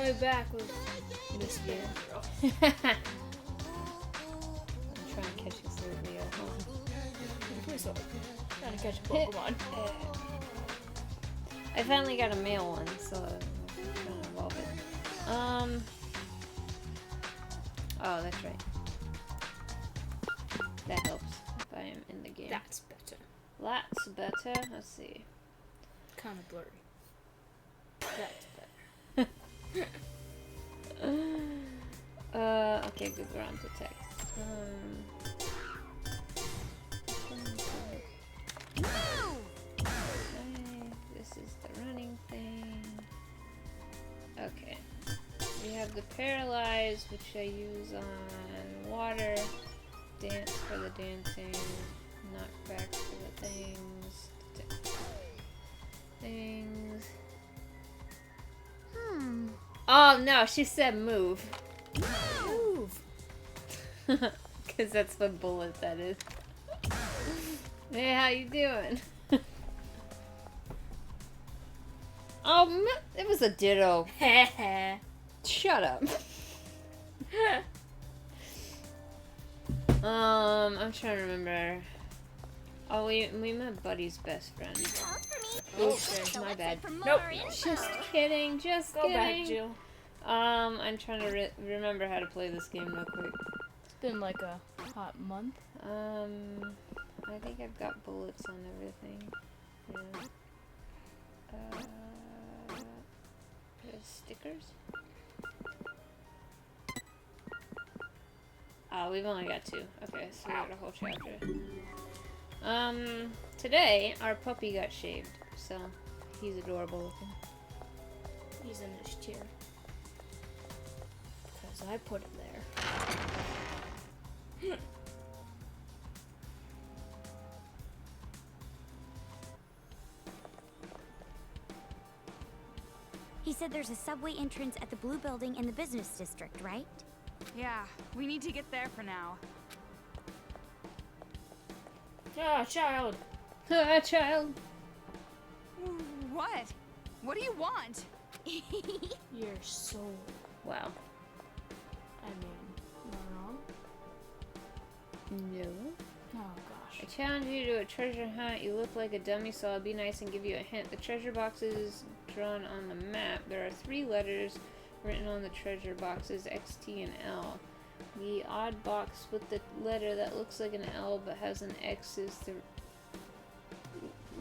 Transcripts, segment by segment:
way back with this game. I'm trying to catch this little Leo. Please don't. Trying to catch a Pokemon. I finally got a male one, so I'm trying to evolve it. Oh, that's right. That helps if I am in the game. That's better. Lots better. Let's see. Kind of blurry. That's better. Okay, good ground detect. Okay, this is the running thing. Okay. We have the paralyzed, which I use on water. Dance for the dancing. Knockback for the things. Detect things. Oh no, she said move. Move! Because that's what bullet that is. Hey, how you doing? Oh, it was a ditto. Shut up. I'm trying to remember. Oh, we met Buddy's best friend. Okay, my bad. Nope. Just kidding, just Go kidding. back, Jill. I'm trying to remember how to play this game real quick. It's been like a hot month. I think I've got bullets on everything. Yeah. There's stickers. Oh, we've only got 2. Okay, so we got a whole chapter. Today our puppy got shaved, so he's adorable looking. He's in his chair. Because I put him there. He said there's a subway entrance at the blue building in the business district, right? Yeah, we need to get there for now. Ah, child. Ah, child. What? What do you want? Your soul. Wow. I mean, am I wrong? No. Oh gosh. I challenge you to a treasure hunt. You look like a dummy, so I'll be nice and give you a hint. The treasure box is drawn on the map. There are 3 letters written on the treasure boxes, X, T, and L. The odd box with the letter that looks like an L but has an X is the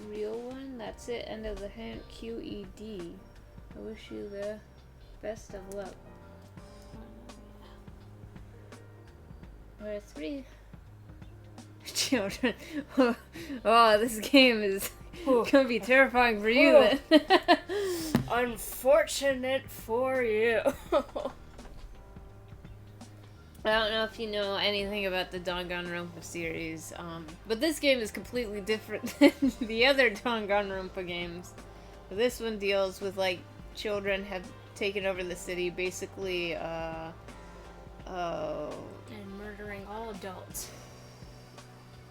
real one. That's it. End of the hint. QED. I wish you the best of luck. There are 3 children. Oh, this game is gonna be terrifying for you then. Unfortunate for you. I don't know if you know anything about the Danganronpa series, but this game is completely different than the other Danganronpa games. This one deals with, like, children have taken over the city, basically, And murdering all adults.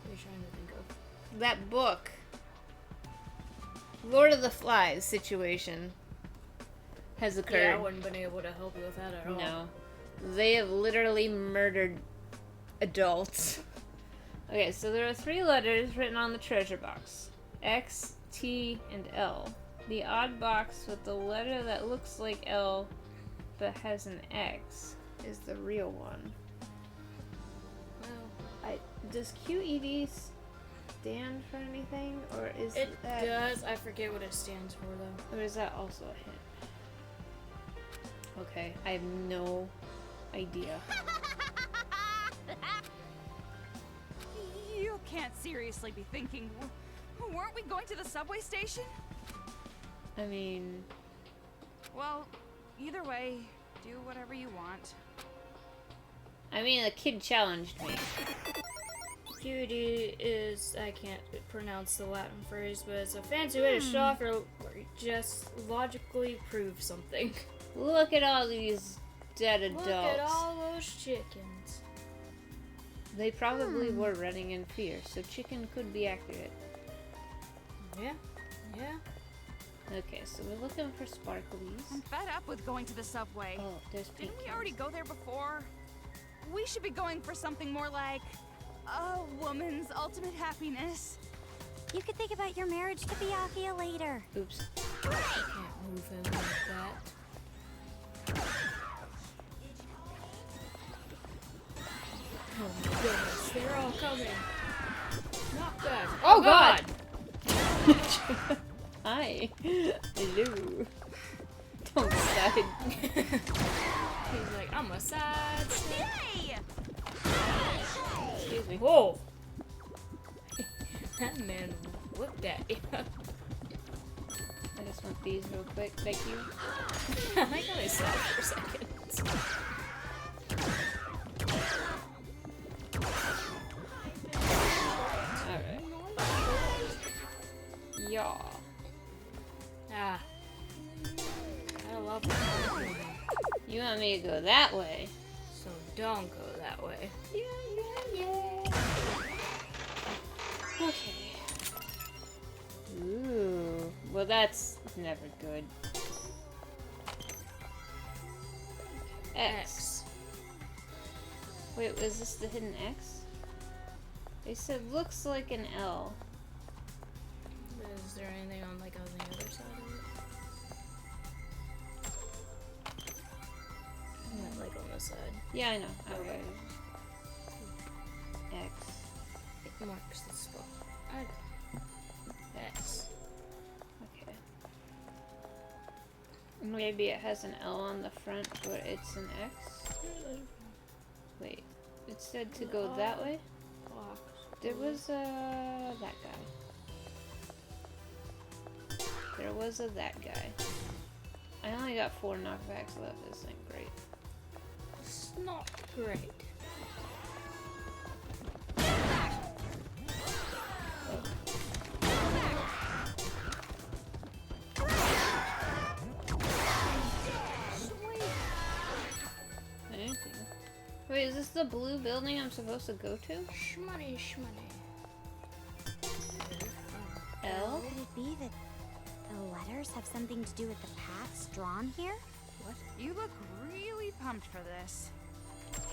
What are you trying to think of? that book, Lord of the Flies situation, has occurred. Yeah, I wouldn't been able to help you with that at all. No. They have literally murdered adults. Okay, so there are 3 letters written on the treasure box. X, T, and L. The odd box with the letter that looks like L but has an X is the real one. Well, Does QED stand for anything? Or is it that... does. I forget what it stands for, though. Or is that also a hint? Okay, I have no idea. You can't seriously be thinking, weren't we going to the subway station? I mean... Well, either way, do whatever you want. I mean, a kid challenged me. QED is, I can't pronounce the Latin phrase, but it's a fancy way to show off or just logically prove something. Look at all these dead adults. Look at all those chickens. They probably were running in fear, so chicken could be accurate. Yeah, yeah. Okay, so we're looking for sparklies. I'm fed up with going to the subway. Oh, there's pink Didn't we cans. already go there before? We should be going for something more like a woman's ultimate happiness. You could think about your marriage to Byakuya later. Oops. Can't move him like that. Oh my goodness, they're all coming. Not bad. Oh god! Hi. Hello. Don't side. He's like, I'm a side snake. Hey! Excuse me. Whoa! That man whipped at you. I just want these real quick. Thank you. I got it stopped for a second. Alright. Yeah. Ah. I love that. You want me to go that way? So don't go that way. Okay. Ooh. Well, that's never good. X. Wait, was this the hidden X? They said looks like an L. Is there anything on like on the other side of it? Not like on this side. Yeah, I know. Okay. X. It marks the spot. X. Okay. Maybe it has an L on the front, but it's an X. Wait, it said to go that way? Box. There was a that guy. There was a that guy. I only got 4 knockbacks left. This ain't great. It's not great. Thank you. Wait, is this the blue building I'm supposed to go to? Shmoney, shmoney. L? Could it be that the letters have something to do with the paths drawn here? You look really pumped for this.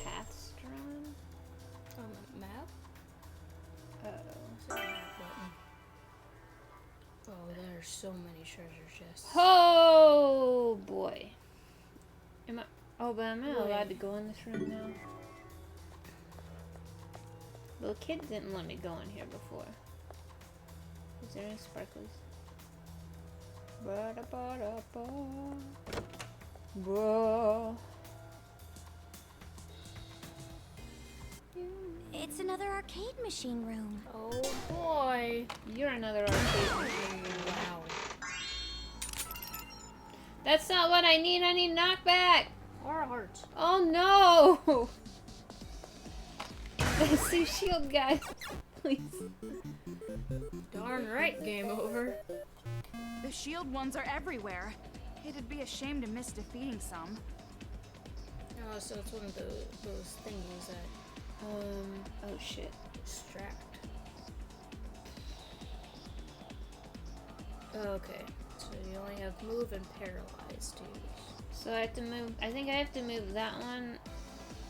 Paths drawn? On the map? Uh-oh. Is there a map button? Oh, there's so many treasure chests. Oh boy. Am I? Oh, but I'm not Wait. allowed to go in this room now. The kid didn't let me go in here before. Is there any sparkles? Ba-da-ba-da-ba. Bro. It's another arcade machine room. Oh boy. You're another arcade machine. Wow. That's not what I need. I need knockback. Our hearts. Oh no! Let's see shield guys, please. Darn right, game over. The shield ones are everywhere. It'd be a shame to miss defeating some. Oh, so it's one of those thingies that Oh shit. distract. Okay, so you only have move and paralyze to use. So I have to move, I think I have to move that one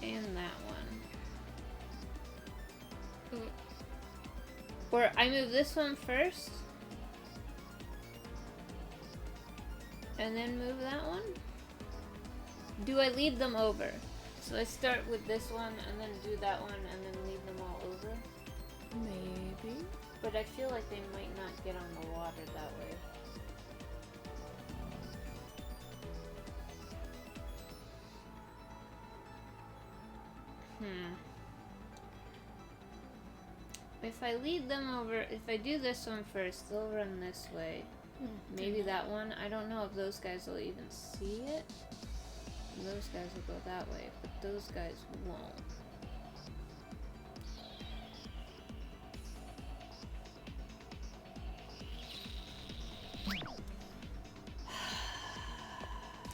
and that one. Or I move this one first. And then move that one? Do I lead them over? So I start with this one and then do that one and then leave them all over? Maybe. But I feel like they might not get on the water that way. If I lead them over, if I do this one first, they'll run this way. Maybe that one. I don't know if those guys will even see it. And those guys will go that way, but those guys won't.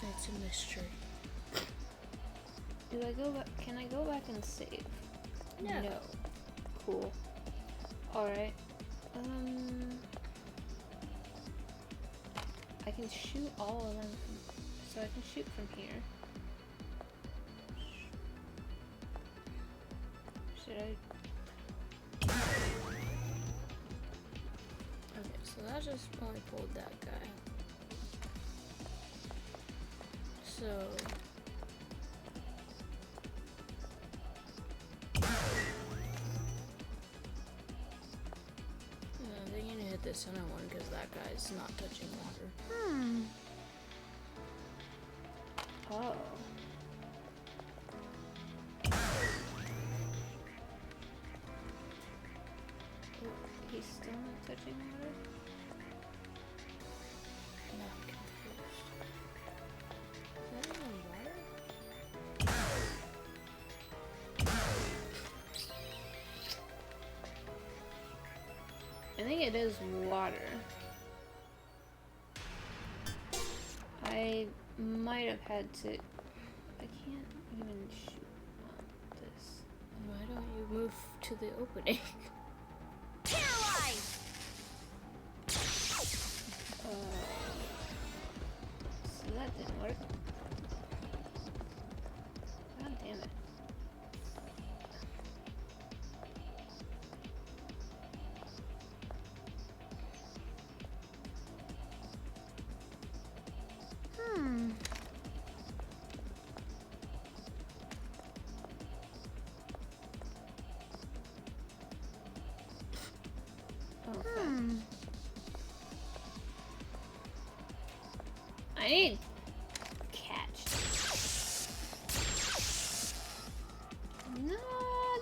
It's a mystery. Do I go back? Can I go back and save? No. No. Cool. Alright. I I can shoot all of them so I can shoot from here. Should I? Okay, so that just only pulled that guy. So they're gonna hit this center one because that guy's not touching water. Oh. He's still not touching water? No, I'm confused. Is that even water? I think it is water. I might have had to. I can't even shoot on this. Why don't you move to the opening? So that didn't work. God damn it. I need catch. No,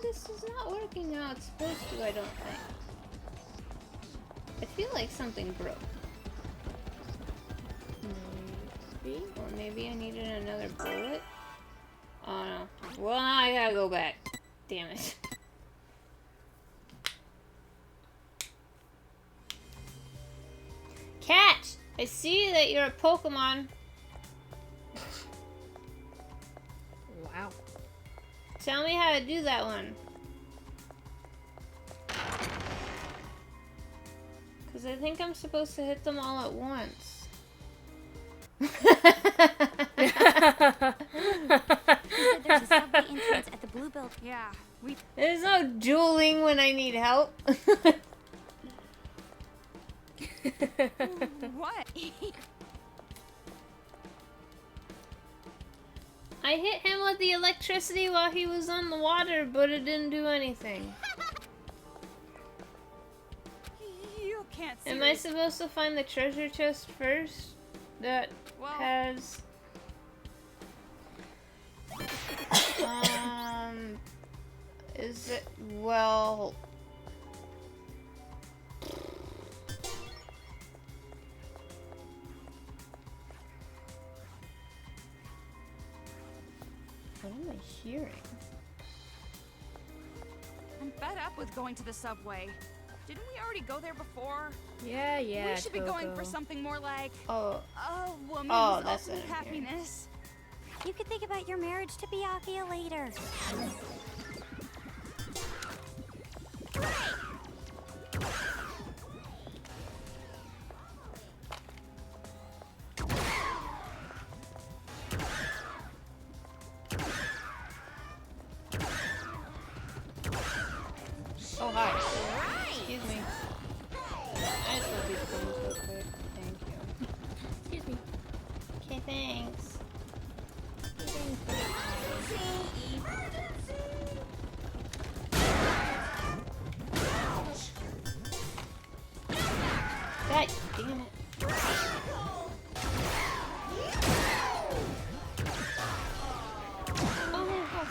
this is not working how it's supposed to, I don't think. I feel like something broke. Maybe? Or maybe I needed another bullet? Oh no. Well, now I gotta go back. Damn it. Catch! I see that you're a Pokemon. Wow. Tell me how to do that one. Because I think I'm supposed to hit them all at once. You said there's a subway entrance at the blue building. Yeah, There's no dueling when I need help. what? I hit him with the electricity while he was on the water, but it didn't do anything. You can't see. Am I supposed to find the treasure chest first? That has... Is it... Well... What am I hearing? I'm fed up with going to the subway. Didn't we already go there before? Yeah, yeah. We should be going for Toko. something more like Oh, a woman's that's ultimate what I'm hearing. happiness. You could think about your marriage to Byakuya later. oh hi. Excuse me. I just want these phones real quick. Thank you. Excuse me. Okay, thanks. God damn it. Oh my god.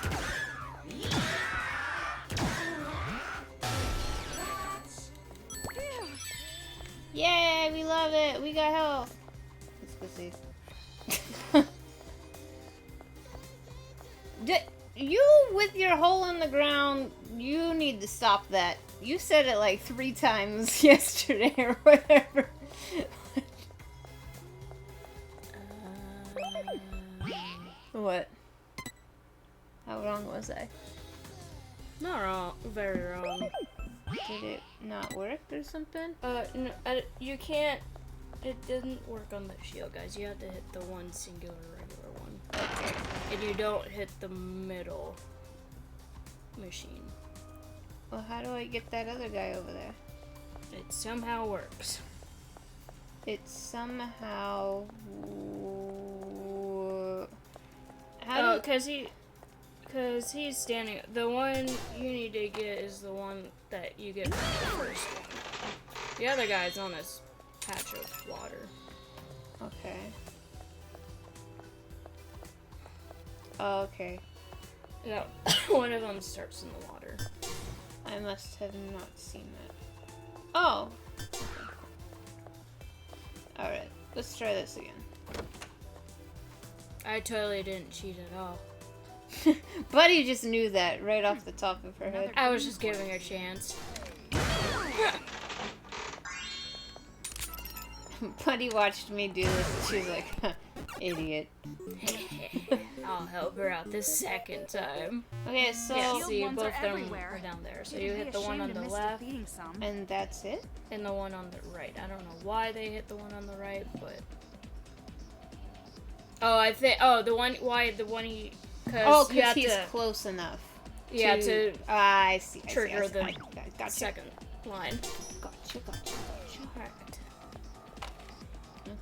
Yay, we love it. We got health. Let's go see. You with your hole in the ground, you need to stop that. You said it like 3 times yesterday or whatever. What? How wrong was I? Not wrong. Very wrong. Did it not work or something? No, you can't It didn't work on the shield, guys. You have to hit the one singular regular one. Okay. And you don't hit the middle machine. Well, how do I get that other guy over there? It somehow works. It somehow... Oh, cause he's standing. The one you need to get is the one that you get from the first one. The other guy's on this patch of water. Okay. Oh, okay. Yeah, one of them starts in the water. I must have not seen that. Oh! Okay. Alright, let's try this again. I totally didn't cheat at all. Buddy just knew that right off the top of her head. I was just giving her a chance. Buddy watched me do this and she was like, huh, idiot. I'll help her out this second time. Okay, so... Yeah, see, ones both are of them everywhere. are down there. So You'd you be hit the one on ashamed to the miss left defeating some. And that's it? and the one on the right. I don't know why they hit the one on the right, but... Oh, I think... Oh, the one... Why the one he... Oh, you because have he's to, close enough. Yeah, to I see. trigger the gotcha. second line. Gotcha. Alright. Okay.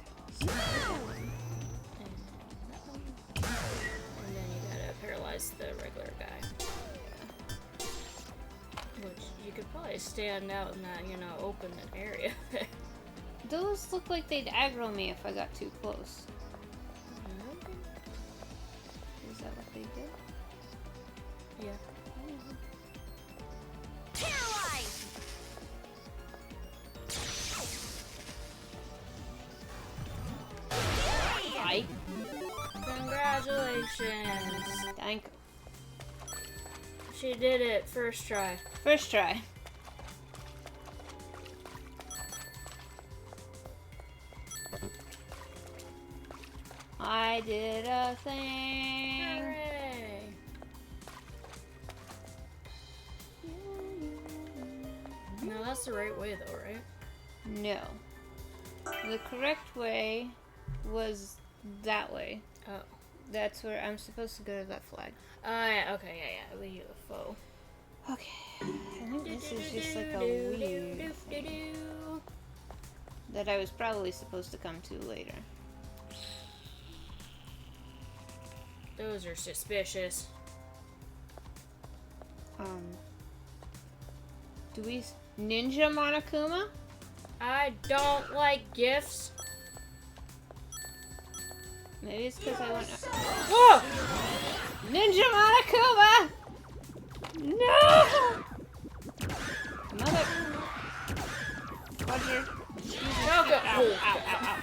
And then you gotta paralyze the regular guy. Which you could probably stand out in that, you know, open area. Those look like they'd aggro me if I got too close. Is that what they did? Yeah. Paralyzed! Right. Congratulations! Thank you. She did it first try. First try. I did a thing. Hooray! No, that's the right way though, right? No. The correct way was that way. Oh. That's where I'm supposed to go to that flag. Yeah, okay, yeah, the UFO. Okay. I think this is just like a weird thing that I was probably supposed to come to later. Those are suspicious. Do we... Ninja Monokuma? I don't like gifts. Maybe it's because I want... Whoa! Ninja Monokuma! No! Mother... Roger. No, go. Ow, ow, ow, ow.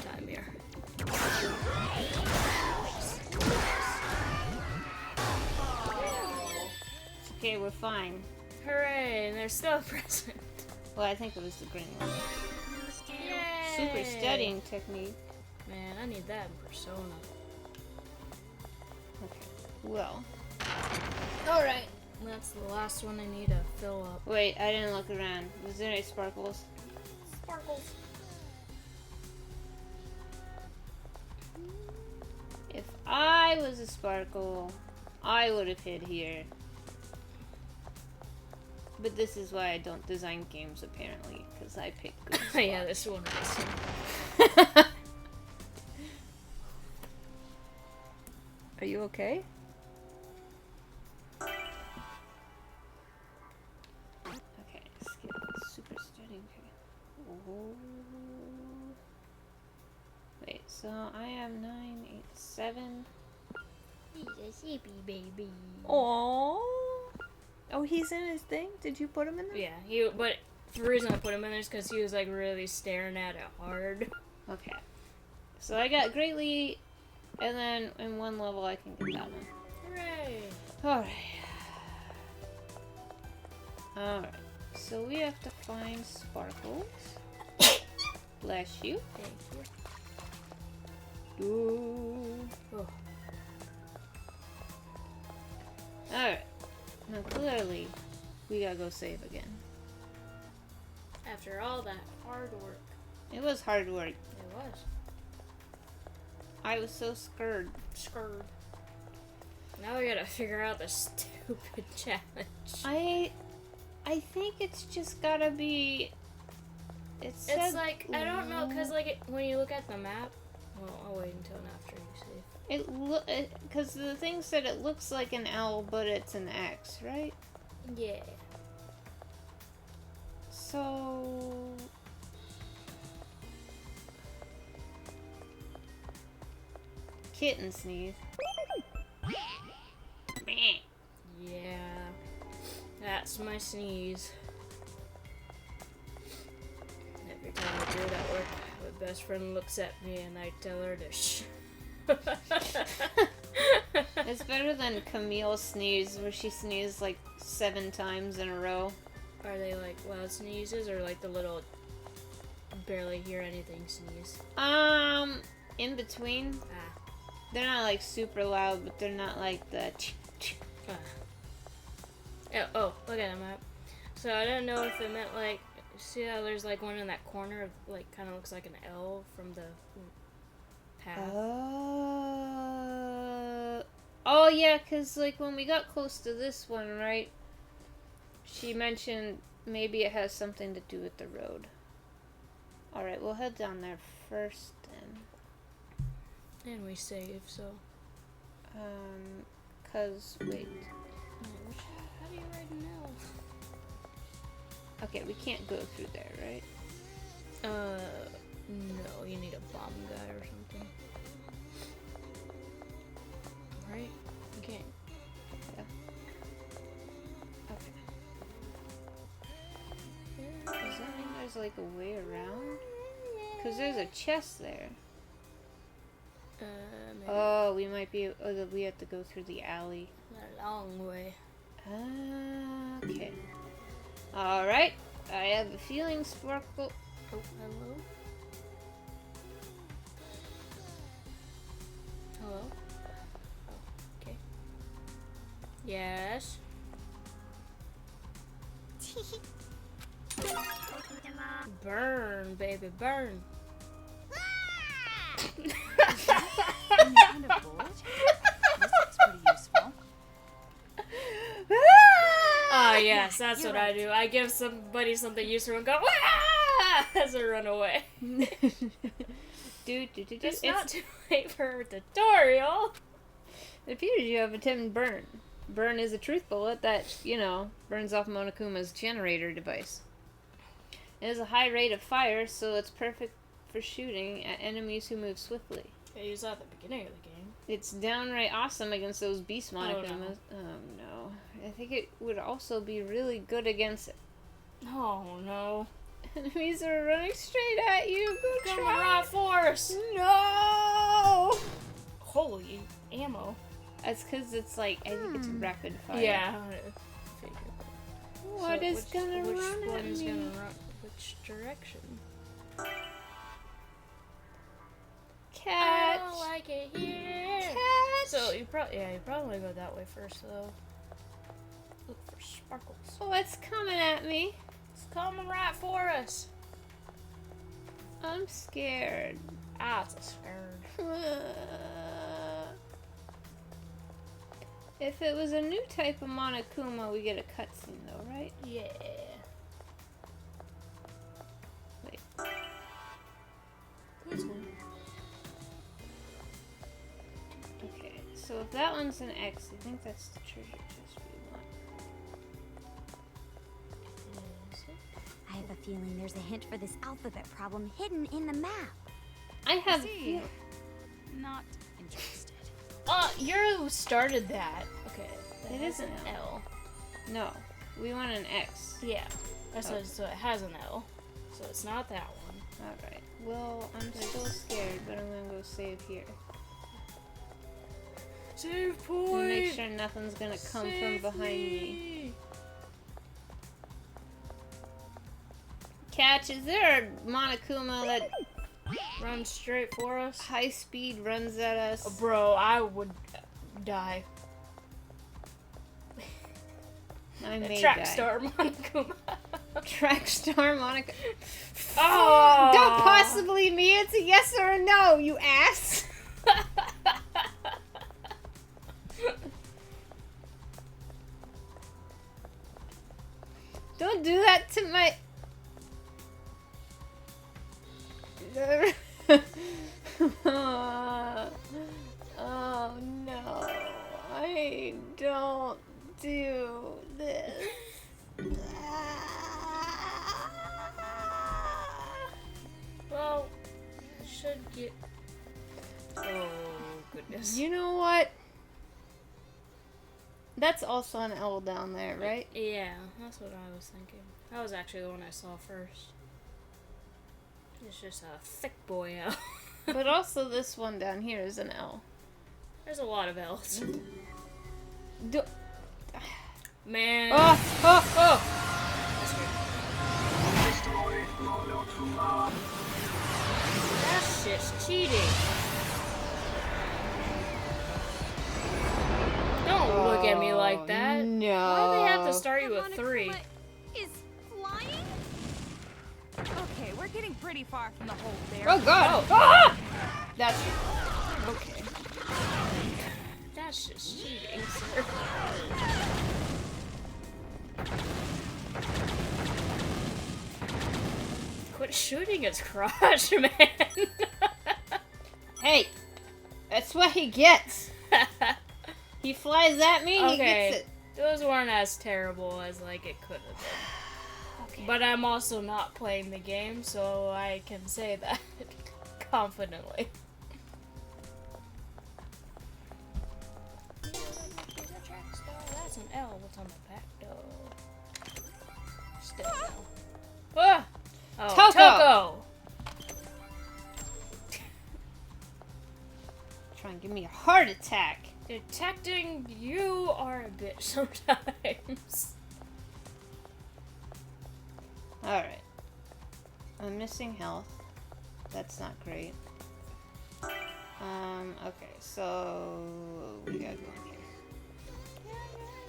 Time here. It's okay, we're fine. Hooray! And there's still a present. Well, I think it was the green one. Yay! Super studying technique. Man, I need that in Persona. Okay. Well. Alright. That's the last one I need to fill up. Wait, I didn't look around. Was there any sparkles? Sparkles. If I was a sparkle, I would have hid here. But this is why I don't design games, apparently, because I pick good spots. Yeah, this one is. Are you okay? Okay, skill, super studying. Oh. Wait, so I am 9, 8, 7. He's a sleepy baby. Aww. Oh, he's in his thing? Did you put him in there? Yeah, but the reason I put him in there is because he was like really staring at it hard. Okay. So I got greatly, and then in one level I can get that one. Hooray! Alright. Alright. So we have to find sparkles. Bless you. Thank you. Ooh. Oh. Alright. Now clearly, We gotta go save again. After all that hard work. It was hard work. It was. I was so scared. Scared. Now we gotta figure out this stupid challenge. I think it's just gotta be. It's like, I don't know, because like when you look at the map, well, I'll wait until after you see. Because the thing said it looks like an L, but it's an X, right? Yeah. So. Kitten sneeze. Yeah. That's my sneeze. Every time I do that work, my best friend looks at me and I tell her to shh. It's better than Camille's sneeze, where she sneezed like 7 times in a row. Are they like loud sneezes or like the little barely hear anything sneeze? In between. Ah. They're not like super loud, but they're not like the Oh, look at the map. So I didn't know if it meant like, see how there's like one in that corner of like kind of looks like an L from the path. Oh yeah, cause like when we got close to this one, right? She mentioned maybe it has something to do with the road. All right, we'll head down there first then. And we save, so. Cause wait. How do you ride an L? Okay, we can't go through there, right? No, you need a bomb guy or something. Right? You can't. Yeah. Okay. Does that mean there's like a way around? Cause there's a chest there. Maybe. Oh, we might be. Oh, we have to go through the alley. A long way. Okay. Alright. I have a feeling Sparkle. Oh, hello? Hello? Oh, okay. Yes? Burn, baby, burn. Any kind of bullet? This looks pretty useful. Oh, yes, that's what I do. I give somebody something useful and go, "Wah!" as I run away. It's not too late for a tutorial. It appears you have attempted burn. Burn is a truth bullet that, burns off Monokuma's generator device. It has a high rate of fire, so it's perfect for shooting at enemies who move swiftly. I used that at the beginning of the game. It's downright awesome against those beast Monokumas. Oh no. I think it would also be really good against Oh no. enemies that are running straight at you. Go Come try. on, force! No! Holy ammo. That's because it's like, I think it's rapid fire. Yeah. What is gonna which run at one's me? gonna run? Which direction? Catch! I don't like it here. Catch! So you probably go that way first though. Look for sparkles. What's coming at me? It's coming right for us. I'm scared. Ah, it's a scared. If it was a new type of Monokuma, we get a cutscene though, right? Yeah. Wait. This one. Okay, so if that one's an X, I think that's the treasure chest we want. I have a feeling there's a hint for this alphabet problem hidden in the map. I have. See, not interested. You started that. Okay. It is an L. No, we want an X. Yeah. That's Oh. what, so it has an L. So it's not that one. Alright. Well, I'm still scared, but I'm gonna go save here. Save And point! make sure nothing's gonna come from behind me. Catch, is there a Monokuma that Run straight for us. high speed runs at us? Bro, I would die. I may Track die. star Monokuma. Track star Monica. Oh! Don't possibly me. It's a yes or a no, you ass. Don't do that to my... Oh no. I don't do this. Well, I should get... Oh, goodness. You know what? That's also an L down there, right? Yeah, that's what I was thinking. That was actually the one I saw first. It's just a thick boy L. But also this one down here is an L. There's a lot of L's. Do Man. oh! That's weird. That's just cheating. Don't look at me like that. No. Why do they have to start you The with 3? Monokuma is flying? Okay, we're getting pretty far from the hole there. Oh god! Ah! That's okay. That's just cheating, sir. Quit shooting his crotch, man. Hey, that's what he gets. He flies at me, he gets it. Those weren't as terrible as like it could have been. Okay. But I'm also not playing the game, so I can say that confidently. That's an L. What's on the back though? Still L. Ah! Oh, Toko! Try and give me a heart attack. Detecting you are a bitch sometimes. Alright. I'm missing health. That's not great. Okay, so we gotta go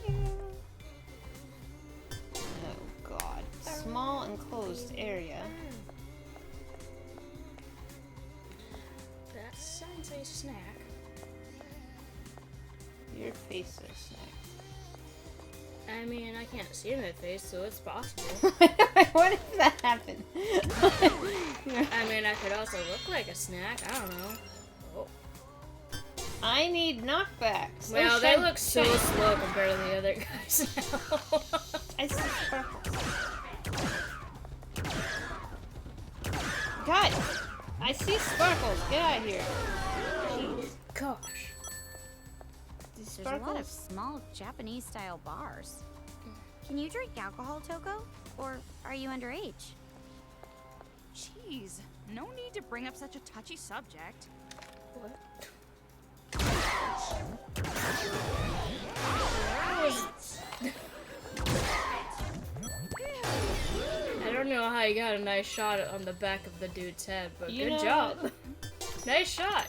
here. Oh god. Small enclosed area. That sounds a snack. Your face is snack. I mean, I can't see my face, so it's possible. What if that happened? I mean, I could also look like a snack. I don't know. Oh. I need knockbacks. Well, Oh, they shine- look so shine. slow compared to the other guys now. I see sparkles. God! I see sparkles. Get out of here. Jeez. Gosh. These There's a lot of sparkles. small Japanese-style bars. Can you drink alcohol, Toko? Or are you underage? Jeez, no need to bring up such a touchy subject. What? I don't know how you got a nice shot on the back of the dude's head, but You good know job. Nice shot.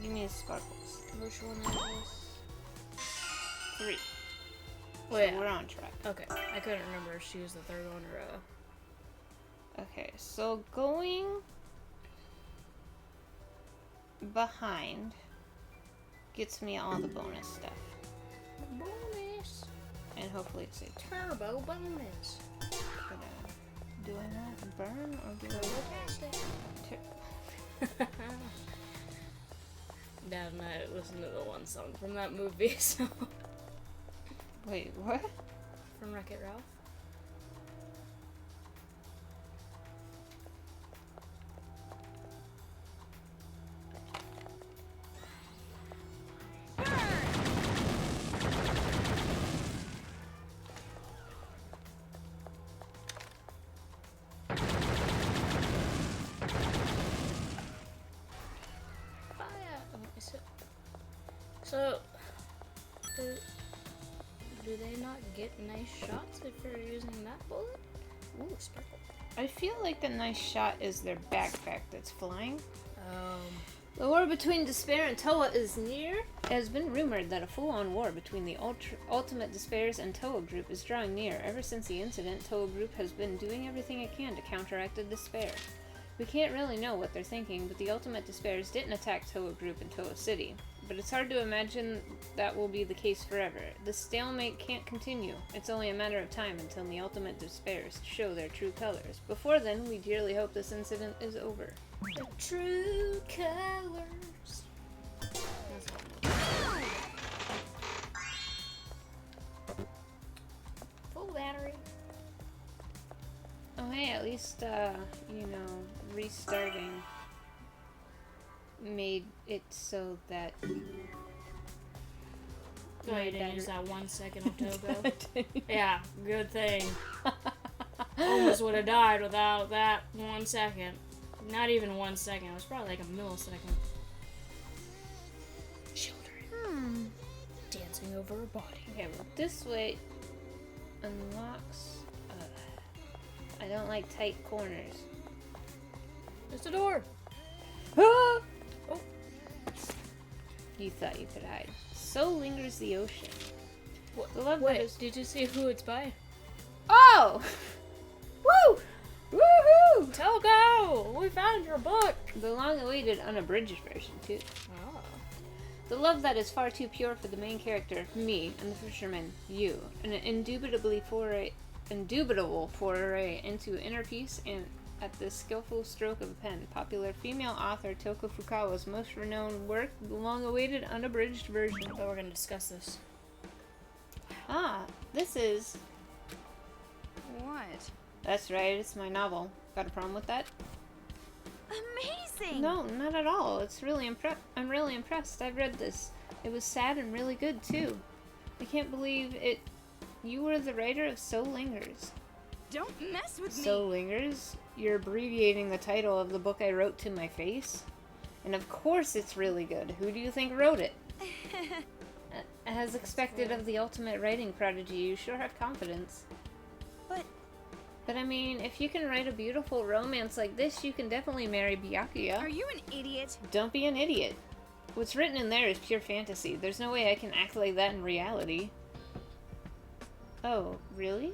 Give me sparkles. Which one is 3. Oh, So yeah. we're on track. Okay, I couldn't remember if she was the third one or Okay, so going behind gets me all the bonus stuff. bonus. And hopefully it's a Turbo bonus. do I not burn or do I... Dad and I listened to the one song from that movie, so... Wait, what? From Wreck-It Ralph. So, do they not get nice shots if you're using that bullet? Ooh, sparkle. I feel like the nice shot is their backpack that's flying. The war between Despair and Toa is near. It has been rumored that a full-on war between the Ultimate Despairs and Toa Group is drawing near. Ever since the incident, Toa Group has been doing everything it can to counteract the Despair. We can't really know what they're thinking, but the Ultimate Despairs didn't attack Toa Group in Toa City. But it's hard to imagine that will be the case forever. The stalemate can't continue. It's only a matter of time until the Ultimate Despairs show their true colors. Before then, we dearly hope this incident is over. The true colors. Full battery. Oh hey, at least, restarting made it so that... Oh, you didn't use that 1 second of Togo? Yeah, good thing. Almost would have died without that 1 second. Not even 1 second, it was probably like a millisecond. Children. Dancing over a body. Okay, well, this way unlocks... I don't like tight corners. There's the door! Ah! Oh. You thought you could hide. So lingers the ocean. What? The love Wait, did you see who it's by? Oh! Woo! Woohoo! Togo! We found your book! The long-awaited unabridged version, too. Oh. The love that is far too pure for the main character, me, and the fisherman, you. An indubitable foray into inner peace and at the skillful stroke of a pen. Popular female author Toko Fukawa's most renowned work, the long-awaited unabridged version. I thought we're gonna discuss this. Ah, this is... What? That's right, it's my novel. Got a problem with that? Amazing! No, not at all. It's really I'm really impressed. I've read this. It was sad and really good, too. I can't believe it. You were the writer of So Lingers. Don't mess with me! So Lingers? You're abbreviating the title of the book I wrote to my face? And of course it's really good. Who do you think wrote it? As expected of the ultimate writing prodigy, you sure have confidence. But I mean, if you can write a beautiful romance like this, you can definitely marry Byakuya. Are you an idiot? Don't be an idiot. What's written in there is pure fantasy. There's no way I can act like that in reality. Oh, really?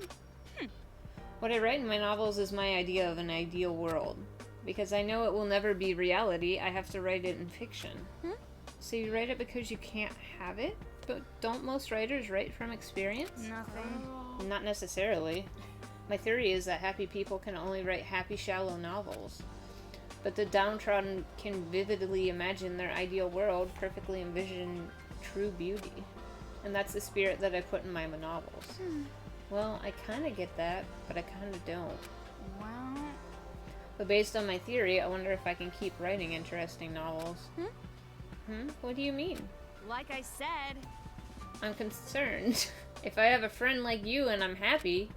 What I write in my novels is my idea of an ideal world. Because I know it will never be reality, I have to write it in fiction. So you write it because you can't have it? But don't most writers write from experience? Nothing. Not necessarily. My theory is that happy people can only write happy, shallow novels. But the downtrodden can vividly imagine their ideal world, perfectly envision true beauty. And that's the spirit that I put in my novels. Well, I kinda get that, but I kinda don't. Well... But based on my theory, I wonder if I can keep writing interesting novels. What do you mean? Like I said... I'm concerned. If I have a friend like you and I'm happy...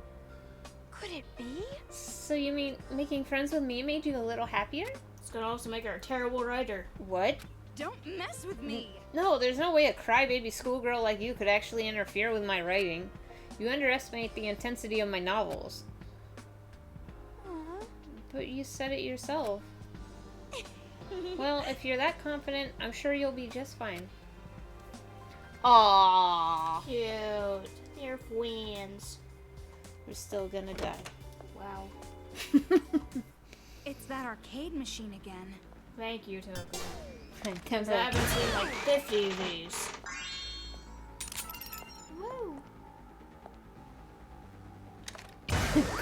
Could it be? So you mean making friends with me made you a little happier? It's gonna also make her a terrible writer. What? Don't mess with me! No, there's no way a crybaby schoolgirl like you could actually interfere with my writing. You underestimate the intensity of my novels. Aww. But you said it yourself. Well, if you're that confident, I'm sure you'll be just fine. Aww. Cute. They're twins. We're still gonna die. Wow. It's that arcade machine again. Thank you, Toko. Comes Because I out. haven't seen like 50 of these. Woo!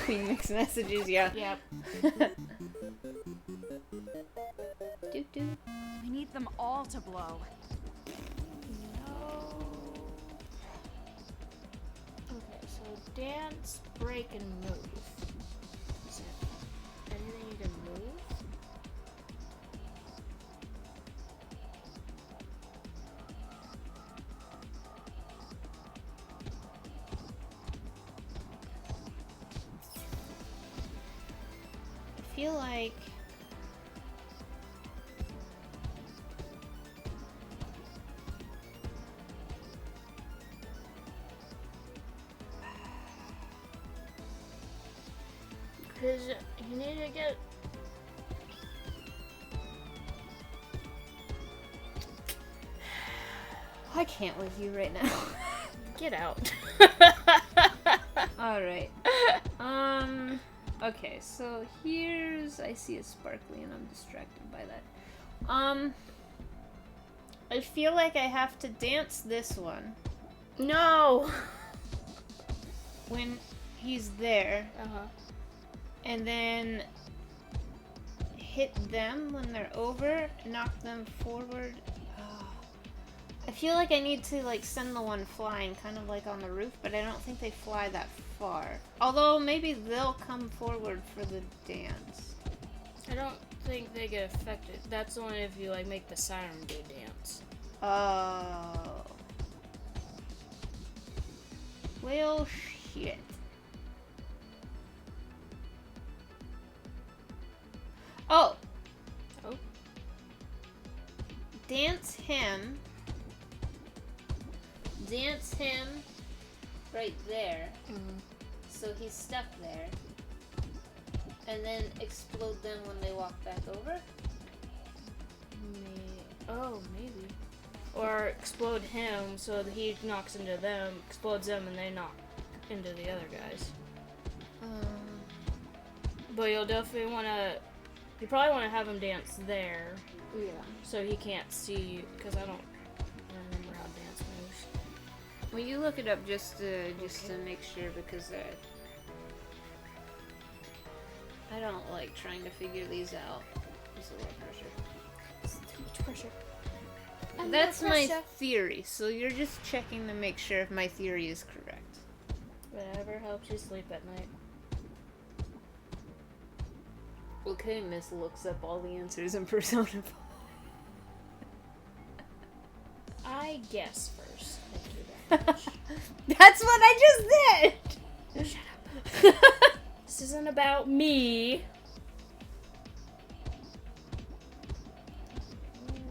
Queen mixed messages, yeah. Yep. Doot doot. We need them all to blow. No. Okay, so dance, break, and move. Is it anything you can move? I feel like Because you need to get... I can't with you right now. Get out. Alright. Okay, so here's... I see a sparkly and I'm distracted by that. I feel like I have to dance this one No! when he's there. Uh-huh. And then hit them when they're over, knock them forward. I feel like I need to like send the one flying kind of like on the roof, but I don't think they fly that far. Although maybe they'll come forward for the dance. I don't think they get affected. That's only if you like make the siren do dance. Oh. Well, shit. Oh. Oh. Dance him right there. So he's stuck there. And then explode them when they walk back over. Maybe. Or explode him so that he knocks into them, explodes them, and they knock into the other guys. But you'll definitely want to... You probably want to have him dance there. Yeah. So he can't see you, because I don't remember how dance moves. Well, you look it up just to make sure, because I don't like trying to figure these out. There's a lot of pressure. It's too much pressure. That's my theory, so you're just checking to make sure if my theory is correct. Whatever helps you sleep at night. Okay, Miss looks up all the answers in Persona 5. I guess first. Thank you very much. That's what I just did! Shut up. This isn't about me.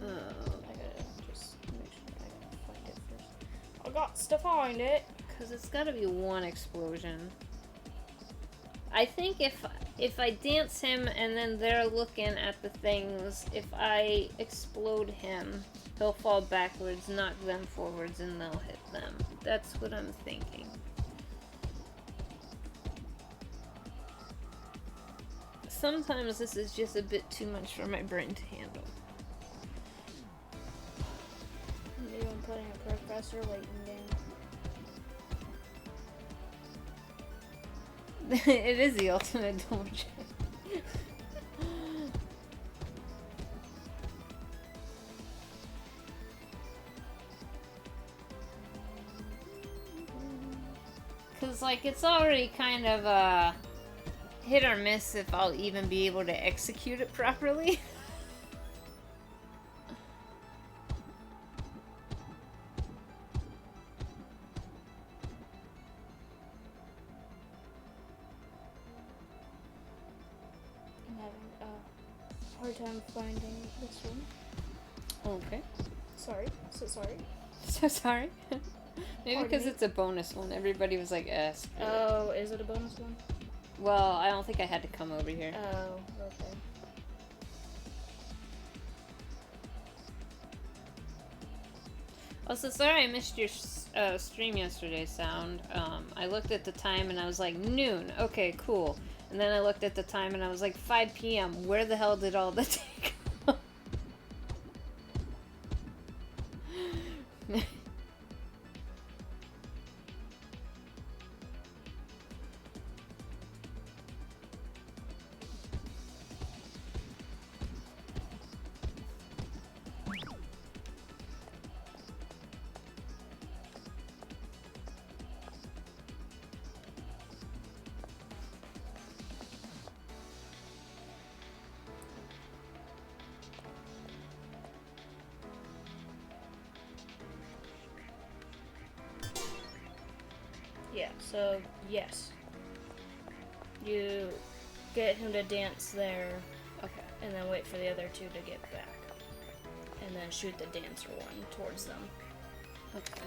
I gotta just make sure I gotta find it first. I got to find it. Because it's gotta be one explosion. I think if I dance him and then they're looking at the things, if I explode him, he'll fall backwards, knock them forwards, and they'll hit them. That's what I'm thinking. Sometimes this is just a bit too much for my brain to handle. I'm even putting a Professor Layton down. It is the ultimate double check. Cause like it's already kind of hit or miss if I'll even be able to execute it properly. I'm having a hard time finding this one. Okay. Sorry. So sorry. So sorry. Maybe Pardon because me? it's a bonus one. Everybody was like, screw it." Oh, is it a bonus one? Well, I don't think I had to come over here. Oh, okay. Also, sorry I missed your stream yesterday, Sound. I looked at the time and I was like, noon. Okay, cool. And then I looked at the time and I was like, 5 p.m. Where the hell did all the take go? Yeah, so, yes. You get him to dance there, Okay. and then wait for the other two to get back. And then shoot the dancer one towards them. Okay.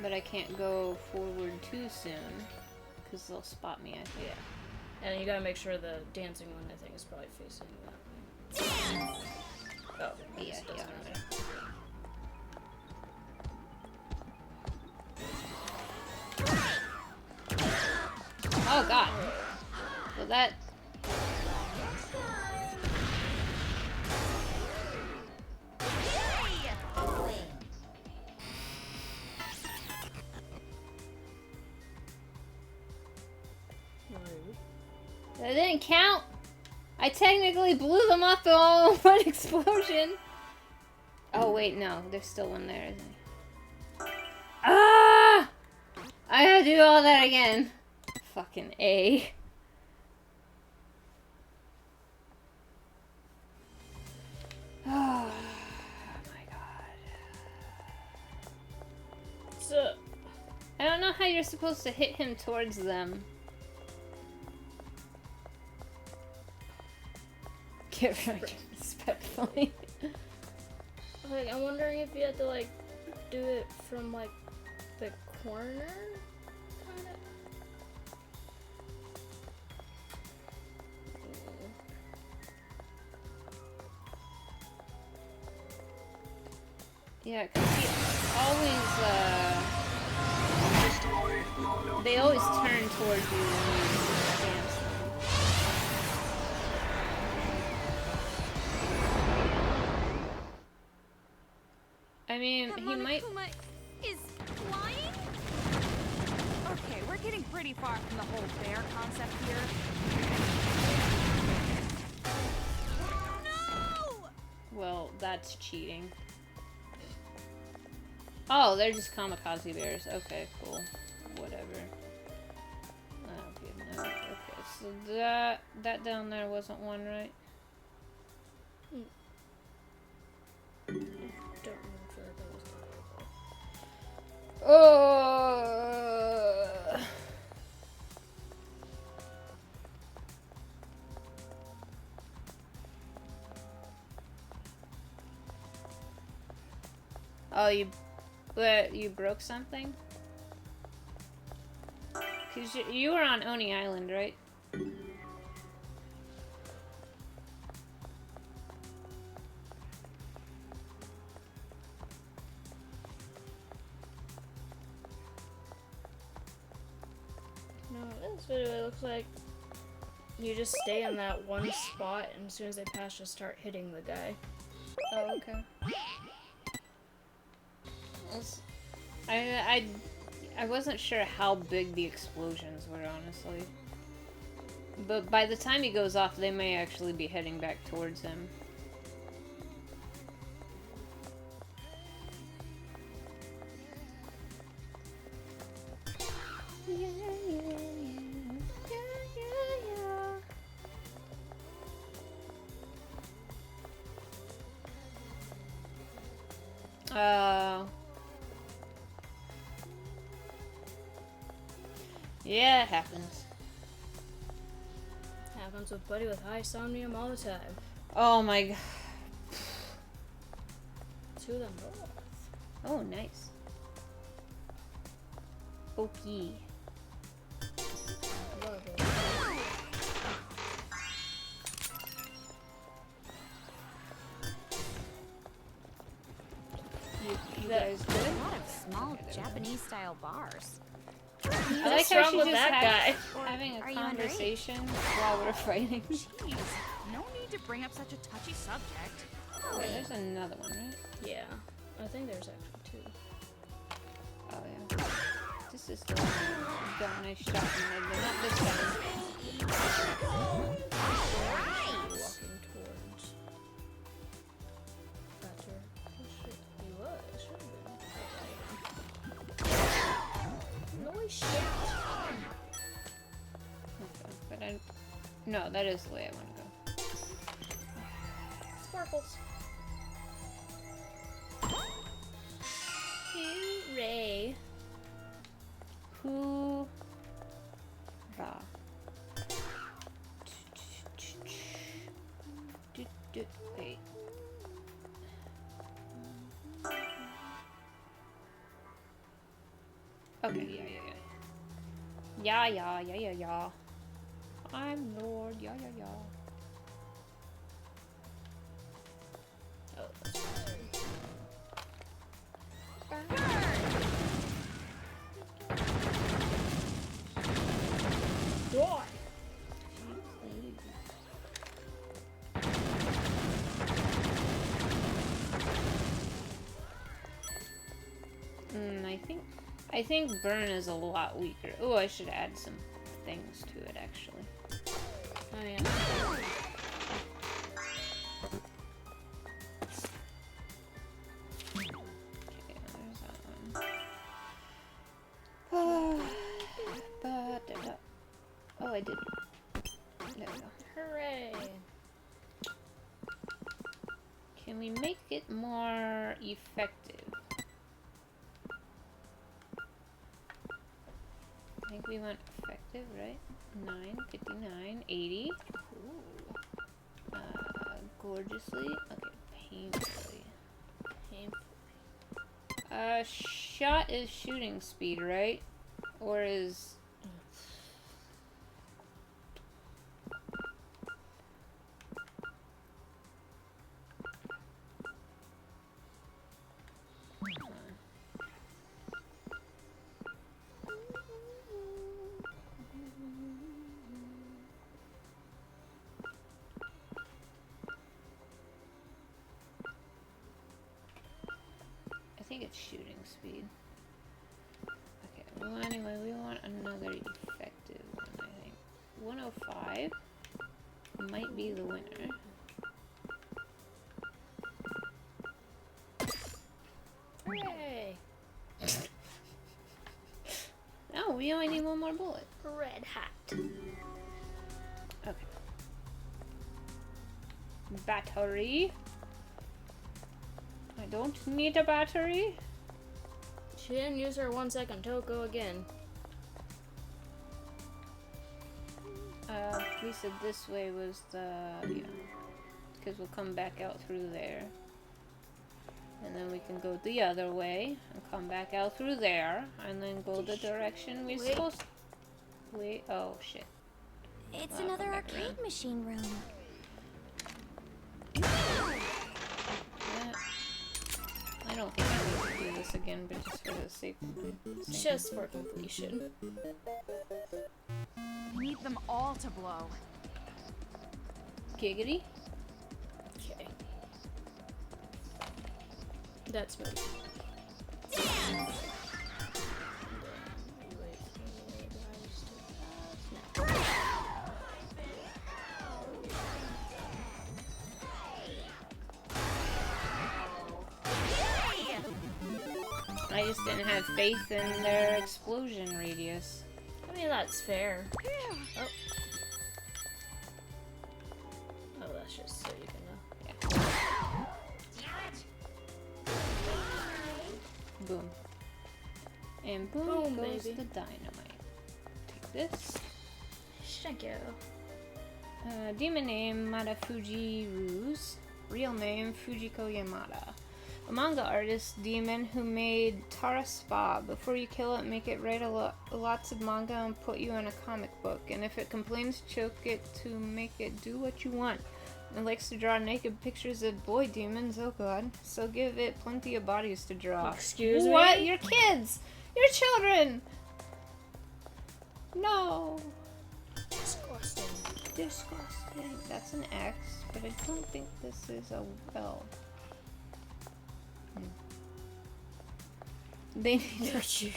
But I can't go forward too soon, because they'll spot me, I think. Yeah. And you gotta make sure the dancing one, I think, is probably facing that way. Oh, Yeah, this doesn't yeah. matter. Oh god. Well, that... That didn't count! I technically blew them up all in one explosion! Oh wait, no. There's still one there, isn't there? Ah! I gotta do all that again. Fucking A. Oh my god. So, I don't know how you're supposed to hit him towards them. Get right respectfully. like, I'm wondering if you have to, like, do it from, like, the corner? Kinda? Yeah, 'cause he always, they always turn towards you when you dance them. I mean, he might... Monokuma is flying? Okay, we're getting pretty far from the whole bear concept here. No! Well, that's cheating. Oh, they're just kamikaze bears. Okay, cool. Whatever. Okay, no. Okay, so that down there wasn't one, right? Don't remember if that was Oh, you broke something? 'Cause you were on Oni Island, right? No, this video it looks like you just stay in that one spot, and as soon as they pass, just start hitting the guy. Oh, okay. I wasn't sure how big the explosions were, honestly. But by the time he goes off, they may actually be heading back towards him. Yeah, it happens. Happens with Buddy with high somnium all the time. Oh my god. To the north. Oh, nice. Okay. Love it. You guys good? A lot of small Japanese-style bars. I like What's how wrong she's with just that guy? having a Are you underage? conversation while we're fighting. Jeez, no need to bring up such a touchy subject. Wait, there's another one, right? Yeah, I think there's actually two. Oh yeah. This is the one that got a nice shot in the head, but not this time. Walking towards. That's where he was. Should have been. No shit. Okay, but no, that is the way I want to go. Sparkles. Hooray. Hoorah. Wait. Okay, yeah. I'm Lord, yeah. Oh, that's I think burn is a lot weaker. Oh, I should add some things to it, actually. Oh, yeah. Okay, there's that one. Oh, I did. There we go. Hooray! Can we make it more effective? I think we want effective, right? 9, 59, 80. Ooh. Gorgeously. Okay, painfully. Shot is shooting speed, right? Or is... I think it's shooting speed. Okay, well anyway, we want another effective one, I think. 105 might be the winner. Hooray! No, we only need one more bullet. Red hat. Okay. Battery. I don't need a battery. She didn't use her 1 second Toko again. We said this way was the, yeah, because we'll come back out through there. And then we can go the other way and come back out through there and then go the direction we're supposed to. Wait, oh shit. It's Well, another come back arcade around. machine room. I don't think I need to do this again, but just for the sake of Just for completion. I need them all to blow. Giggity. Okay. That's me. I just didn't have faith in their explosion radius. I mean, that's fair. Oh. Oh, that's just so you can know. Boom. And boom, Boom, goes baby. the dynamite. Take this. Thank you. Demon name Madafuji Ruse. Real name Fujiko Yamada. A manga artist demon who made Tara Spa. Before you kill it, make it write lots of manga and put you in a comic book. And if it complains, choke it to make it do what you want. It likes to draw naked pictures of boy demons, oh god. So give it plenty of bodies to draw. Excuse me? What? Your kids! Your children! No! Disgusting. Disgusting. That's an X, but I don't think this is a L. They need to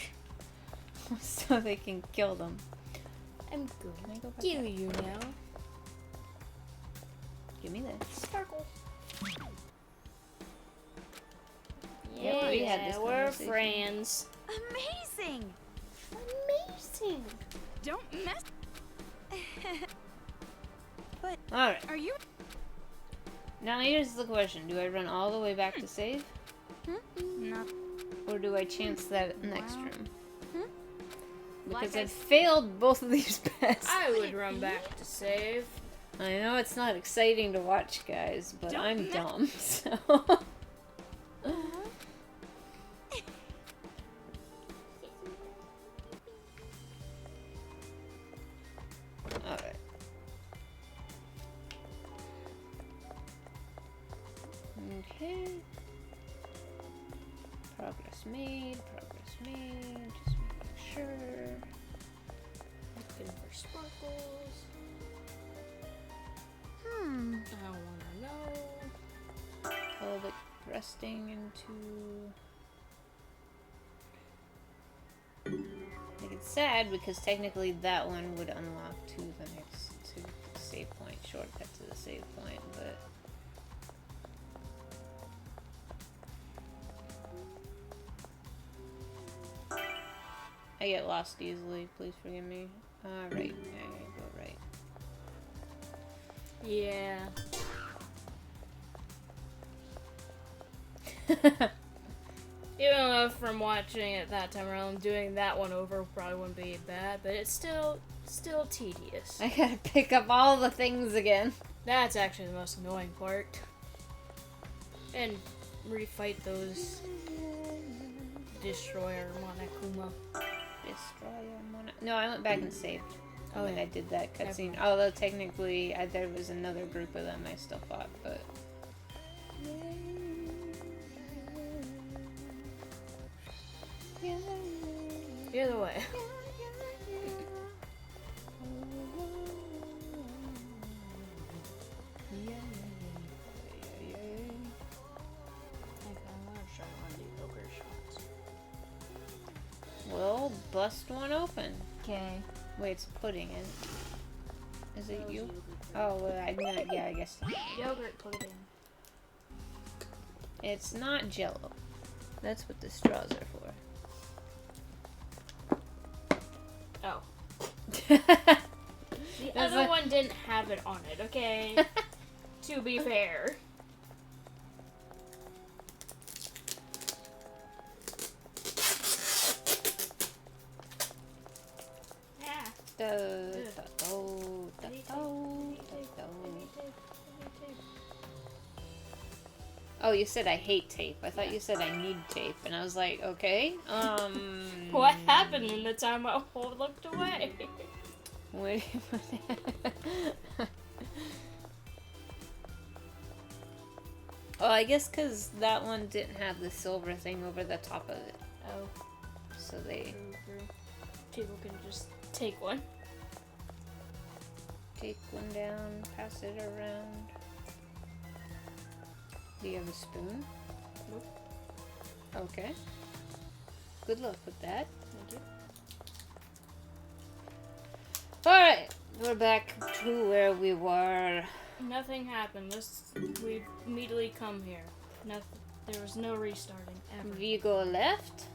so they can kill them. I'm Can I go going back to kill up? you now. Give me this. Sparkle. Yeah, we had this we're conversation. friends. Amazing! Amazing. Don't mess. But Alright, are you? now here's the question. Do I run all the way back to save? No. Or do I chance that next Wow. room? Like Because I I've failed both of these bets. I would run back to save. I know it's not exciting to watch, guys, but Don't I'm mess- dumb, so... Alright. Okay. Progress made, just making sure. Looking for sparkles. I wanna know. Pelvic thrusting into... It's sad because technically that one would unlock to the next save point, shortcut to the save point, but I get lost easily, please forgive me. Right, I gotta go right. Yeah. Even though from watching it that time around, doing that one over probably wouldn't be bad, but it's still tedious. I gotta pick up all the things again. That's actually the most annoying part. And refight those Destroyer Monokuma. No, I went back and saved. Oh, when yeah. I did that cutscene. Although technically, there was another group of them I still fought, but. Either way. Well, bust one open. Okay. Wait, it's pudding, is it you? Oh, well, I guess. Yogurt pudding. It's not Jello. That's what the straws are for. Oh. The other one didn't have it on it, okay? To be fair. Oh, you said I hate tape. I thought you said I need tape, and I was like, okay. What happened in the time I looked away? Wait. Oh, I guess because that one didn't have the silver thing over the top of it. Oh. So they... People can just take one. Take one down, pass it around. Do you have a spoon? Nope. Okay. Good luck with that. Thank you. Alright, we're back to where we were. Nothing happened. We immediately come here. There was no restarting ever. We go left.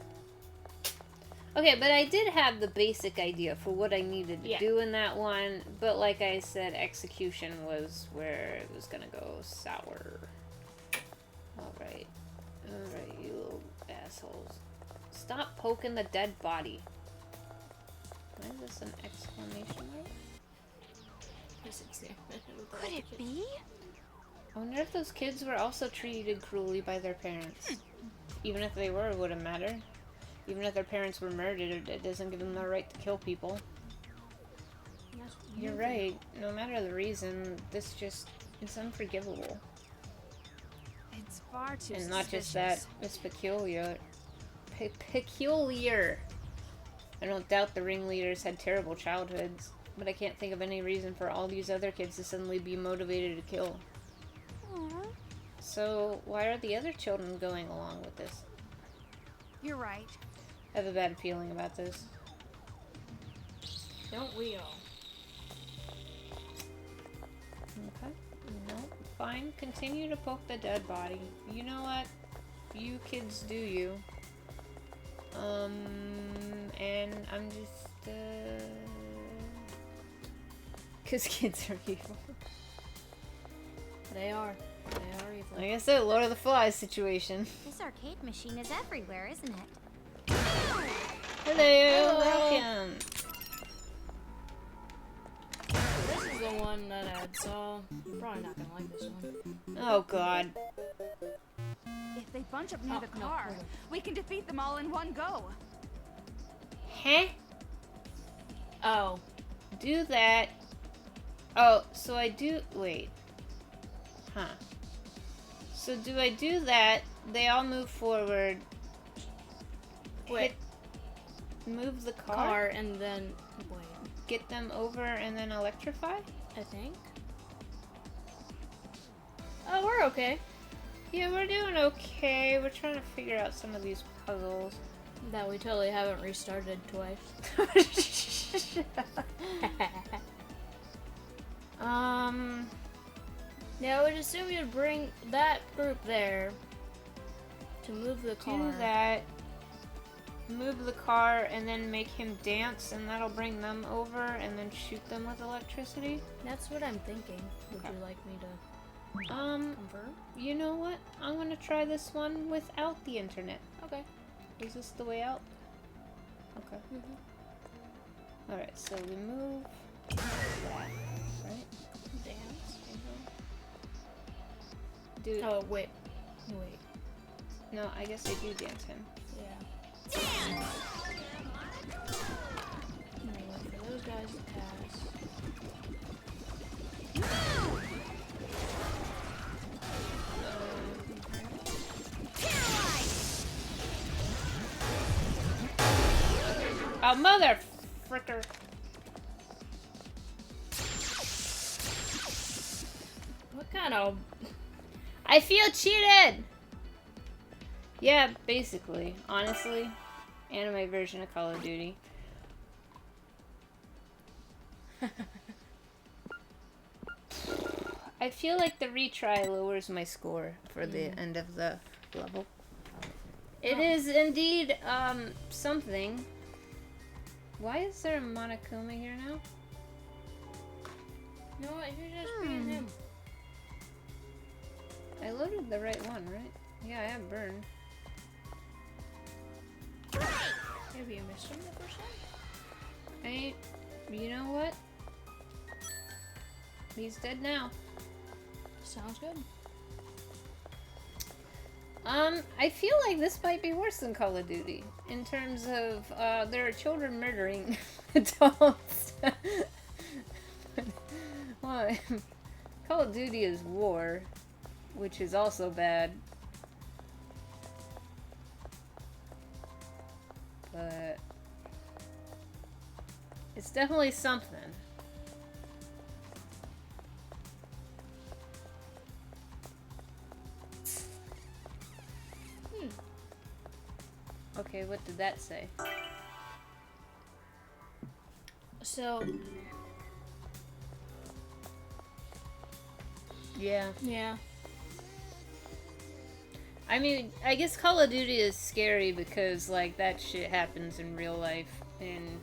Okay, but I did have the basic idea for what I needed to do in that one, but like I said, execution was where it was gonna go sour. Alright, you little assholes. Stop poking the dead body. Why is this an exclamation mark? Could it be? I wonder if those kids were also treated cruelly by their parents. Even if they were, it wouldn't matter. Even if their parents were murdered, it doesn't give them the right to kill people. You're right. No matter the reason, it's unforgivable. It's far too And not just that, it's peculiar. Peculiar. I don't doubt the ringleaders had terrible childhoods, but I can't think of any reason for all these other kids to suddenly be motivated to kill. Aww. So, why are the other children going along with this? You're right. I have a bad feeling about this. Don't we all? Okay. No, fine. Continue to poke the dead body. You know what? You kids do you. And I'm just, 'cause kids are evil. They are evil. Like I said, Lord of the Flies situation. This arcade machine is everywhere, isn't it? Hello, welcome. This is the one that I saw. You're probably not gonna like this one. Oh God. If they bunch up near the no, car, hold on. we can defeat them all in one go. Huh? Oh. Do that. Oh, so I do. Wait. Huh. So do I do that? They all move forward. Wait. Move the car. And then wait. Get them over and then electrify? I think. Oh, we're okay. Yeah, we're doing okay. We're trying to figure out some of these puzzles. That we totally haven't restarted twice. Yeah, I would assume you'd bring that group there to move the car. Do that. Move the car and then make him dance, and that'll bring them over, and then shoot them with electricity. That's what I'm thinking. Would Okay. you like me to confirm? You know what? I'm gonna try this one without the internet. Okay. Is this the way out? Okay. Alright, so we move that, right? Dance. Dude, Oh, wait. no, I guess I do dance him. Yeah. Wait for those guys to pass. Oh, mother fricker. What kind of... I feel cheated! Yeah, basically. Honestly. Anime version of Call of Duty. I feel like the retry lowers my score for the end of the level. It is indeed, something. Why is there a Monokuma here now? You know what? You're just being him. I loaded the right one, right? Yeah, I have Burn. Maybe you missed him the first time? You know what? He's dead now. Sounds good. I feel like this might be worse than Call of Duty in terms of there are children murdering adults. Well, Call of Duty is war, which is also bad. But it's definitely something. Okay, what did that say? So, Yeah. yeah. I mean, I guess Call of Duty is scary because, like, that shit happens in real life. And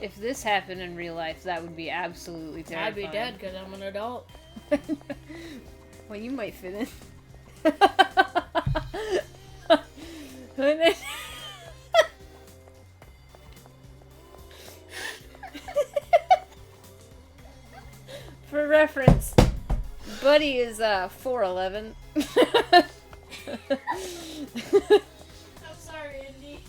if this happened in real life, that would be absolutely terrifying. I'd be dead because I'm an adult. Well, you might fit in. And then for reference, Buddy is 4'11". I'm sorry, Indy.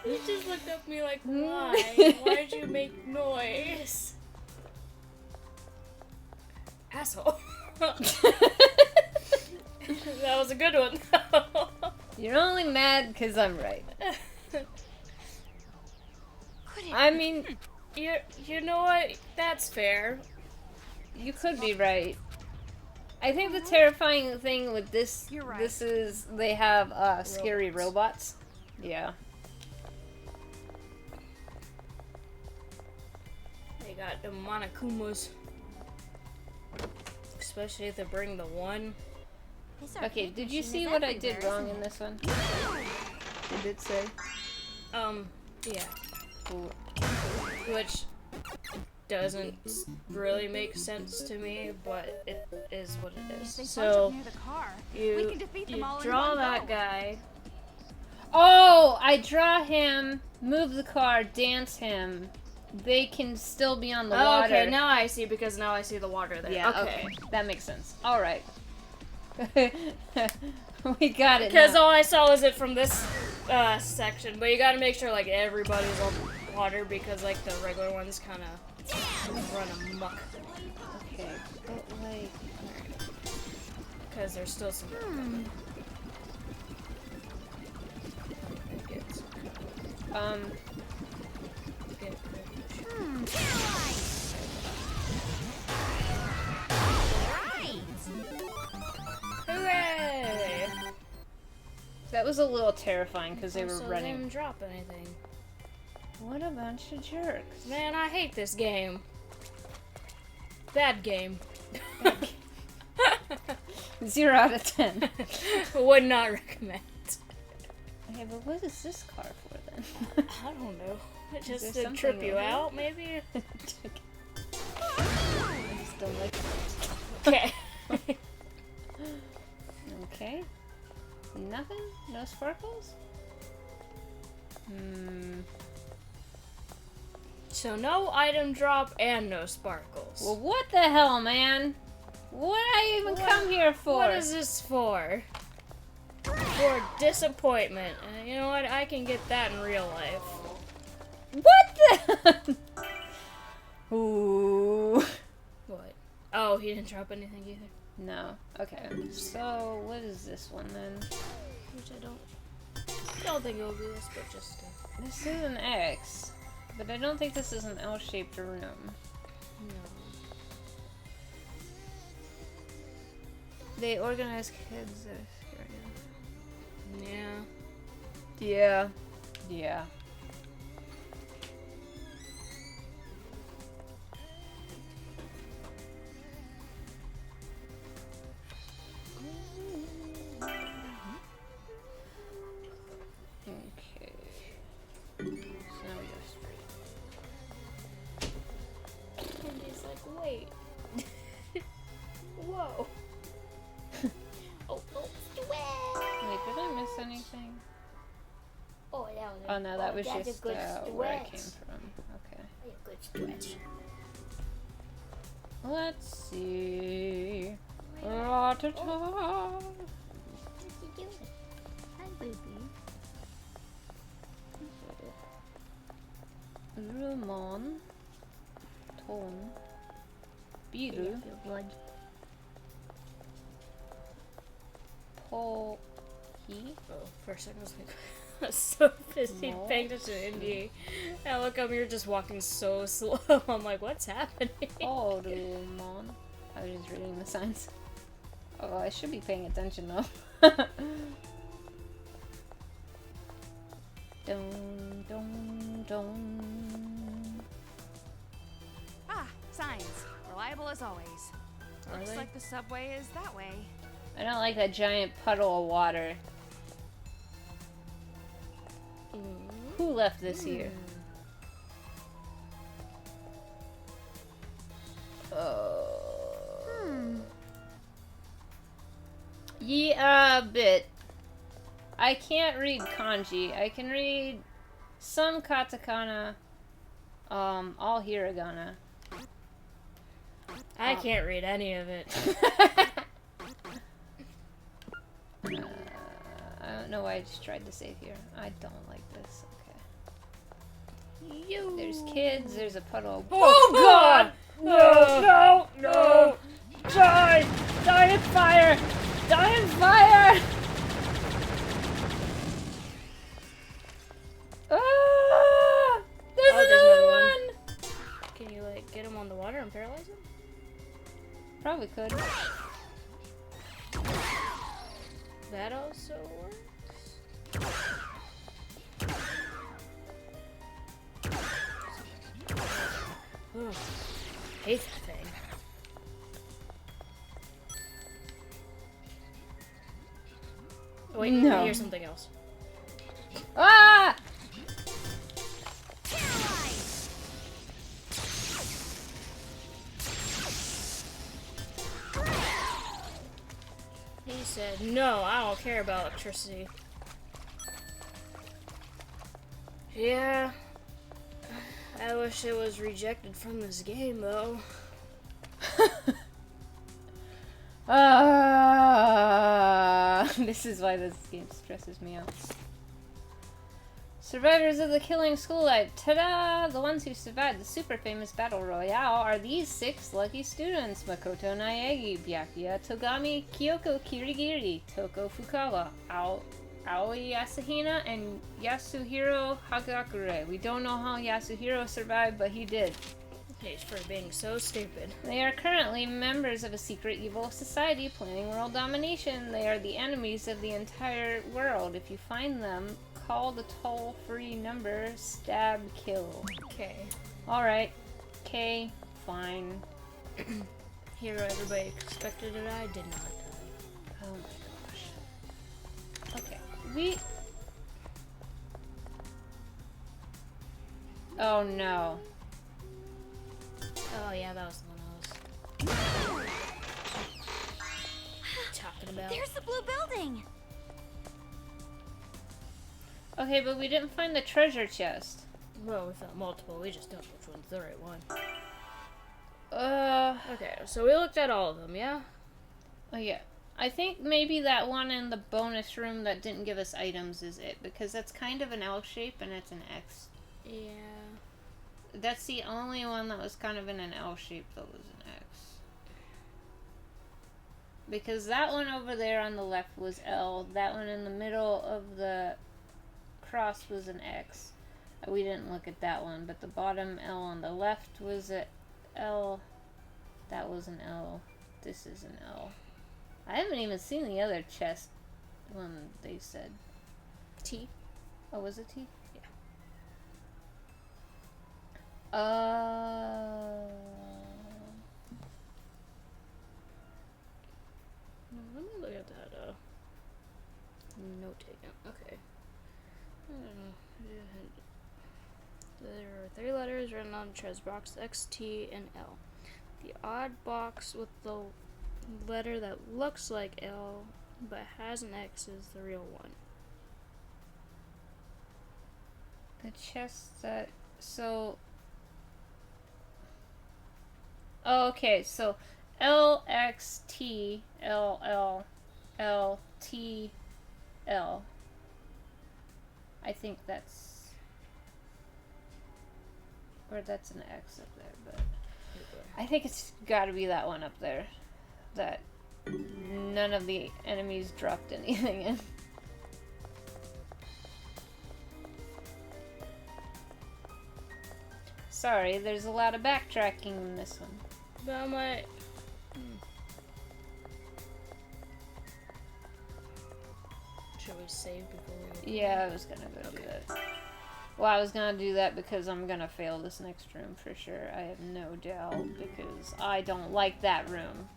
You just looked at me like, why? Why'd you make noise? Asshole. That was a good one. You're only mad because I'm right. I mean, you know what? That's fair. you could be right. I think the terrifying thing with this, You're right. this is they have scary robots. Yeah. They got the Monokumas. Especially if they bring the one. This Okay, arcade did you machine see is what I did everywhere, wrong isn't in it? this one? Did it say? Yeah. Cool. Which doesn't really make sense to me, but it is what it is. If they bunch So, up near the car, we you can defeat them all in draw one that go. guy. Oh, I draw him, move the car, dance him. They can still be on the Oh, water. okay, now I see, because now I see the water there. Yeah, okay. That makes sense. Alright. We got it Because now. all I saw was it from this section, but you gotta make sure, like, everybody's on water, because, like, the regular ones kind of run amok. Okay, but like... Because there's still some... Get Hooray! That was a little terrifying because they were Also, running. didn't drop anything. What a bunch of jerks. Man, I hate this game. Bad game. 0 out of 10. Would not recommend. Okay, but what is this car for then? I don't know. Just there to something trip you over out, maybe? I just don't like it. Okay. Okay. Nothing? No sparkles? So no item drop and no sparkles. Well, what the hell, man? What did I even come here for? What is this for? For disappointment. You know what? I can get that in real life. What the? Ooh. What? Oh, he didn't drop anything either. No. Okay. So, what is this one then? Which I don't think it will be this, but just. This is an X, but I don't think this is an L-shaped room. No. They organize kids. Yeah. Yeah. Yeah. Okay. So now we go straight. And he's like, wait. Whoa. Wait, did I miss anything? Oh, that was Oh no, that was that's just a good where I came stretch. from. Okay. A good stretch. Let's see. Ra-ta-ta. What you doing? Hi, baby. Rumon. Ton. Biru. Feel blood. Pohi. Oh, for a second I was like, I was so busy No. paying attention to Indie. And look, I'm here just walking so slow. I'm like, what's happening? Orumon. I was just reading the signs. Oh, I should be paying attention though. Dun, dun, dun. Ah, signs. Reliable as always. Are Looks they? like the subway is that way. I don't like that giant puddle of water. Who left this here? Yeah, a bit. I can't read kanji. I can read some katakana, all hiragana. I can't read any of it. I don't know why I just tried to save here. I don't like this. Okay. There's kids. There's a puddle. Oh, God! No! Die! Die in fire! Die in fire! Ah! There's there's another another one. one! Can you, like, get him on the water and paralyze him? Probably could. That also works? Ugh. Hate that thing. Oh, wait, No. I hear something else. Ah! He said, no, I don't care about electricity. Yeah. I wish it was rejected from this game, though. This is why this game stresses me out. Survivors of the Killing School Life. Ta-da! The ones who survived the super famous battle royale are these 6 lucky students: Makoto Naegi, Byakuya Togami, Kyoko Kirigiri, Toko Fukawa, Aoi Yasuhina, and Yasuhiro Hagakure. We don't know how Yasuhiro survived, but he did. He's for being so stupid. They are currently members of a secret evil society planning world domination. They are the enemies of the entire world. If you find them, call the toll-free number, stab, kill. Okay. Alright. Okay, fine. Hero, everybody expected to die, did not die. Oh my gosh. Okay, Oh no. Oh yeah, that was the one I was talking about. There's the blue building. Okay, but we didn't find the treasure chest. Well, we found multiple, we just don't know which one's the right one. Okay. Okay, so we looked at all of them, yeah? Oh yeah. I think maybe that one in the bonus room that didn't give us items is it, because that's kind of an L shape and it's an X. Yeah. That's the only one that was kind of in an L shape that was an X. Because that one over there on the left was L, that one in the middle of the cross was an X. We didn't look at that one, but the bottom L on the left was a L. That was an L. This is an L. I haven't even seen the other chest one they said. T. Oh, was it T? Yeah. Let me look at that, note taken. Okay. There are 3 letters written on the treasure box, X, T, and L. The odd box with the letter that looks like L but has an X is the real one. The chest that... So... Oh, okay, so L, X, T, L, L, L, T, L. I think that's... Or that's an X up there, but... I think it's gotta be that one up there. That none of the enemies dropped anything in. Sorry, there's a lot of backtracking in this one. But I might... Should we save before we... Yeah, I was gonna go do that. Well, I was gonna do that because I'm gonna fail this next room for sure. I have no doubt, because I don't like that room.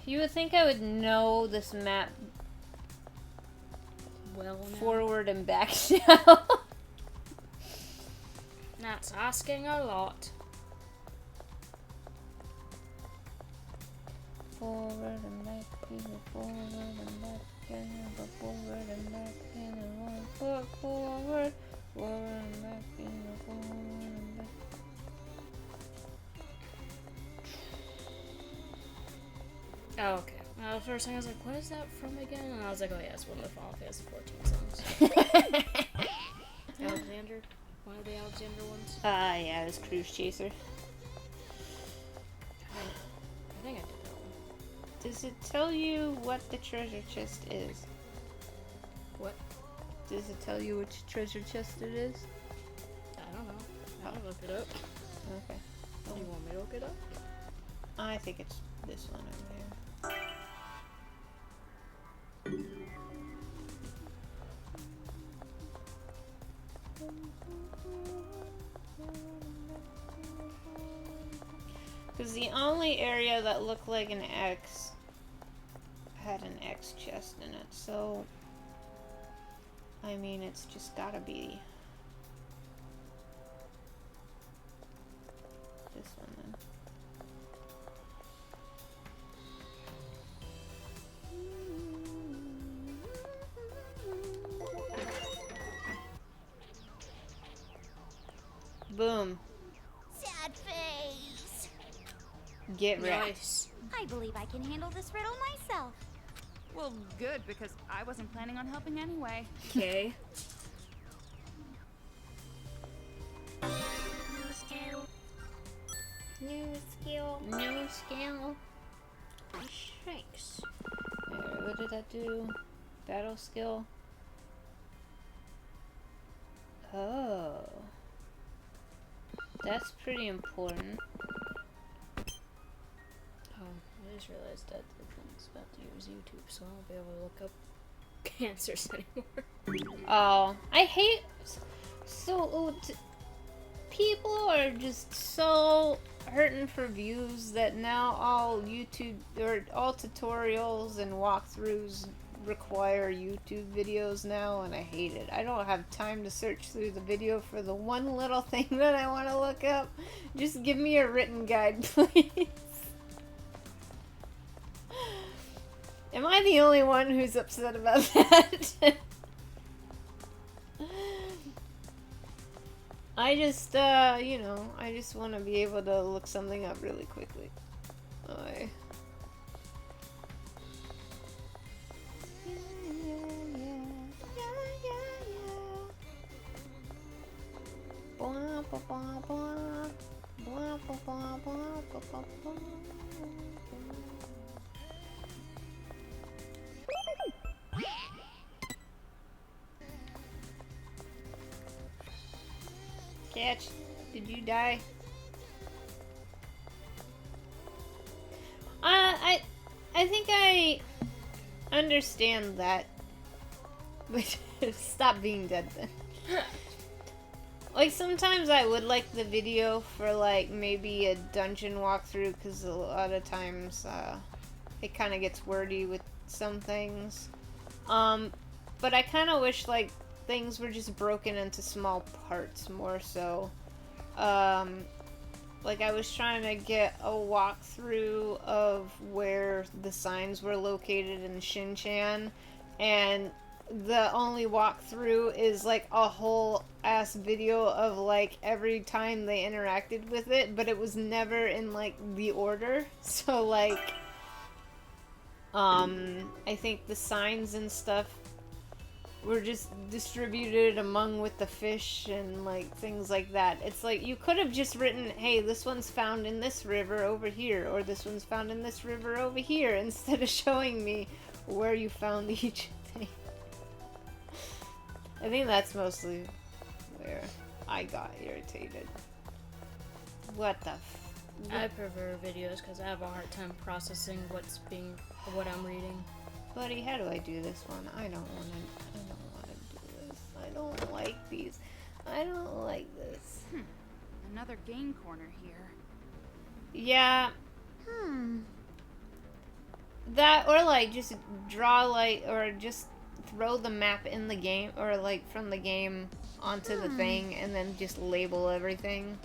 You would think I would know this map Well, now. forward and back now. That's asking a lot. Forward and back, forward and back, and forward and back, and one foot forward, forward and back, and forward and back. Oh, okay. The first thing I was like, what is that from again? And I was like, oh yeah, it's one of the Final Fantasy 14 songs. Alexander? One of the Alexander ones? Yeah, it was Cruise Chaser. I think I did that one. Does it tell you what the treasure chest is? What? Does it tell you which treasure chest it is? I don't know. I'll look it up. Okay. You want me to look it up? I think it's this one over here. Because the only area that looked like an X had an X chest in it, so I mean, it's just gotta be this one then. Boom. Sad face. Get wrecked. Nice. I believe I can handle this riddle myself. Well, good, because I wasn't planning on helping anyway. Okay. New skill. New skill. Thanks. What did that do? Battle skill? Oh. That's pretty important. Oh, I just realized that the thing's about to use YouTube, so I won't be able to look up answers anymore. Oh. I hate... people are just so hurting for views that now all YouTube or all tutorials and walkthroughs require YouTube videos now, and I hate it. I don't have time to search through the video for the one little thing that I want to look up. Just give me a written guide, please. Am I the only one who's upset about that? I just, you know, I just want to be able to look something up really quickly. I... Catch, did you die? I think I understand that. But stop being dead then. Like, sometimes I would like the video for, like, maybe a dungeon walkthrough, because a lot of times, it kind of gets wordy with some things. But I kind of wish, like, things were just broken into small parts more so. Like, I was trying to get a walkthrough of where the signs were located in Shinchan, and the only walkthrough is like a whole ass video of like every time they interacted with it, but it was never in like the order. So like, I think the signs and stuff were just distributed among with the fish and like things like that. It's like you could have just written, hey, this one's found in this river over here, or this one's found in this river over here, instead of showing me where you found each thing. I think that's mostly where I got irritated. What the I prefer videos because I have a hard time processing what I'm reading. Buddy, how do I do this one? I don't want to do this. I don't like these. I don't like this. Another game corner here. Yeah. That, or like just draw like, or just throw the map in the game, or like from the game onto the thing, and then just label everything.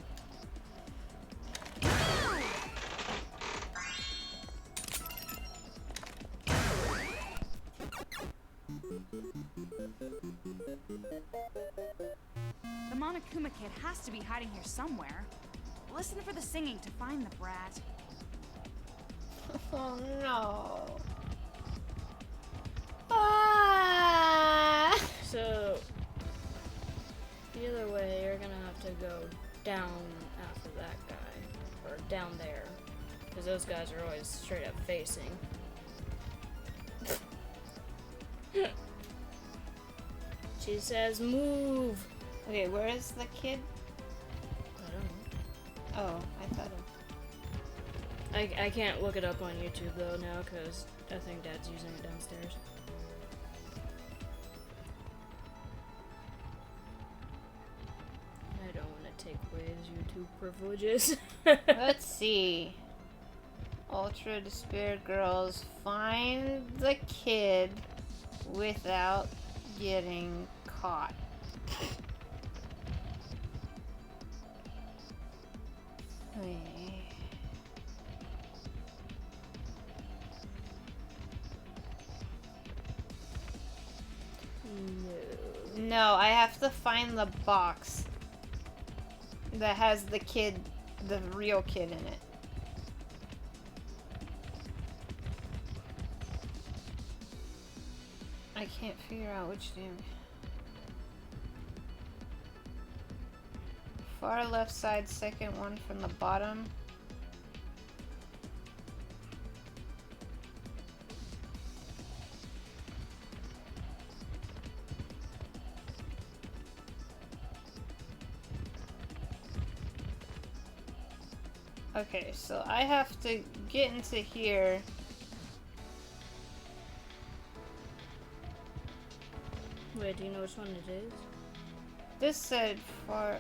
The Monokuma kid has to be hiding here somewhere. Listen for the singing to find the brat. Oh no. Ah! So, either way, you're gonna have to go down after that guy, or down there, because those guys are always straight up facing. She says, move! Okay, where is the kid? I don't know. Oh, I thought it. I can't look it up on YouTube though now, because I think Dad's using it downstairs. I don't want to take away his YouTube privileges. Let's see. Ultra Despair Girls, find the kid without getting caught. Okay. No, I have to find the box that has the kid, the real kid in it. I can't figure out which damn. Far left side, second one from the bottom. Okay, so I have to get into here. Wait, do you know which one it is? This said for...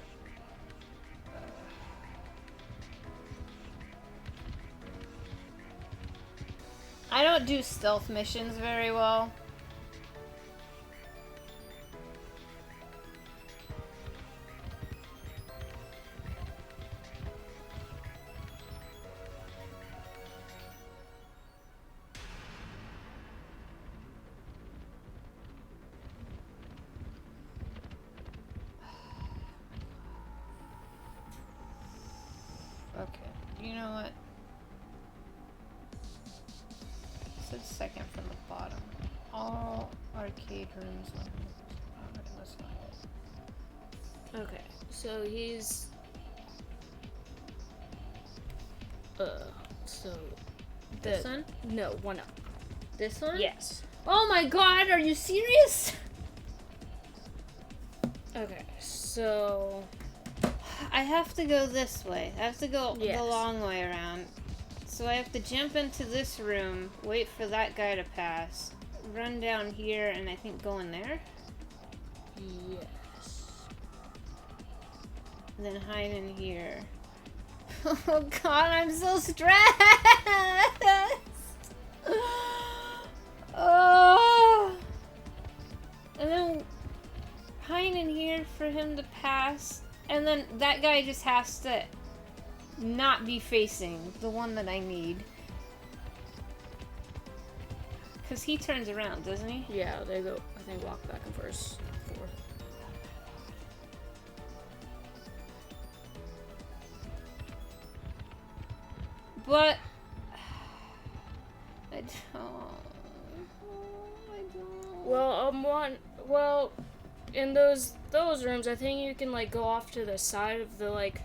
I don't do stealth missions very well. Okay, you know what? It said second from the bottom. All arcade rooms. Alright, let's find it. Okay, so he's... so... This one? No, one up. This one? Yes. Oh my god, are you serious? Okay, so... I have to go this way. I have to go Yes. the long way around. So I have to jump into this room, wait for that guy to pass, run down here, and I think go in there? Yes. And then hide in here. Oh god, I'm so stressed! Oh! And then hide in here for him to pass, and then that guy just has to not be facing the one that I need. Because he turns around, doesn't he? Yeah, they go, I think, walk back and forth. But I don't. Well, in those rooms, I think you can, like, go off to the side of the, like,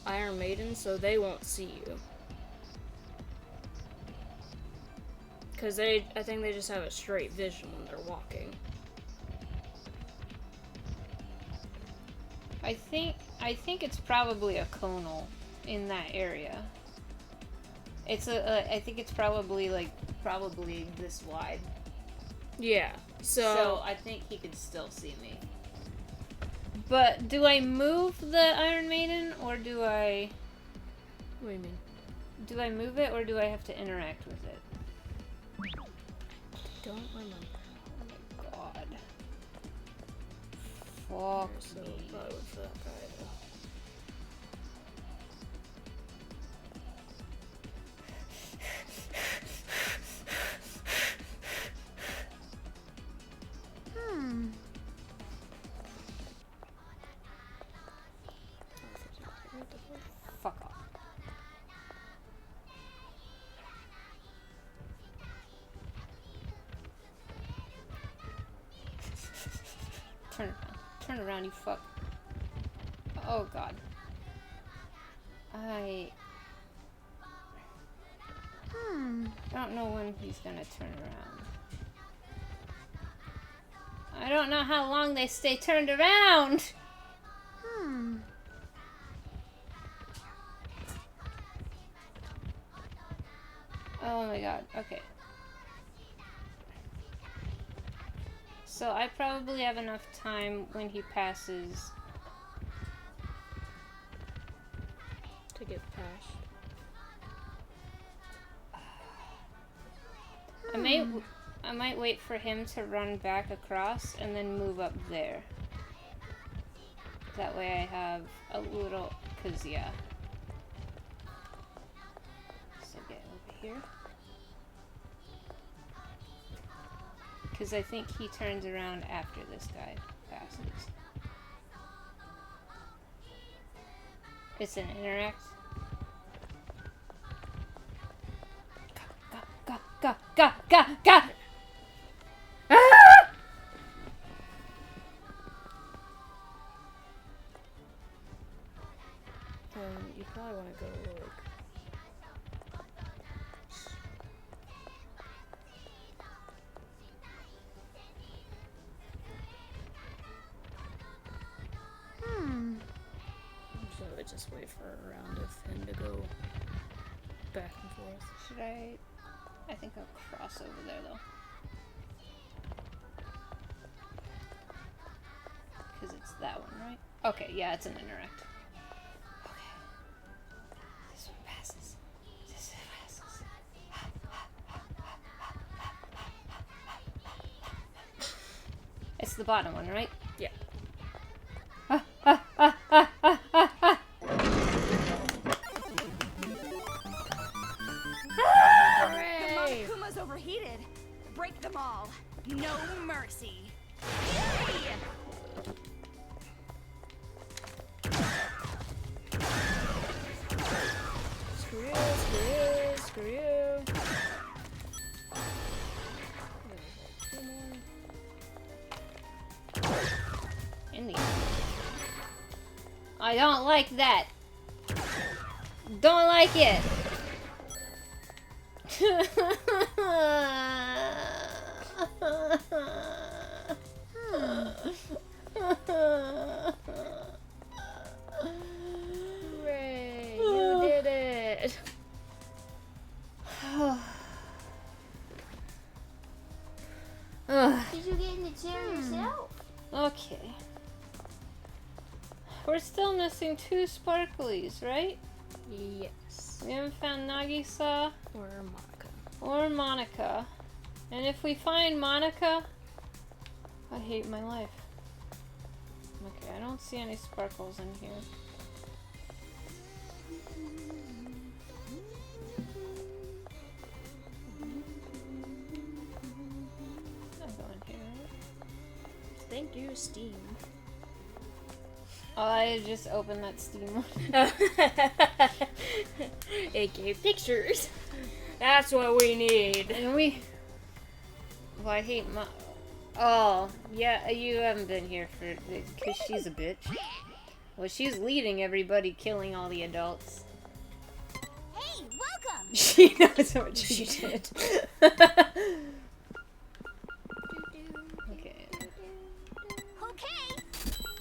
Iron Maiden so they won't see you. Because I think they just have a straight vision when they're walking. I think it's probably a conal in that area. It's I think it's probably this wide. Yeah, So I think he could still see me. But do I move the Iron Maiden, or do I... What do you mean? Do I move it, or do I have to interact with it? Don't remember. Oh my god. Fuck So, me. probably wait for that guy to... Fuck off. Turn around. Turn around, you fuck. Oh god. I don't know when he's gonna turn around. I don't know how long they stay turned around! Oh my god, okay. So I probably have enough time when he passes. to get past. I might wait for him to run back across and then move up there. That way I have a little, cause yeah. So get over here. Cause I think he turns around after this guy passes. It's an interact. Go! Ah! You probably want to go like... So I just wait for a round of him to go back and forth. Should I? I think I'll cross over there though. Because it's that one, right? Okay, yeah, it's an interact. Okay. This one passes. This one passes. It's the bottom one, right? Yeah. The Monk Kuma's overheated. Break them all. No mercy. Yay! Screw you, screw you, screw you. Two more. India. I don't like that. Don't like it. Hooray, you did it. Did you get in the chair yourself? Okay. We're still missing 2 sparklies, right? Yes. We haven't found Nagisa Or Monica. or Monica. And if we find Monica, I hate my life. Okay, I don't see any sparkles in here. I'll go in here, right? Thank you, Steam. Oh, I just opened that Steam one. It gave pictures. That's what we need. And we... Well, I hate my... Oh, yeah, you haven't been here for... Because she's a bitch. Well, she's leading everybody, killing all the adults. Hey, welcome! She knows what she did. Okay. Okay.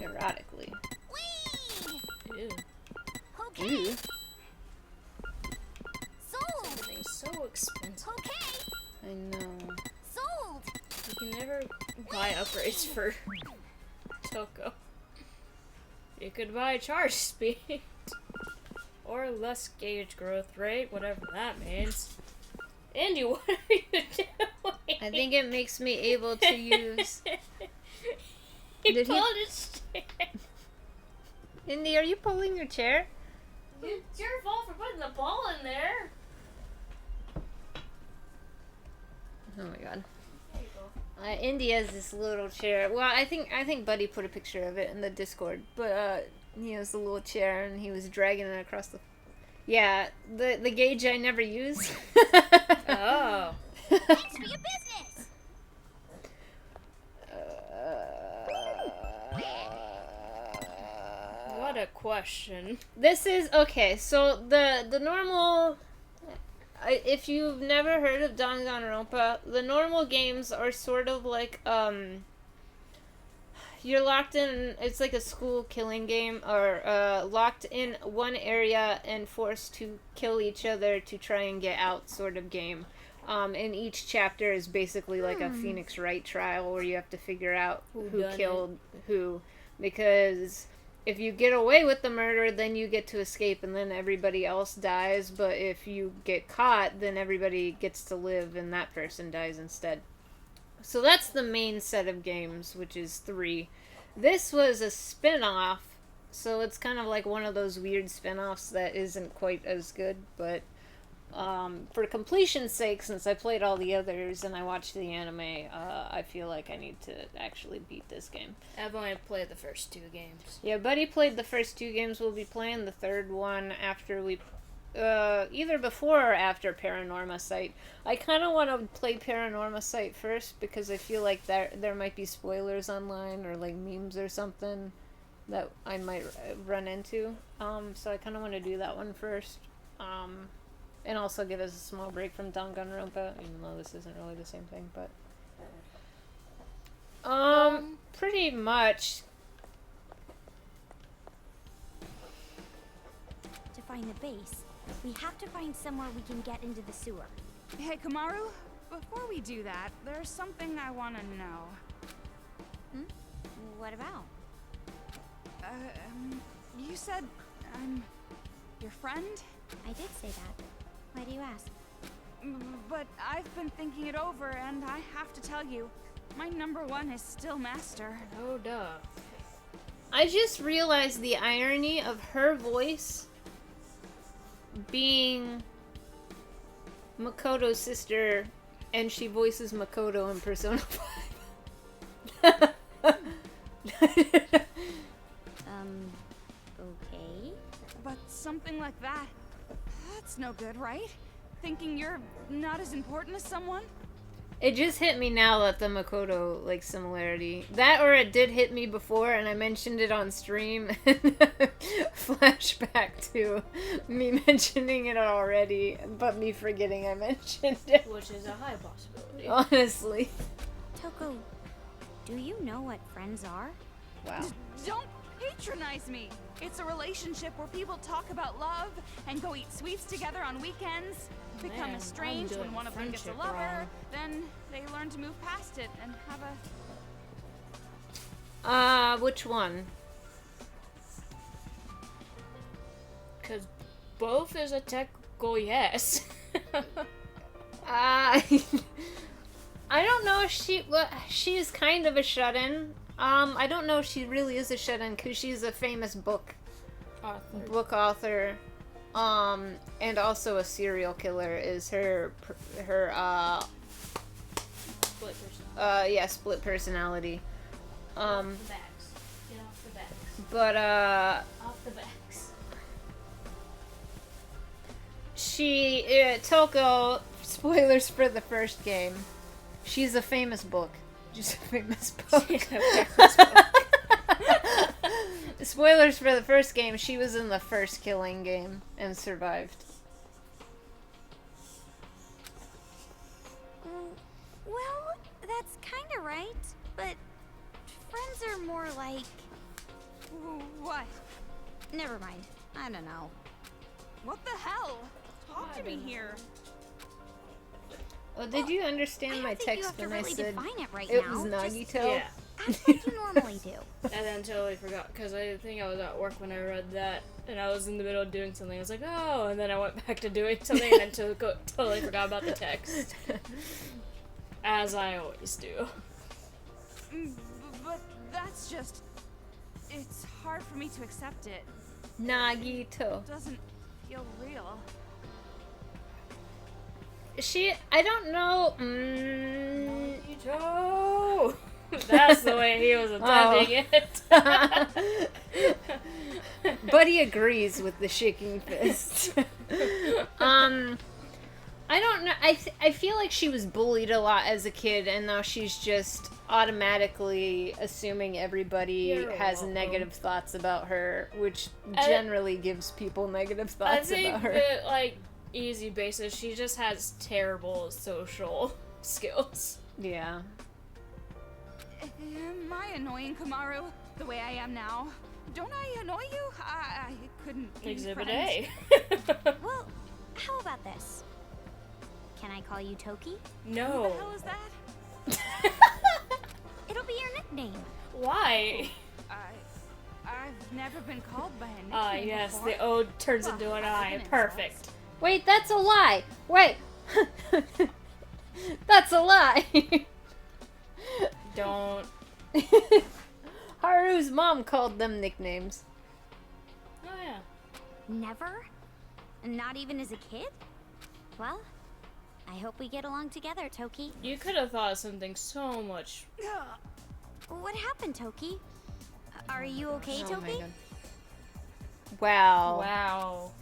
Erotically. Whee! Ew. Okay. Ooh. Sold. Everything's so expensive. Okay. I know. Sold. You can never buy upgrades for Toko. You could buy charge speed. Or less gauge growth rate, whatever that means. Andy, what are you doing? I think it makes me able to use... He Did he- pulled his chair. Indy, are you pulling your chair? It's your fault for putting the ball in there. Oh my god. There you go. Indy has this little chair. Well, I think Buddy put a picture of it in the Discord, but he has the little chair and he was dragging it across the. Yeah, the gauge I never use. Oh. Thanks for your business. What a question. This is okay. So the normal. If you've never heard of Danganronpa, the normal games are sort of like you're locked in. It's like a school killing game, or locked in one area and forced to kill each other to try and get out, sort of game. And each chapter is basically like a Phoenix Wright trial where you have to figure out who done killed who, because if you get away with the murder, then you get to escape and then everybody else dies, but if you get caught, then everybody gets to live and that person dies instead. So that's the main set of games, which is 3. This was a spin-off, so it's kind of like one of those weird spin-offs that isn't quite as good, but for completion's sake, since I played all the others and I watched the anime, I feel like I need to actually beat this game. I've only played the first 2 games. Yeah, Buddy played the first 2 games. We'll be playing the third one after we... either before or after Paranorma Sight. I kind of want to play Paranorma Sight first because I feel like there might be spoilers online or like memes or something that I might run into. So I kind of want to do that one first. And also give us a small break from Danganronpa, even though this isn't really the same thing, but... pretty much. To find the base, We have to find somewhere we can get into the sewer. Hey, Kamaru, before we do that, there's something I want to know. What about? You said I'm your friend? I did say that. Why do you ask? But I've been thinking it over, and I have to tell you, my number one is still Master. Oh, duh. I just realized the irony of her voice being Makoto's sister, and she voices Makoto in Persona 5. Okay. But something like that, that's no good, right? Thinking you're not as important as someone? It just hit me now that the Makoto, like, similarity. That or it did hit me before and I mentioned it on stream. Flashback to me mentioning it already, but me forgetting I mentioned it. Which is a high possibility. Honestly. Toko, do you know what friends are? Wow. Don't patronize me! It's a relationship where people talk about love and go eat sweets together on weekends, become Man, estranged I'm when doing one of them gets a friendship lover, wrong. then they learn to move past it and have a... Which one? Because both is a technical yes. I don't know if she's kind of a shut-in. I don't know if she really is a shut-in because she's a famous book author. And also a serial killer is her Split personality. split personality. Off the backs. Get off the backs. But Off the backs. Toko, spoilers for the first game. She's a famous book. Just a famous book. Spoilers for the first game, she was in the first Killing game and survived. Well, that's kinda right, but friends are more like... What? Never mind. I don't know. What the hell? Talk to me here. Oh, did you understand my text when I said define it right it now. was Just Nagito? Yeah. act like you normally do. And then totally forgot, because I think I was at work when I read that, and I was in the middle of doing something. I was like, oh, and then I went back to doing something, and then totally forgot about the text. As I always do. But that's just... It's hard for me to accept it. Nagito. It doesn't feel real. I don't know. Nagito! That's the way he was attending it. But he agrees with the shaking fist. I don't know. I feel like she was bullied a lot as a kid, and now she's just automatically assuming everybody has negative thoughts about her, which generally gives people negative thoughts about her. I think that, easy basis, she just has terrible social skills. Yeah. Am I annoying, Kamaru? The way I am now? Don't I annoy you? I couldn't be Exhibit friends. A. Well, how about this? Can I call you Toki? Who No. the hell is that? It'll be your nickname. Why? I've never been called by a nickname Yes, before. the O turns into an Other I. than Perfect. Wait, that's a lie. Wait. That's a lie. Don't. Haru's mom called them nicknames. Oh, yeah. Never? Not even as a kid? Well, I hope we get along together, Toki. You could have thought of something so much. What happened, Toki? Are you okay, Oh my Toki? God. Wow. Wow.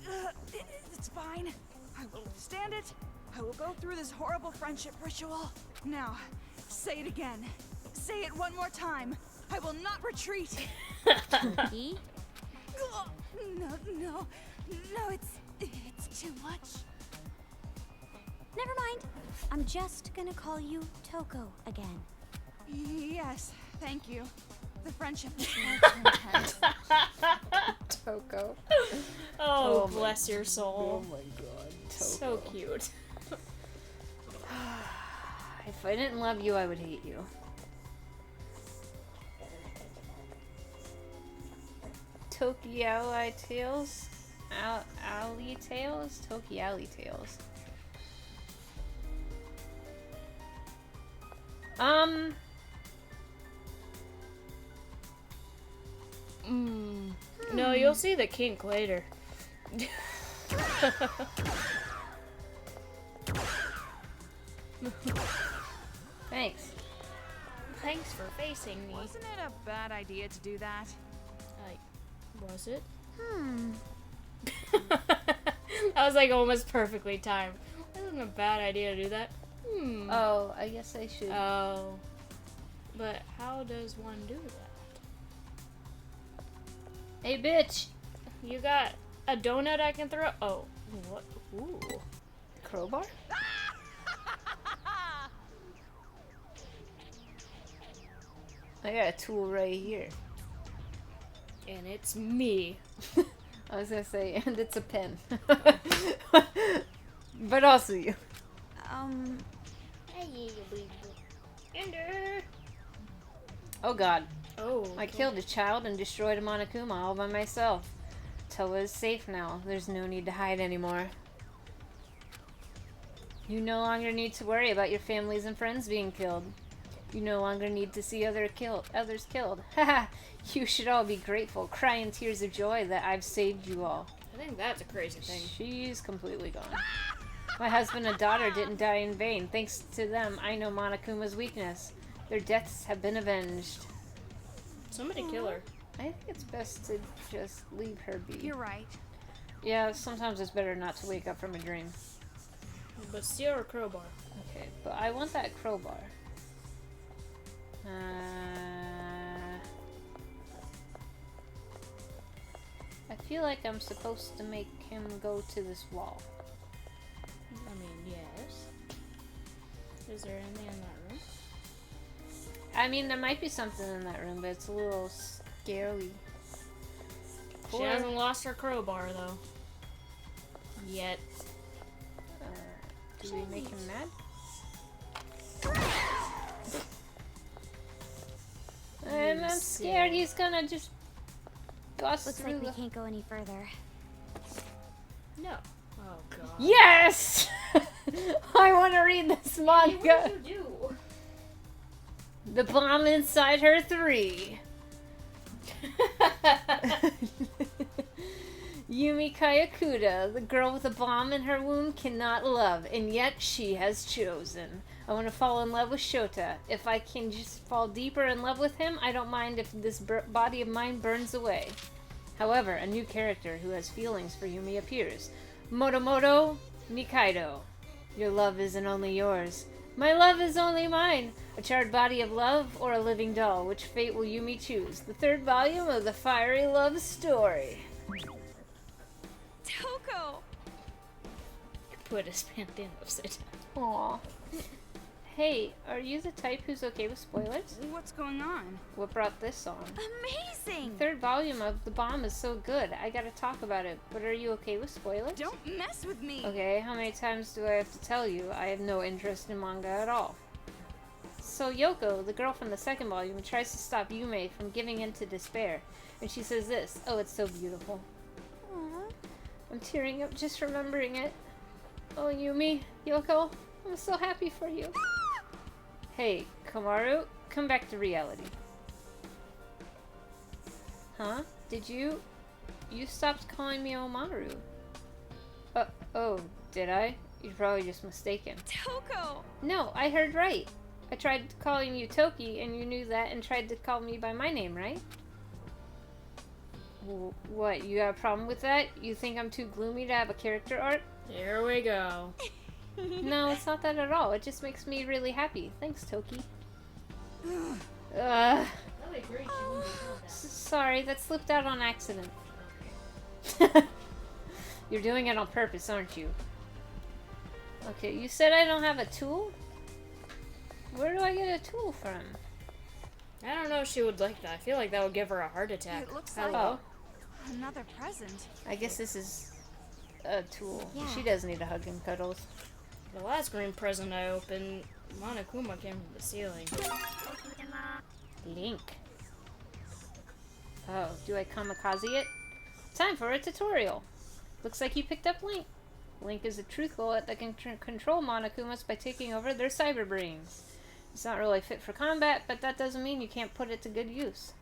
It's fine. I will stand it. I will go through this horrible friendship ritual. Now, say it again. Say it one more time. I will not retreat. Toki? No, it's too much. Never mind. I'm just gonna call you Toko again. Yes, thank you. The friendship is far too intense. Toko. Oh, Oh my- bless your soul. Oh my god, Toko. So cute. If I didn't love you, I would hate you. Toki Ally Tales? Alley Tales? Toki Alley Tales. No, you'll see the kink later. Thanks. Thanks for facing me. Wasn't it a bad idea to do that? Was it? Hmm. That was like almost perfectly timed. Wasn't a bad idea to do that. Oh, I guess I should. Oh. But how does one do that? Hey, bitch! You got a donut I can throw? Oh. What? Ooh. Crowbar? I got a tool right here. And it's me. I was gonna say, and it's a pen. But also you. Ender. Oh god. Oh. I killed a child and destroyed a Monokuma all by myself. Toa is safe now. There's no need to hide anymore. You no longer need to worry about your families and friends being killed. You no longer need to see others killed. Haha! You should all be grateful, crying tears of joy that I've saved you all. I think that's a crazy thing. She's completely gone. My husband and daughter didn't die in vain. Thanks to them, I know Monokuma's weakness. Their deaths have been avenged. Somebody kill her. I think it's best to just leave her be. You're right. Yeah, sometimes it's better not to wake up from a dream. But steal her crowbar. Okay, but I want that crowbar. I feel like I'm supposed to make him go to this wall. I mean, yes. Is there anything in that room? I mean, there might be something in that room, but it's a little scary. She hasn't lost her crowbar, though. Yet. Do we make him mad? And I'm scared he's gonna just bust Looks through like we the... can't go any further. No. Oh, God. Yes! I want to read this manga. What did you do? The Bomb Inside Her 3. Yumi Kayakuda, the girl with a bomb in her womb, cannot love, and yet she has chosen. I want to fall in love with Shota. If I can just fall deeper in love with him, I don't mind if this body of mine burns away. However, a new character who has feelings for Yumi appears. Motomoto Nikaido. Your love isn't only yours. My love is only mine. A charred body of love or a living doll. Which fate will Yumi choose? The third volume of the fiery love story. Toko! Put his bandana upside down. Aww. Hey, are you the type who's okay with spoilers? What's going on? What brought this on? Amazing! The third volume of The Bomb is so good. I gotta talk about it, but are you okay with spoilers? Don't mess with me! Okay, how many times do I have to tell you? I have no interest in manga at all. So Yoko, the girl from the second volume, tries to stop Yume from giving in to despair. And she says this, oh, it's so beautiful. Aww. I'm tearing up just remembering it. Oh, Yumi, Yoko, I'm so happy for you. Hey, Komaru, come back to reality. Huh? Did you... You stopped calling me Omaru. Oh, did I? You're probably just mistaken. Toko! No, I heard right. I tried calling you Toki, and you knew that and tried to call me by my name, right? What, you got a problem with that? You think I'm too gloomy to have a character arc? Here we go. No, it's not that at all. It just makes me really happy. Thanks, Toki. Sorry, that slipped out on accident. You're doing it on purpose, aren't you? Okay, you said I don't have a tool? Where do I get a tool from? I don't know if she would like that. I feel like that would give her a heart attack. It looks like... Hello? Another present. I guess this is a tool. Yeah. She does need a hug and cuddles. The last green present I opened, Monokuma came from the ceiling. Link. Oh, do I kamikaze it? Time for a tutorial. Looks like you picked up Link. Link is a truth bullet that can control Monokumas by taking over their cyber brains. It's not really fit for combat, but that doesn't mean you can't put it to good use.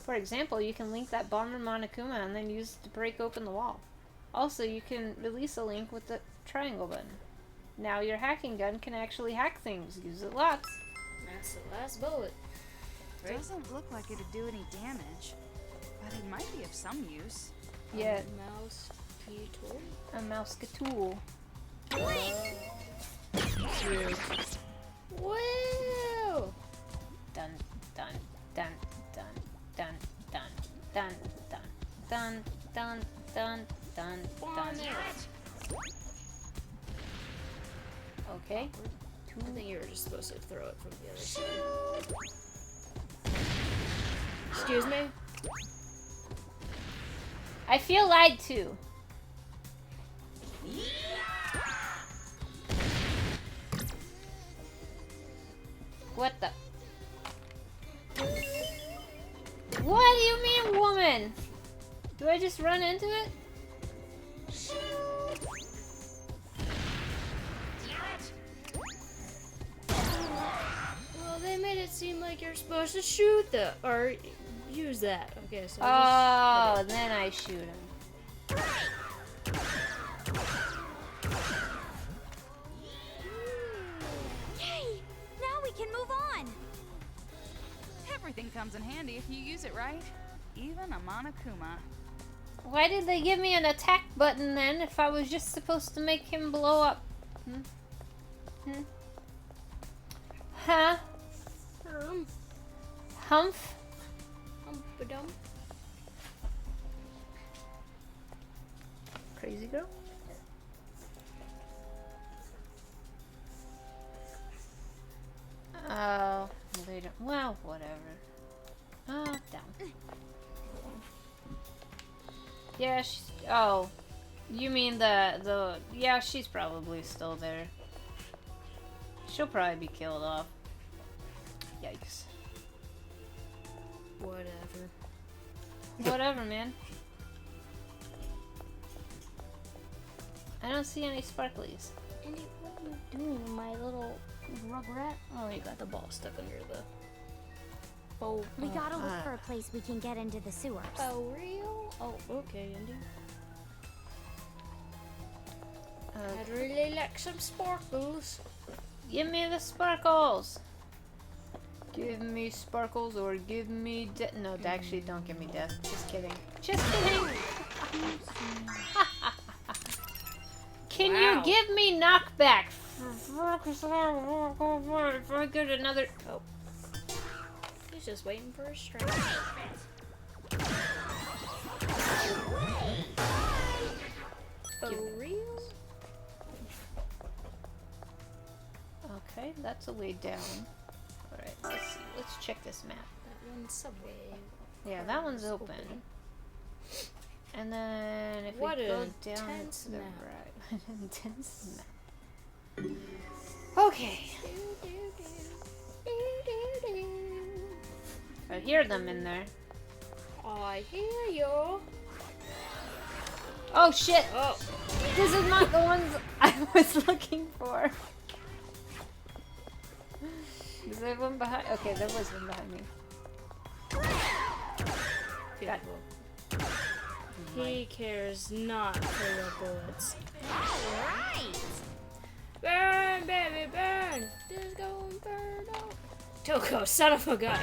For example, you can link that bomber Monokuma and then use it to break open the wall. Also, you can release a link with the triangle button. Now your hacking gun can actually hack things. Use it lots. That's the last bullet. Right? Doesn't look like it'd do any damage, but it might be of some use. Yeah, Mouse key tool. a mouse tool. Whoa! Dun dun dun dun dun dun dun dun dun dun dun dun. Okay. I think you were just supposed to throw it from the other side. Excuse me? I feel lied to. What the? What do you mean, woman? Do I just run into it? Well, they made it seem like you're supposed to shoot the or use that. Okay, so Oh, then I shoot him. Yay! Now we can move on. Everything comes in handy if you use it right. Even a Monokuma. Why did they give me an attack button then if I was just supposed to make him blow up? Huh? Humph? Humpadum. Crazy girl? Oh, they don't. Well, whatever. Oh, down. Yeah, she's. Oh, you mean the? Yeah, she's probably still there. She'll probably be killed off. Yikes. Whatever. Whatever, man. I don't see any sparklies. Andy, what are you doing, my little rugrat? Oh, you got the ball stuck under the bowl. We gotta look for a place we can get into the sewers. Oh, real? Oh, okay, Andy. I'd really like some sparkles. Give me the sparkles. Give me sparkles or give me death. No, actually, don't give me death. Just kidding. Just kidding. Can you give me knockback? If I get another. Oh. He's just waiting for a strike. Oh, real? Okay, that's a way down. Alright, let's see. Let's check this map. That one's subway. Yeah, that one's open. And then if What we go an down intense to the map. right. Intense map. Okay. I hear them in there. I hear you. Oh shit! Oh. This is not the ones I was looking for. Is there one behind? Okay, there was one behind me. Got He cares not for the bullets. Alright! Burn, baby, burn! Just go and burn out. Toko, son of a gun!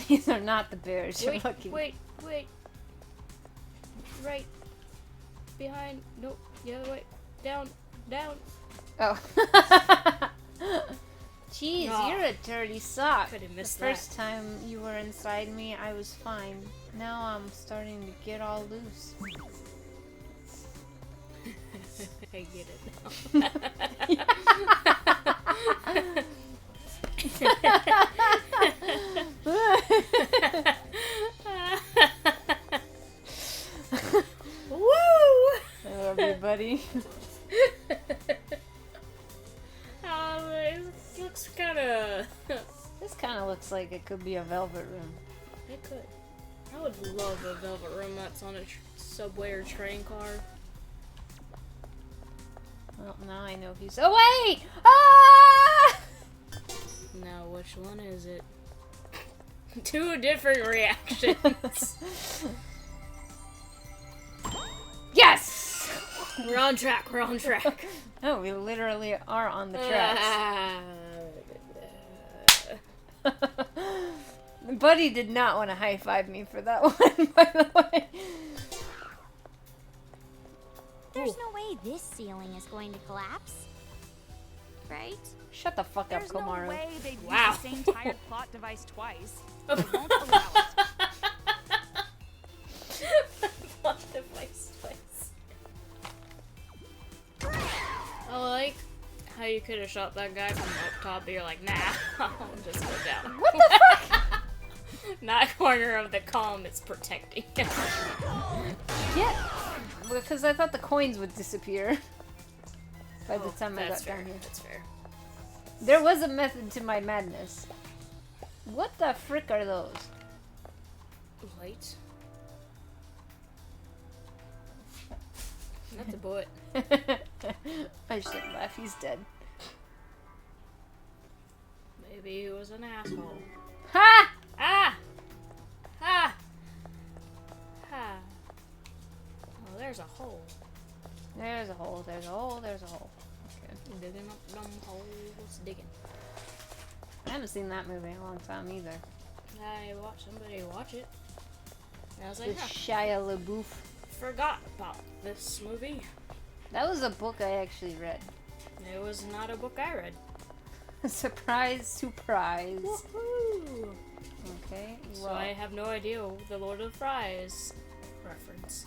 These are not the bears you're looking. Wait. Right. Behind. Nope. The other way. Down. Oh. Jeez, No. you're a dirty sock. Could have The missed first time you were inside me, I was fine. Now I'm starting to get all loose. I get it now. Woo! I love you, buddy. It looks kind of. This kind of looks like it could be a velvet room. It could. I would love a velvet room that's on a subway or train car. Well, now I know he's. Oh wait! Ah! Now, which one is it? Two different reactions. Yes! We're on track. We're on track. Oh, we literally are on the tracks. Buddy did not want to high five me for that one, by the way. There's no way this ceiling is going to collapse. Right? Shut the fuck up, There's no Komaru. way they'd Wow. use the same tired plot device twice. They won't allow it. Plot device twice. I like how you could have shot that guy from up top, but you're like, nah, I'll just go down. What the fuck? That corner of the column is protecting him. Yeah, because I thought the coins would disappear by the time I got That's fair. down here. That's fair. There was a method to my madness. What the frick are those? Light. That's a bullet. I shouldn't laugh, he's dead. Maybe he was an asshole. Ha! Ah! Ha! Ha! Oh, there's a hole. There's a hole, there's a hole, there's a hole. Okay. Digging up them holes, digging. I haven't seen that movie in a long time either. I watched somebody watch it. And I was like, With huh, Shia LaBeouf. forgot about this movie. That was a book I actually read. It was not a book I read. Surprise, surprise. Woohoo! Okay, So well, I have no idea the Lord of the Fries reference.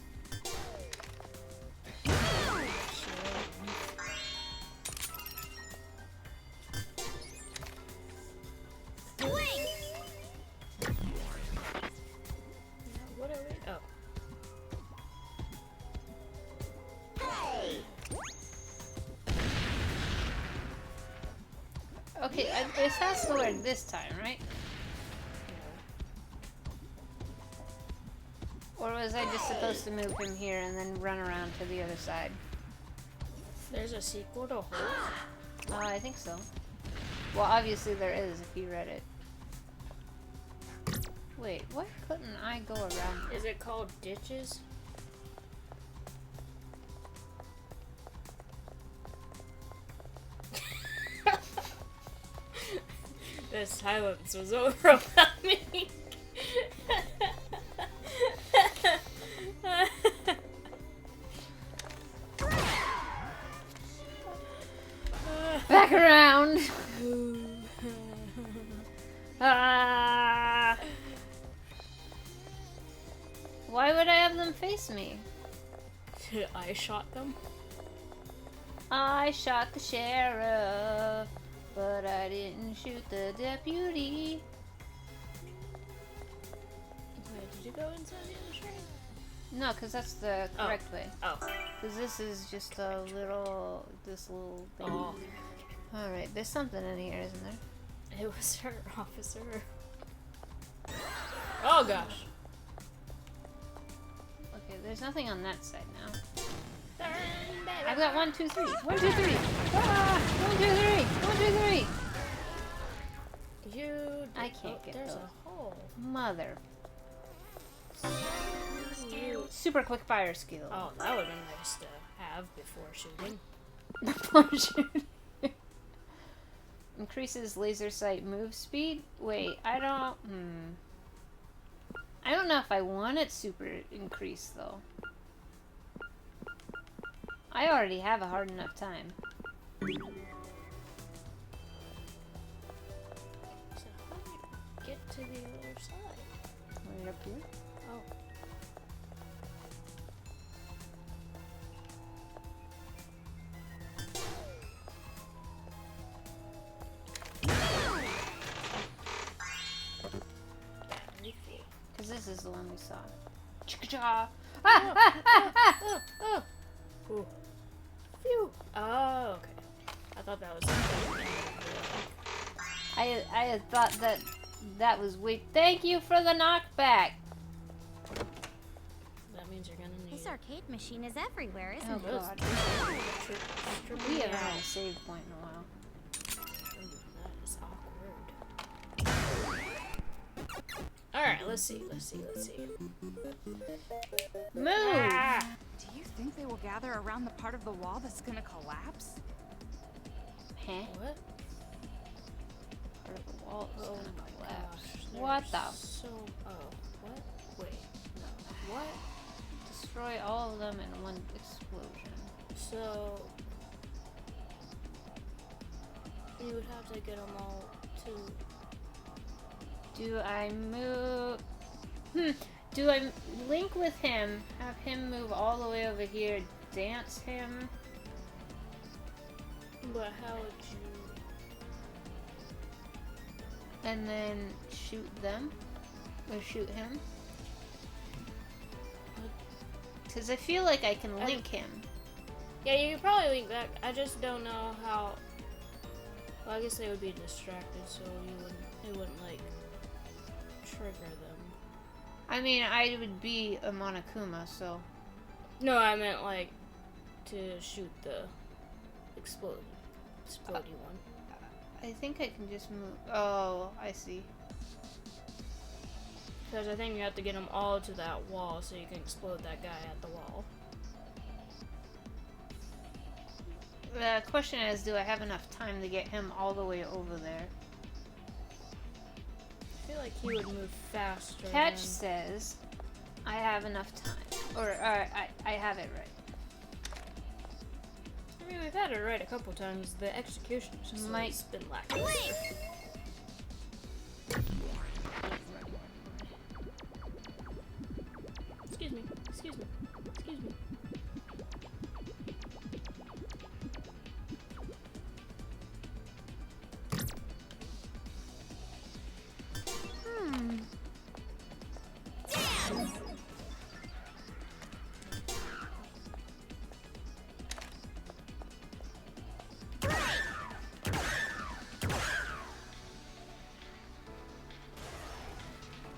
What are we? Oh. okay, it has to work this time, right? Or was I just supposed to move him here and then run around to the other side? There's a sequel to Hulk? I think so. Well, obviously there is if you read it. Wait, why couldn't I go around? Is it called Ditches? The silence was overwhelming. Back around! Ah! Why would I have them face me? I shot them. I shot the sheriff, but I didn't shoot the deputy. Wait, did you go inside the other train? No, because that's the correct way. Oh. Because this is just a little, this little thing. Oh. Alright, there's something in here, isn't there? It was her, officer. Oh gosh. Okay, there's nothing on that side now. Turn, baby. I've got 1, 2, 3. 1, 2, 3. Ah! 1, 2, 3. 1, 2, 3. You. I can't get There's those. a hole. Mother. You. Super quick fire skill. Oh, that would have been nice to have before shooting. Before shooting. Increases laser sight move speed? Wait, I don't... I don't know if I want it super increased, though. I already have a hard enough time. So how do you get to the other side? Right up here. Oh. this is the one we saw. Chicka-cha! Ah! Ooh. Phew. Oh, okay. I thought that was. I had thought that was weak. Thank you for the knockback. That means you're gonna need. This arcade machine is everywhere, isn't Oh it? god. We haven't had a save point in a while. Ooh, that is awkward. Alright, let's see. Move! Ah! Do you think they will gather around the part of the wall that's gonna collapse? Huh? What? Part of the wall is Oh gonna my collapse. gosh. What the? So. Oh. What? Wait. No. What? Destroy all of them in one explosion. So. You would have to get them all to. Do I move? Do I link with him, have him move all the way over here, dance him? But how would you. And then shoot them? Or shoot him? Because I feel like I can link him. Yeah, you could probably link that. I just don't know how. Well, I guess they would be distracted, so it wouldn't like trigger them. I mean, I would be a Monokuma, so. No, I meant like to shoot the exploding one. I think I can just move. Oh, I see. Because I think you have to get them all to that wall so you can explode that guy at the wall. The question is, do I have enough time to get him all the way over there? I feel like he would move faster. Catch says, I have enough time. Or I have it right. I mean, we've had it right a couple times. The execution just Might- has been lackluster. Excuse me. Excuse me. Excuse me.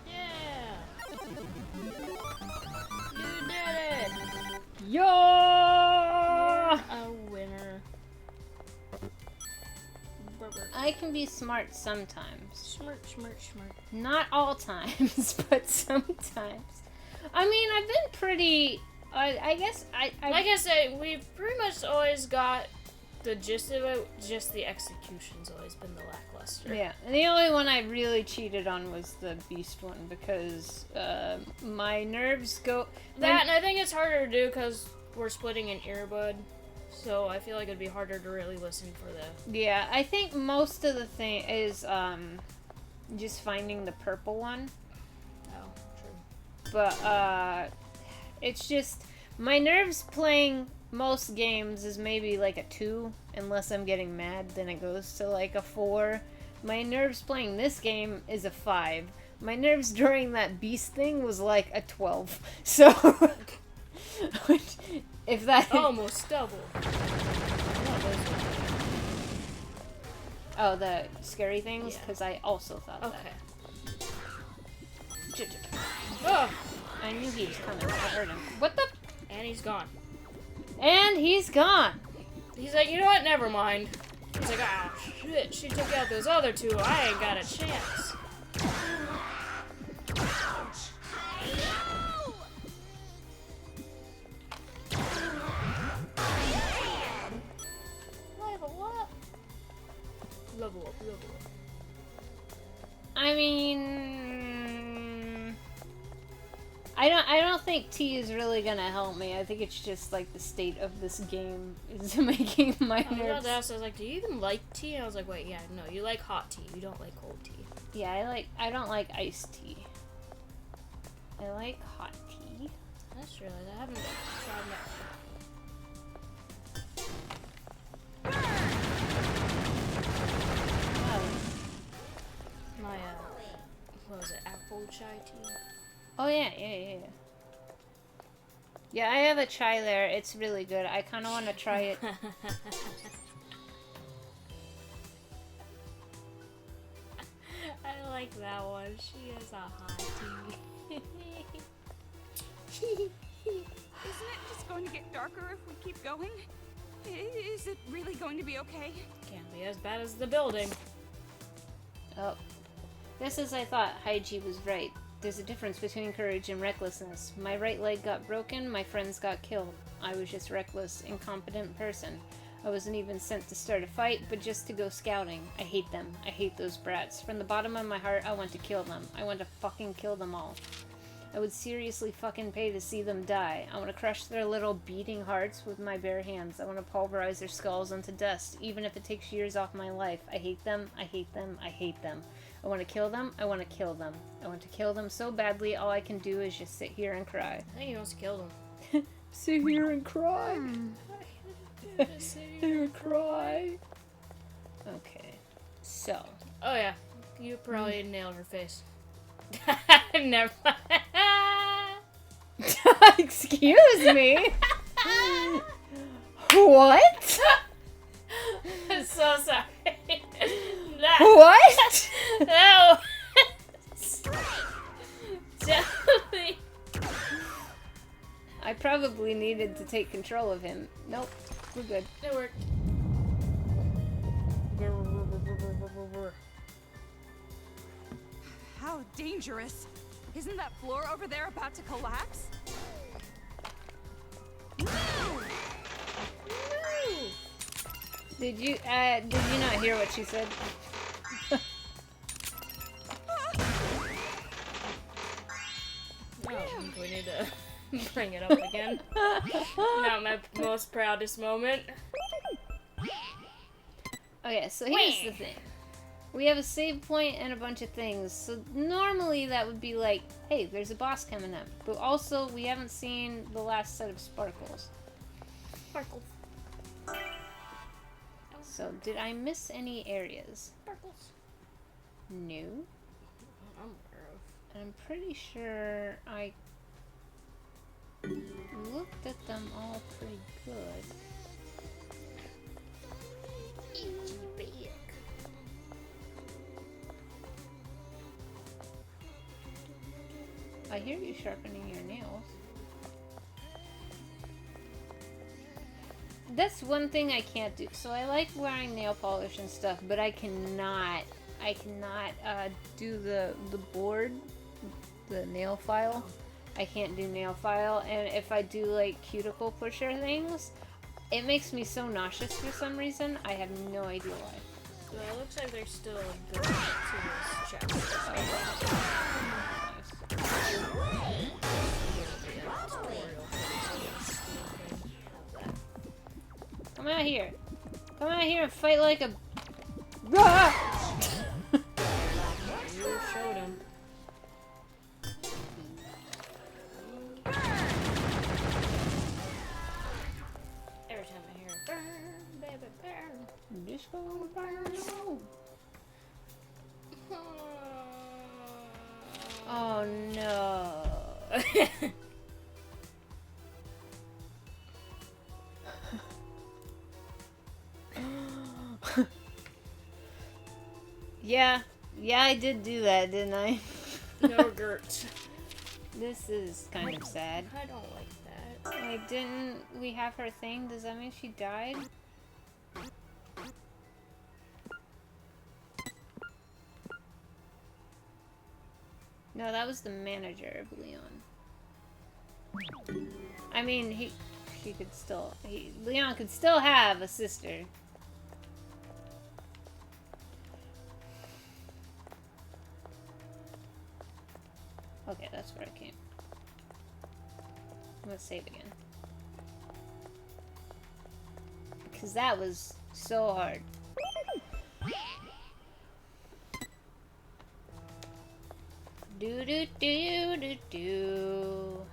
Yeah! You did it! Yo! A winner. I can be smart sometimes. Smart. Not all times, but sometimes. I mean, I've been pretty. I guess I. Like I said, we've pretty much always got the gist of it. Just the execution's always been the lackluster. Yeah, and the only one I really cheated on was the beast one because my nerves go. That, and I think it's harder to do because we're splitting an earbud. So I feel like it'd be harder to really listen for the. Yeah, I think most of the thing is just finding the purple one. Oh, true. But it's just my nerves playing most games is maybe like a 2, unless I'm getting mad, then it goes to like a 4. My nerves playing this game is a 5. My nerves during that beast thing was like a 12. So if that Almost double. Oh, the scary things? Yeah. Because I also thought Okay. that. Oh, I knew he was coming. I heard him. What the? and he's gone. And he's gone. He's like, you know what? Never mind. He's like, ah, shit. She took out those other two. I ain't got a chance. Level up. Level up. I mean, I don't think T is really gonna help me. I think it's just like the state of this game is making my I was about nerves. to ask, I was like, do you even like tea? And I was like, wait, yeah, no, you like hot tea. You don't like cold tea. Yeah, I don't like iced tea. I like hot tea. I just realized I haven't tried my, what was it, apple chai tea? Oh, yeah. Yeah, I have a chai there. It's really good. I kind of want to try it. I like that one. She is a hot tea. Isn't it just going to get darker if we keep going? Is it really going to be okay? Can't be as bad as the building. Oh. Just as I thought, Haiji was right. There's a difference between courage and recklessness. My right leg got broken, my friends got killed. I was just reckless, incompetent person. I wasn't even sent to start a fight, but just to go scouting. I hate them. I hate those brats. From the bottom of my heart, I want to kill them. I want to fucking kill them all. I would seriously fucking pay to see them die. I want to crush their little beating hearts with my bare hands. I want to pulverize their skulls into dust, even if it takes years off my life. I hate them. I hate them. I hate them. I want to kill them. I want to kill them. I want to kill them so badly, all I can do is just sit here and cry. I think he wants to kill them. Sit here and cry. Sit here and cry. Okay. So. Oh yeah, you probably nailed her face. Never mind. Excuse me? What? I'm so sorry. What? No. Totally. I probably needed to take control of him. Nope, we're good. It worked. How dangerous. Isn't that floor over there about to collapse? Did you not hear what she said? Oh, we need to bring it up again. Not my most proudest moment. Okay, so here's the thing. We have a save point and a bunch of things. So normally that would be like, hey, there's a boss coming up. But also, we haven't seen the last set of sparkles. Sparkles. So, did I miss any areas? Sparkles. No. I'm aware of. I'm pretty sure I looked at them all pretty good. I hear you sharpening your nails. That's one thing I can't do. So I like wearing nail polish and stuff, but I cannot do the board, the nail file. I can't do nail file, and if I do like cuticle pusher things, it makes me so nauseous for some reason. I have no idea why. So it looks like there's still a door to this chest. Come out here. Come out here and fight like a... Ah! You showed him. Every time I hear burn, baby, burn. Just go burn. Oh no. Yeah, I did do that, didn't I? No regrets. This is kind of sad. I don't like that. Wait, didn't we have her thing? Does that mean she died? No, that was the manager of Leon. I mean, Leon could still have a sister. Okay, that's where I came. Let's save again. Because that was so hard. Do do do do do.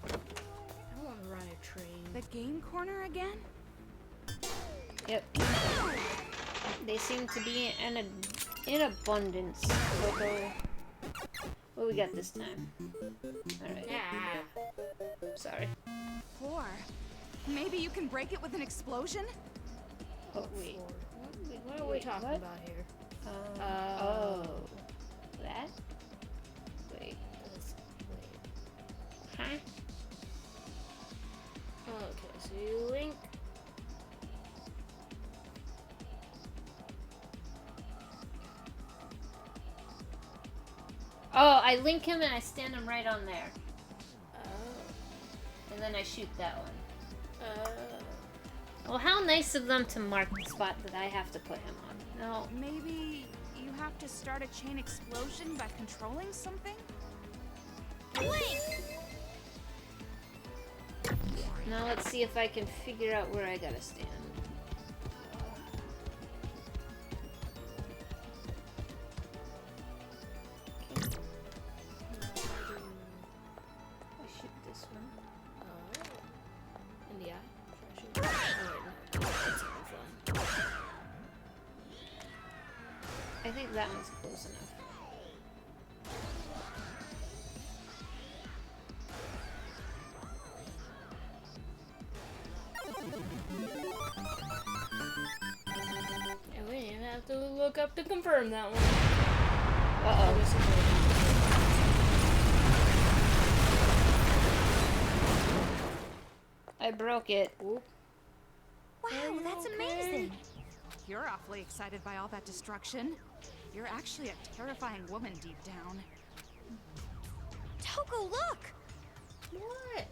I want to ride a train. The game corner again? Yep. They seem to be in abundance. Although, what we got this time? Alright. Sorry. Floor. Maybe you can break it with an explosion? Oh, wait. What are we talking about here? Oh. That? Wait. Huh? Okay, so you link. Oh, I link him and I stand him right on there. Oh. And then I shoot that one. Well, how nice of them to mark the spot that I have to put him on. No. Maybe you have to start a chain explosion by controlling something? Now let's see if I can figure out where I gotta stand. Okay. I shoot this one. In the eye. Oh, wait, no. That's not fun. I think that one's close enough. And we didn't have to look up to confirm that one. Uh-oh. I broke it. Wow, that's amazing. You're awfully excited by all that destruction. You're actually a terrifying woman deep down. Toko, look! What?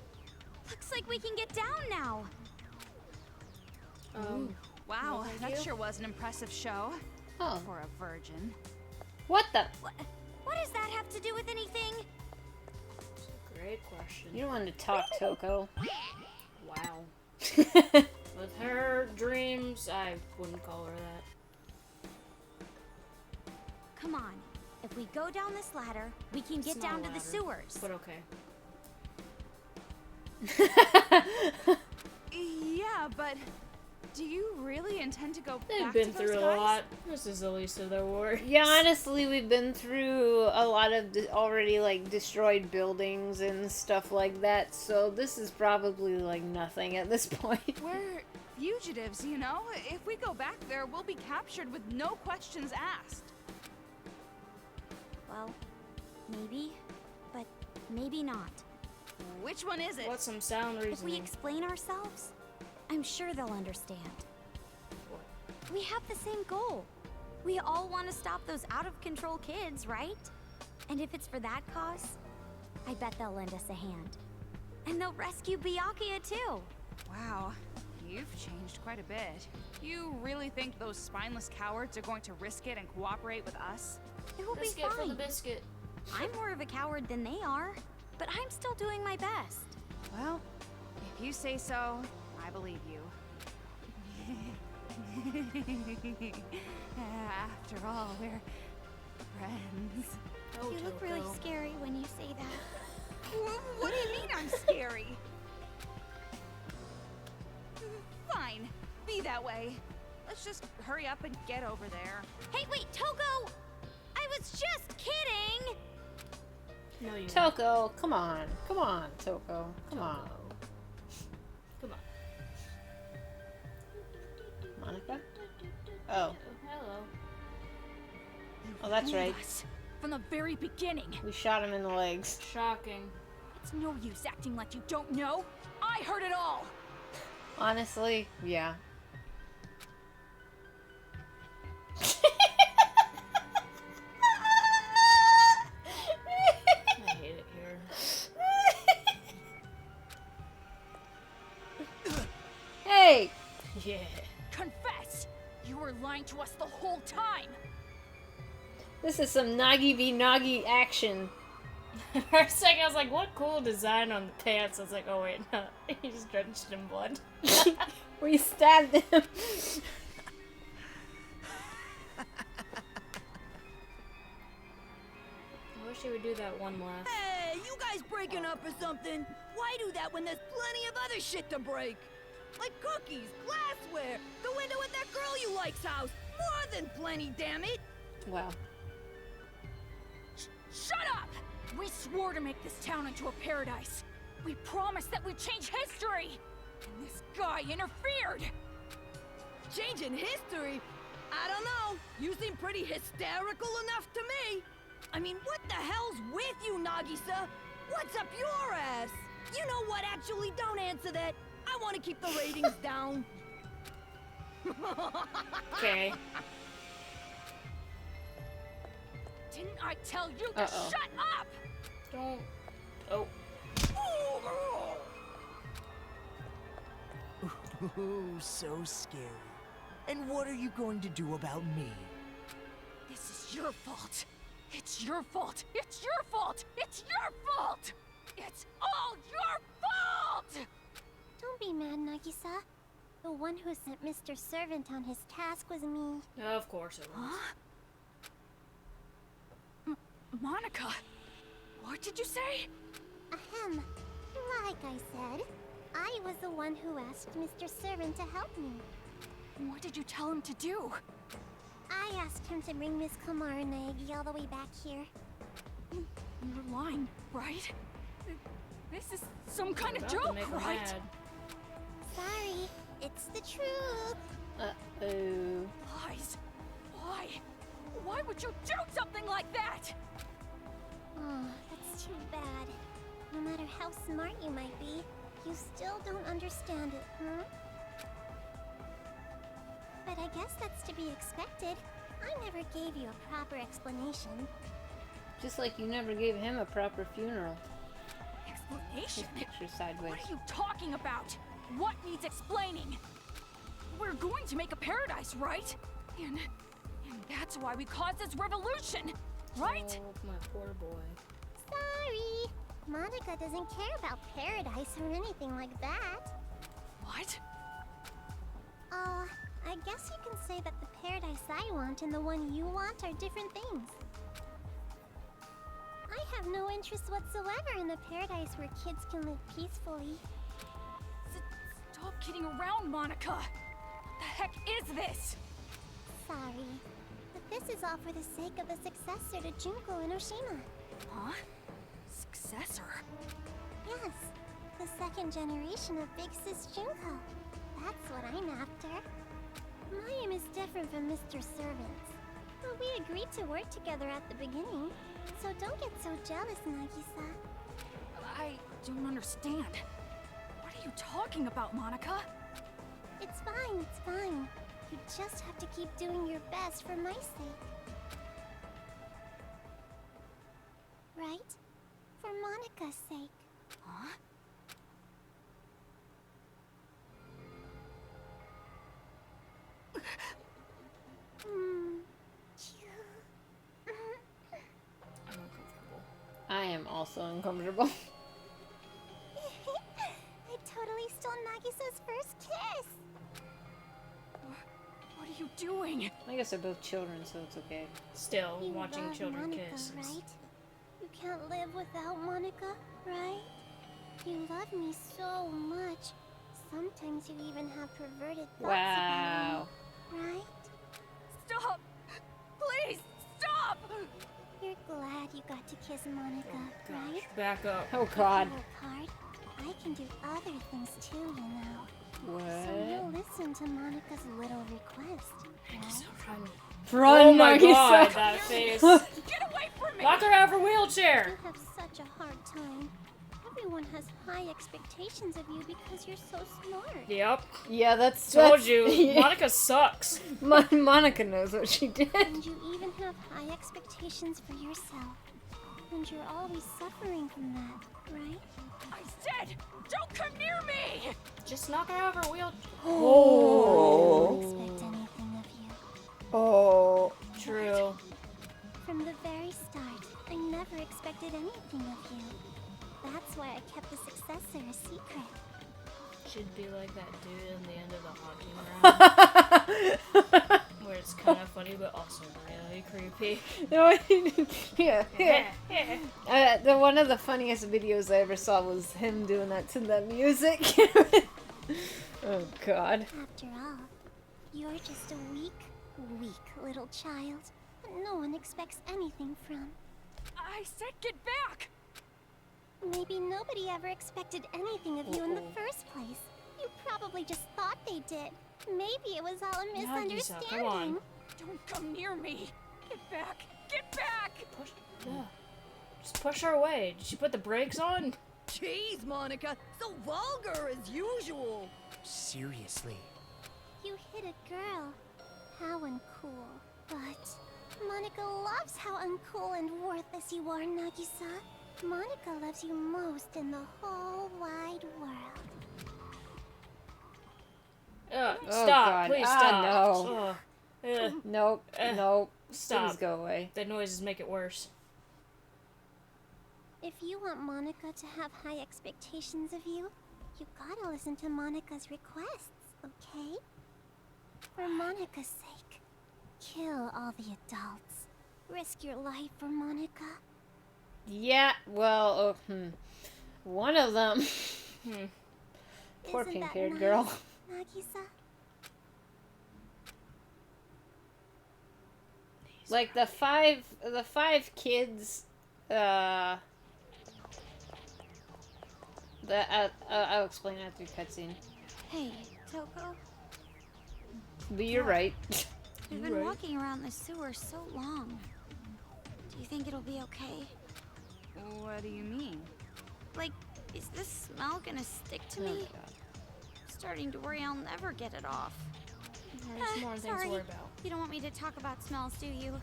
Looks like we can get down now. Wow, thank that you. sure was an impressive show. Oh. For a virgin. What the? What does that have to do with anything? That's a great question. You don't want to talk, Toko. Wow. With her dreams, I wouldn't call her that. Come on. If we go down this ladder, we can get not down a to the ladder. sewers. But okay. Yeah, but do you really intend to go They've back been to those through a guys? lot. This is the least of their worries. Yeah, honestly, we've been through a lot of already, like, destroyed buildings and stuff like that, so this is probably, like, nothing at this point. We're fugitives, you know? If we go back there, we'll be captured with no questions asked. Well, maybe, but maybe not. Which one is it? What's some sound If we reasoning? explain ourselves, I'm sure they'll understand. We have the same goal. We all want to stop those out-of-control kids, right? And if it's for that cause, I bet they'll lend us a hand. And they'll rescue Byakuya too. Wow, you've changed quite a bit. You really think those spineless cowards are going to risk it and cooperate with us? It will be Biscuit for the fine. biscuit. I'm more of a coward than they are, but I'm still doing my best. Well, if you say so, I believe you. After all, we're friends. Oh, You look really Toko. scary when you say that. What do you mean I'm scary? Fine, be that way. Let's just hurry up and get over there. Hey, wait, Toko! I was just kidding! No, you Toko, come on. Come on, Toko. Come on. Come on. Monica? Oh. Hello. Oh, that's right. Us from the very beginning. We shot him in the legs. Shocking. It's no use acting like you don't know. I heard it all. Honestly, yeah. I hate it here. Hey! Yeah. Confess! You were lying to us the whole time! This is some Nagi v Nagi action. For a second, I was like, what cool design on the pants. I was like, oh wait, no. He's drenched in blood. We stabbed him. I wish he would do that one laugh. Hey, you guys breaking up or something? Why do that when there's plenty of other shit to break? Like cookies, glassware, the window at that girl you like's house. More than plenty, damn it! Wow. Shut up! We swore to make this town into a paradise. We promised that we'd change history. And this guy interfered. Changing history? I don't know. You seem pretty hysterical enough to me. I mean, what the hell's with you, Nagisa? What's up your ass? You know what? Actually, don't answer that. I want to keep the ratings down. Okay. Didn't I tell you to shut up? Don't. Oh. Ooh, so scary. And what are you going to do about me? This is your fault. It's your fault. It's your fault. It's your fault. It's all your fault! Don't be mad, Nagisa. The one who sent Mr. Servant on his task was me. Of course it was. Huh? Monica, what did you say? Ahem. Like I said, I was the one who asked Mr. Servant to help me. What did you tell him to do? I asked him to bring Miss Komara Naegi all the way back here. You're lying, right? This is some kind of About to joke, make her right? mad. Sorry, it's the truth. Uh-oh. Lies. Why? Why would you do something like that? Oh, that's too bad. No matter how smart you might be, you still don't understand it, huh? But I guess that's to be expected. I never gave you a proper explanation. Just like you never gave him a proper funeral. Explanation? His picture sideways. What are you talking about? What needs explaining? We're going to make a paradise, right? And that's why we caused this revolution, right? Oh, my poor boy. Sorry! Monica doesn't care about paradise or anything like that. What? I guess you can say that the paradise I want and the one you want are different things. I have no interest whatsoever in a paradise where kids can live peacefully. Stop kidding around, Monica! What the heck is this? Sorry, but this is all for the sake of the successor to Junko and Oshima. Huh? Successor? Yes, the second generation of Big Sis Junko. That's what I'm after. My aim is different from Mr. Servant's, but we agreed to work together at the beginning, so don't get so jealous, Nagisa. I don't understand. What are you talking about, Monica? It's fine, it's fine. You just have to keep doing your best for my sake. Right? For Monica's sake. Huh? I'm uncomfortable. I am also uncomfortable. I totally stole Nagisa's first kiss! What are you doing? I guess they're both children, so it's okay. Still, You watching love children Monica, kiss. right? You can't live without Monica, right? You love me so much. Sometimes you even have perverted thoughts Wow. about me, right? Stop! Please, stop! You're glad you got to kiss Monica, right? Back up. Oh god. You work hard. I can do other things too, you know. So What? you'll listen to Monica's little request, right? Run, Oh my Nagisa. god, that face. Get away from me! Knock her out of her You wheelchair! have such a hard time. Everyone has high expectations of you because you're so smart. Yep. Yeah, that's Told you. Monica sucks. Monica knows what she did. And you even have high expectations for yourself. And you're always suffering from that, right? I said, don't come near me! Just knock her out of her wheelchair. I Oh. don't expect anything of you. Oh. True. From the very start, I never expected anything of you. That's why I kept the successor a secret. Should be like that dude in the end of the hockey round. Where it's kind of funny, but also really creepy. No, yeah. Yeah. The one of the funniest videos I ever saw was him doing that to the music. Oh God. After all, you're just a weak little child that no one expects anything from. I said get back! Maybe nobody ever expected anything of you in the first place. You probably just thought they did. Maybe it was all a Nagisa, misunderstanding. come on. Don't come near me! Get back! Get back! Push. Yeah. Just push her away. Did she put the brakes on? Jeez, Monica, so vulgar as usual. Seriously. You hit a girl. How uncool. But Monica loves how uncool and worthless you are, Nagisa. Monica loves you most in the whole wide world. Stop. God. Please Ah, stop. no. Nope. Nope. Stop. Please go away. The noises make it worse. If you want Monica to have high expectations of you, you gotta listen to Monica's requests, okay? For Monica's sake, kill all the adults. Risk your life for Monica. Yeah, well, one of them. Poor Isn't pink-haired that girl. nice, Nagisa? Like the five kids. I'll explain that through cutscene. Hey, Toko. But you're right. We've been walking around the sewer so long. Do you think it'll be okay? What do you mean? Like, is this smell gonna stick to me? God. Starting to worry I'll never get it off. There's more things sorry. to worry about. You don't want me to talk about smells, do you?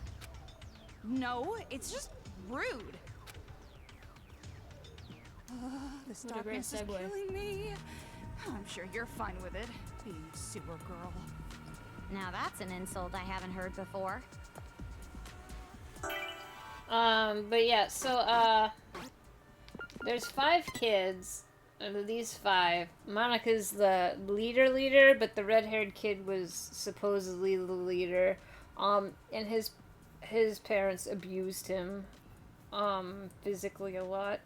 No, it's just rude. This What a great darkness is segue. killing me. I'm sure you're fine with it, being sewer girl. Now that's an insult I haven't heard before. But yeah, so, there's 5 kids. Of these 5, Monica's the leader, but the red-haired kid was supposedly the leader. And his parents abused him, physically a lot.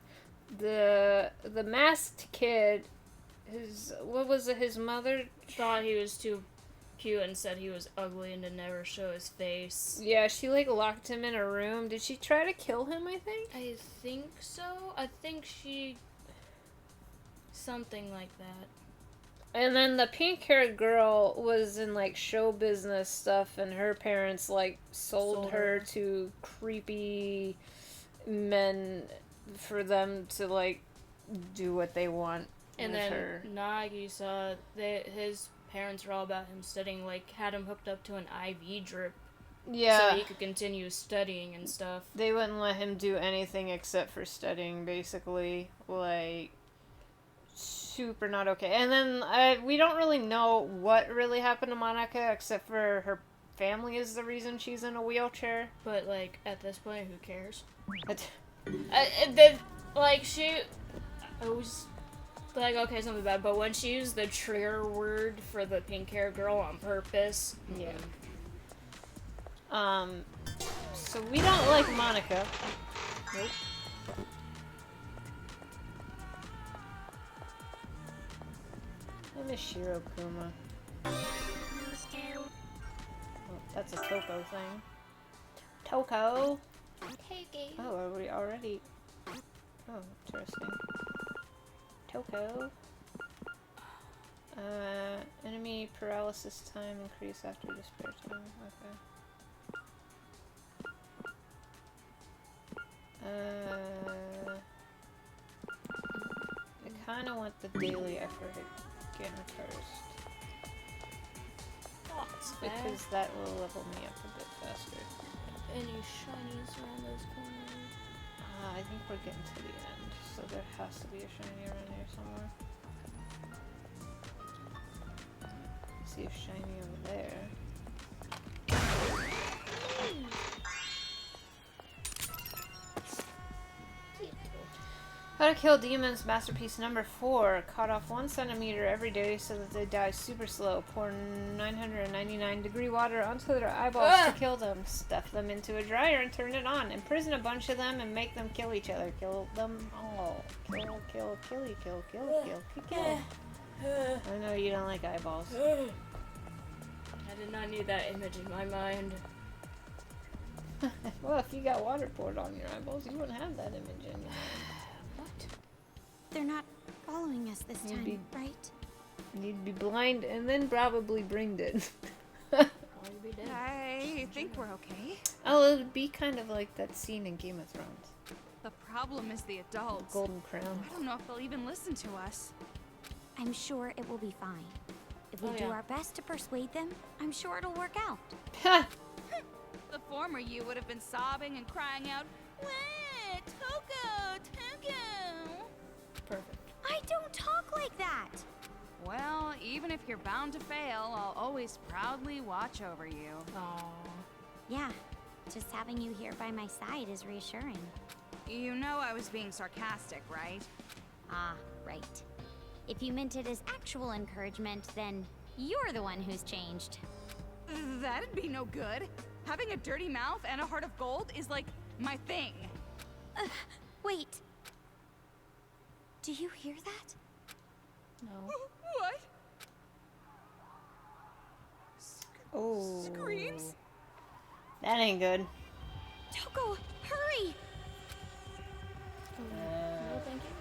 The masked kid, his mother Thought he was too cute and said he was ugly and to never show his face. Yeah, she, like, locked him in a room. Did she try to kill him, I think? I think so. I think she... Something like that. And then the pink-haired girl was in, like, show business stuff, and her parents, like, sold her to creepy men for them to, like, do what they want And with then her. Nagisa, his parents were all about him studying, like, had him hooked up to an IV drip Yeah. so he could continue studying and stuff. They wouldn't let him do anything except for studying, basically. Like, super not okay. And then we don't really know what really happened to Monica, except for her family is the reason she's in a wheelchair. But, like, at this point, who cares? But She... I was... Like, okay, something bad, but when she used the trigger word for the pink-haired girl on purpose... yeah. So we don't like Monica. Nope. I miss Shiro Kuma. Oh, that's a Toko thing. Toko! Oh, are we already... Oh, interesting. Toko. Enemy paralysis time increase after despair time. Okay. I kinda want the daily effort again first. Oh, it's bad. Because that will level me up a bit faster. Any shinies around those corners? I think we're getting to the end, so there has to be a shiny around here somewhere. See a shiny over there. How to Kill Demons Masterpiece number 4. Cut off 1 centimeter every day so that they die super slow. Pour 999 degree water onto their eyeballs to kill them. Stuff them into a dryer and turn it on. Imprison a bunch of them and make them kill each other. Kill them all. Kill. I know you don't like eyeballs. I did not need that image in my mind. Well, if you got water poured on your eyeballs, you wouldn't have that image in your mind. What? They're not following us this You'd time, be- right? You'd be blind and then probably bringed it. I'll be dead. I think we're okay. Oh, it would be kind of like that scene in Game of Thrones. The problem is the adults. Golden Crown. I don't know if they'll even listen to us. I'm sure it will be fine. If we Oh, do yeah. our best to persuade them, I'm sure it'll work out. The former you would have been sobbing and crying out, "Wait, Toko, Toko." Perfect. I don't talk like that! Well, even if you're bound to fail, I'll always proudly watch over you. Aww. Yeah, just having you here by my side is reassuring. You know I was being sarcastic, right? Ah, right. If you meant it as actual encouragement, then you're the one who's changed. That'd be no good. Having a dirty mouth and a heart of gold is like my thing. Wait. Do you hear that? No. What? Oh. Screams? That ain't good. Toko, hurry! No, thank you.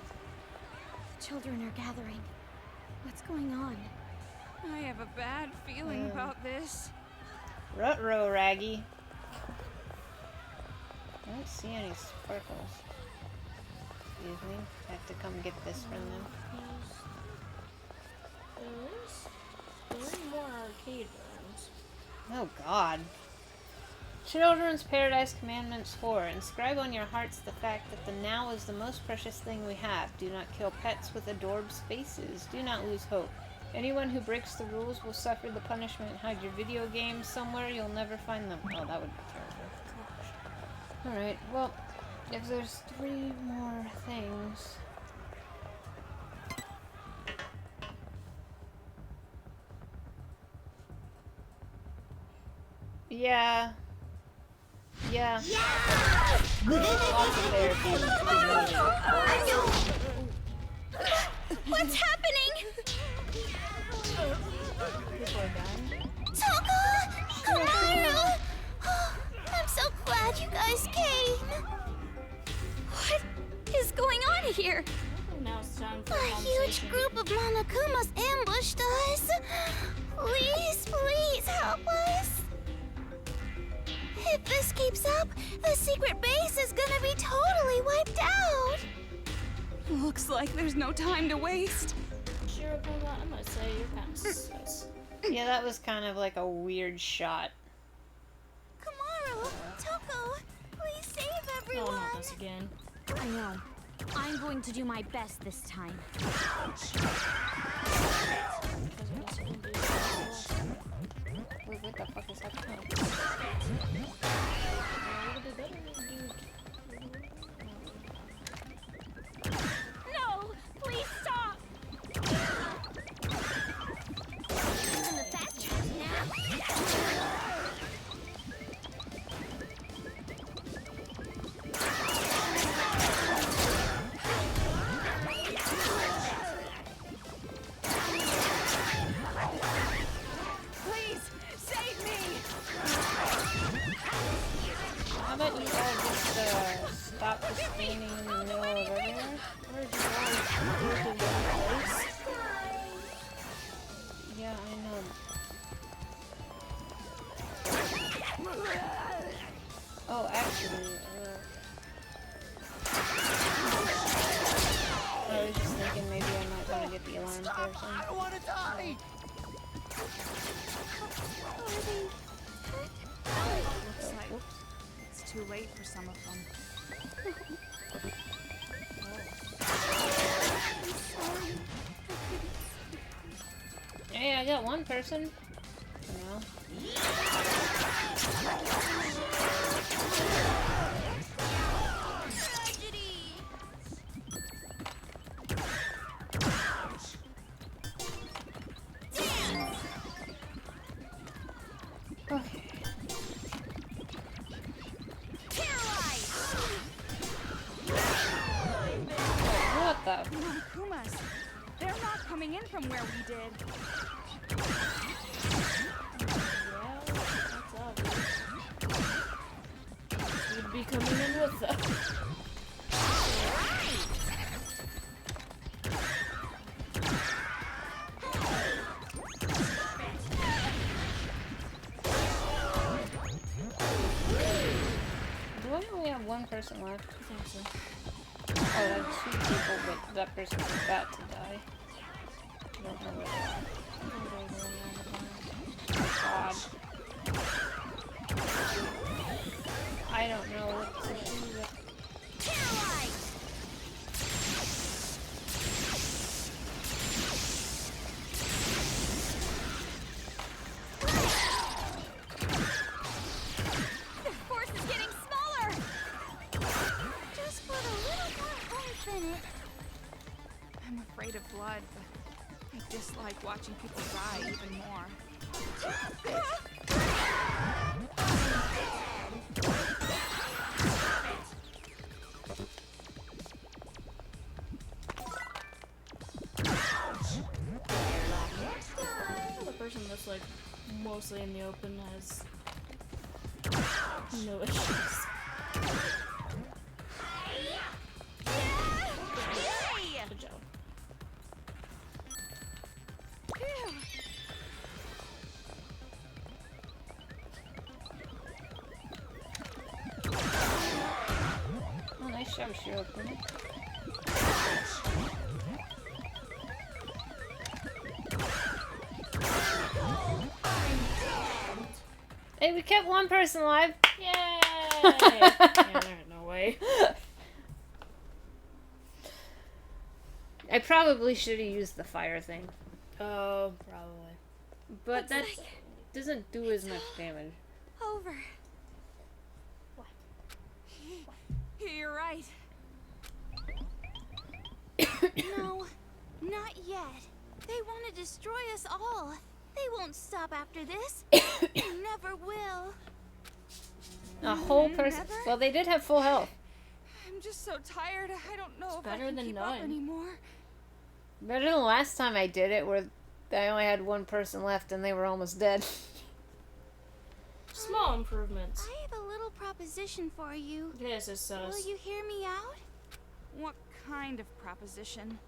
Children are gathering. What's going on? I have a bad feeling about this. Ruh-roh, Raggy. I don't see any sparkles. Excuse me. I have to come get this from them. There's 3 more arcade rooms. Oh God. Children's Paradise Commandments 4. Inscribe on your hearts the fact that the now is the most precious thing we have. Do not kill pets with adorbs' faces. Do not lose hope. Anyone who breaks the rules will suffer the punishment. Hide your video games somewhere you'll never find them. Oh, that would be terrible. Alright, well, if there's 3 more things... Yeah. Yeah. Lots of therapy. What's happening? People are dying. Toko! Kamaru! I'm so glad you guys came. What is going on here? Now it's time for A huge conversation. group of Monokumas ambushed us. Please, please help us. If this keeps up, the secret base is gonna be totally wiped out. Looks like there's no time to waste. Shiro, I'm gonna say you're kind of sus. Yeah, that was kind of like a weird shot. Kamaru, Toko, please save Oh, everyone. not this again. I know. I'm going to do my best this time. Wait, what the fuck is happening? No, please stop. On the fast track now. Please, save me! How about you all just stop just standing in the middle of everywhere? Where'd you go? To the place? Yeah, I know. Oh, actually, I was just thinking maybe I might want to get the alarm person. I don't want to die! Looks like it's too late for some of them. Hey, I got one person. No. Tragedy. Okay. Paralyzed. What the? Monokumas, they're not coming in from where we did. Yeah, that's obvious. You'd be coming in with them. Do I only have one person left? I think so. Oh, I have 2 people, but that person's about to die. I don't know where they are. God. I don't know what to do with. The force is getting smaller! Just put a little more oomph in it. I'm afraid of blood, but I dislike watching people die even more. The person that's like mostly in the open has no issues. Good job. Oh, nice Yasuhiro. Hey, we kept one person alive. Yay! Yeah, there's no way. I probably should have used the fire thing, Oh, probably. but that Looks like doesn't do as much damage. over. You're right. No, not yet. They want to destroy us all. They won't stop after this. They never will. A whole person. Never? Well, they did have full health. I'm just so tired. I don't know if better I can than keep none. up anymore. Better than the last time I did it, where I only had one person left and they were almost dead. Small improvements. I have a little proposition for you. This is sus. Will you hear me out? What kind of proposition?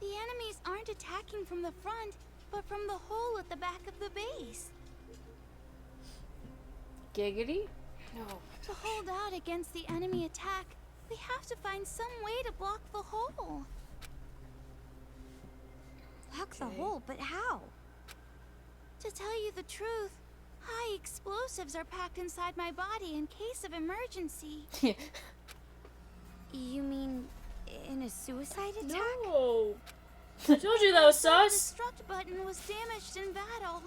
The enemies aren't attacking from the front, but from the hole at the back of the base. Giggity? No. To hold out against the enemy attack, we have to find some way to block the hole. Block the hole, but how? To tell you the truth, high explosives are packed inside my body in case of emergency. You mean in a suicide attack? No. I told you that was The sus. destruct button was damaged in battle.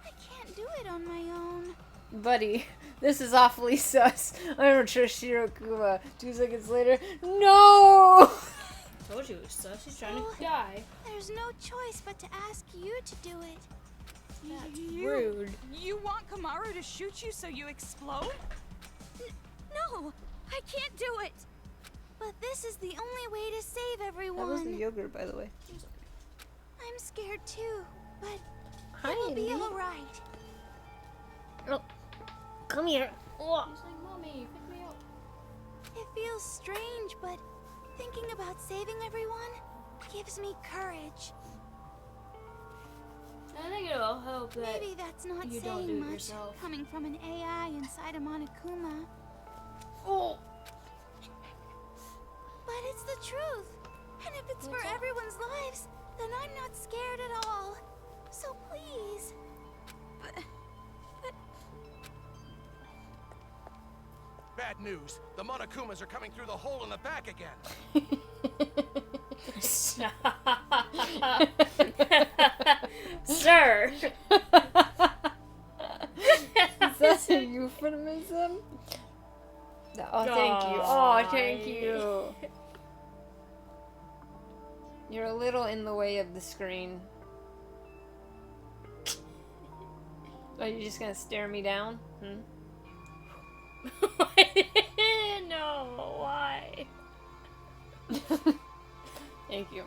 I can't do it on my own. Buddy, this is awfully sus. I remember Yasuhiro Kuma 2 seconds later. No! I told you it was sus. He's trying So, to die. There's no choice but to ask you to do it. That's You- rude. You want Kamaru to shoot you so you explode? No, I can't do it. But this is the only way to save That everyone. was the yogurt, by the way. I'm scared too, but Hi, it'll be Andy. all right. Oh, come here. Oh. He's like, Mommy, pick me up. It feels strange, but thinking about saving everyone gives me courage. I think it'll help that Maybe that's not you don't do saying it much yourself. coming from an AI inside a Monokuma. Oh. But it's the truth. And if it's for everyone's lives, then I'm not scared at all. So please. But Bad news. The Monokumas are coming through the hole in the back again. Sir. Is that a euphemism? Oh, thank you. Oh, thank you. You're a little in the way of the screen. Are you just gonna stare me down? No, why? Thank you.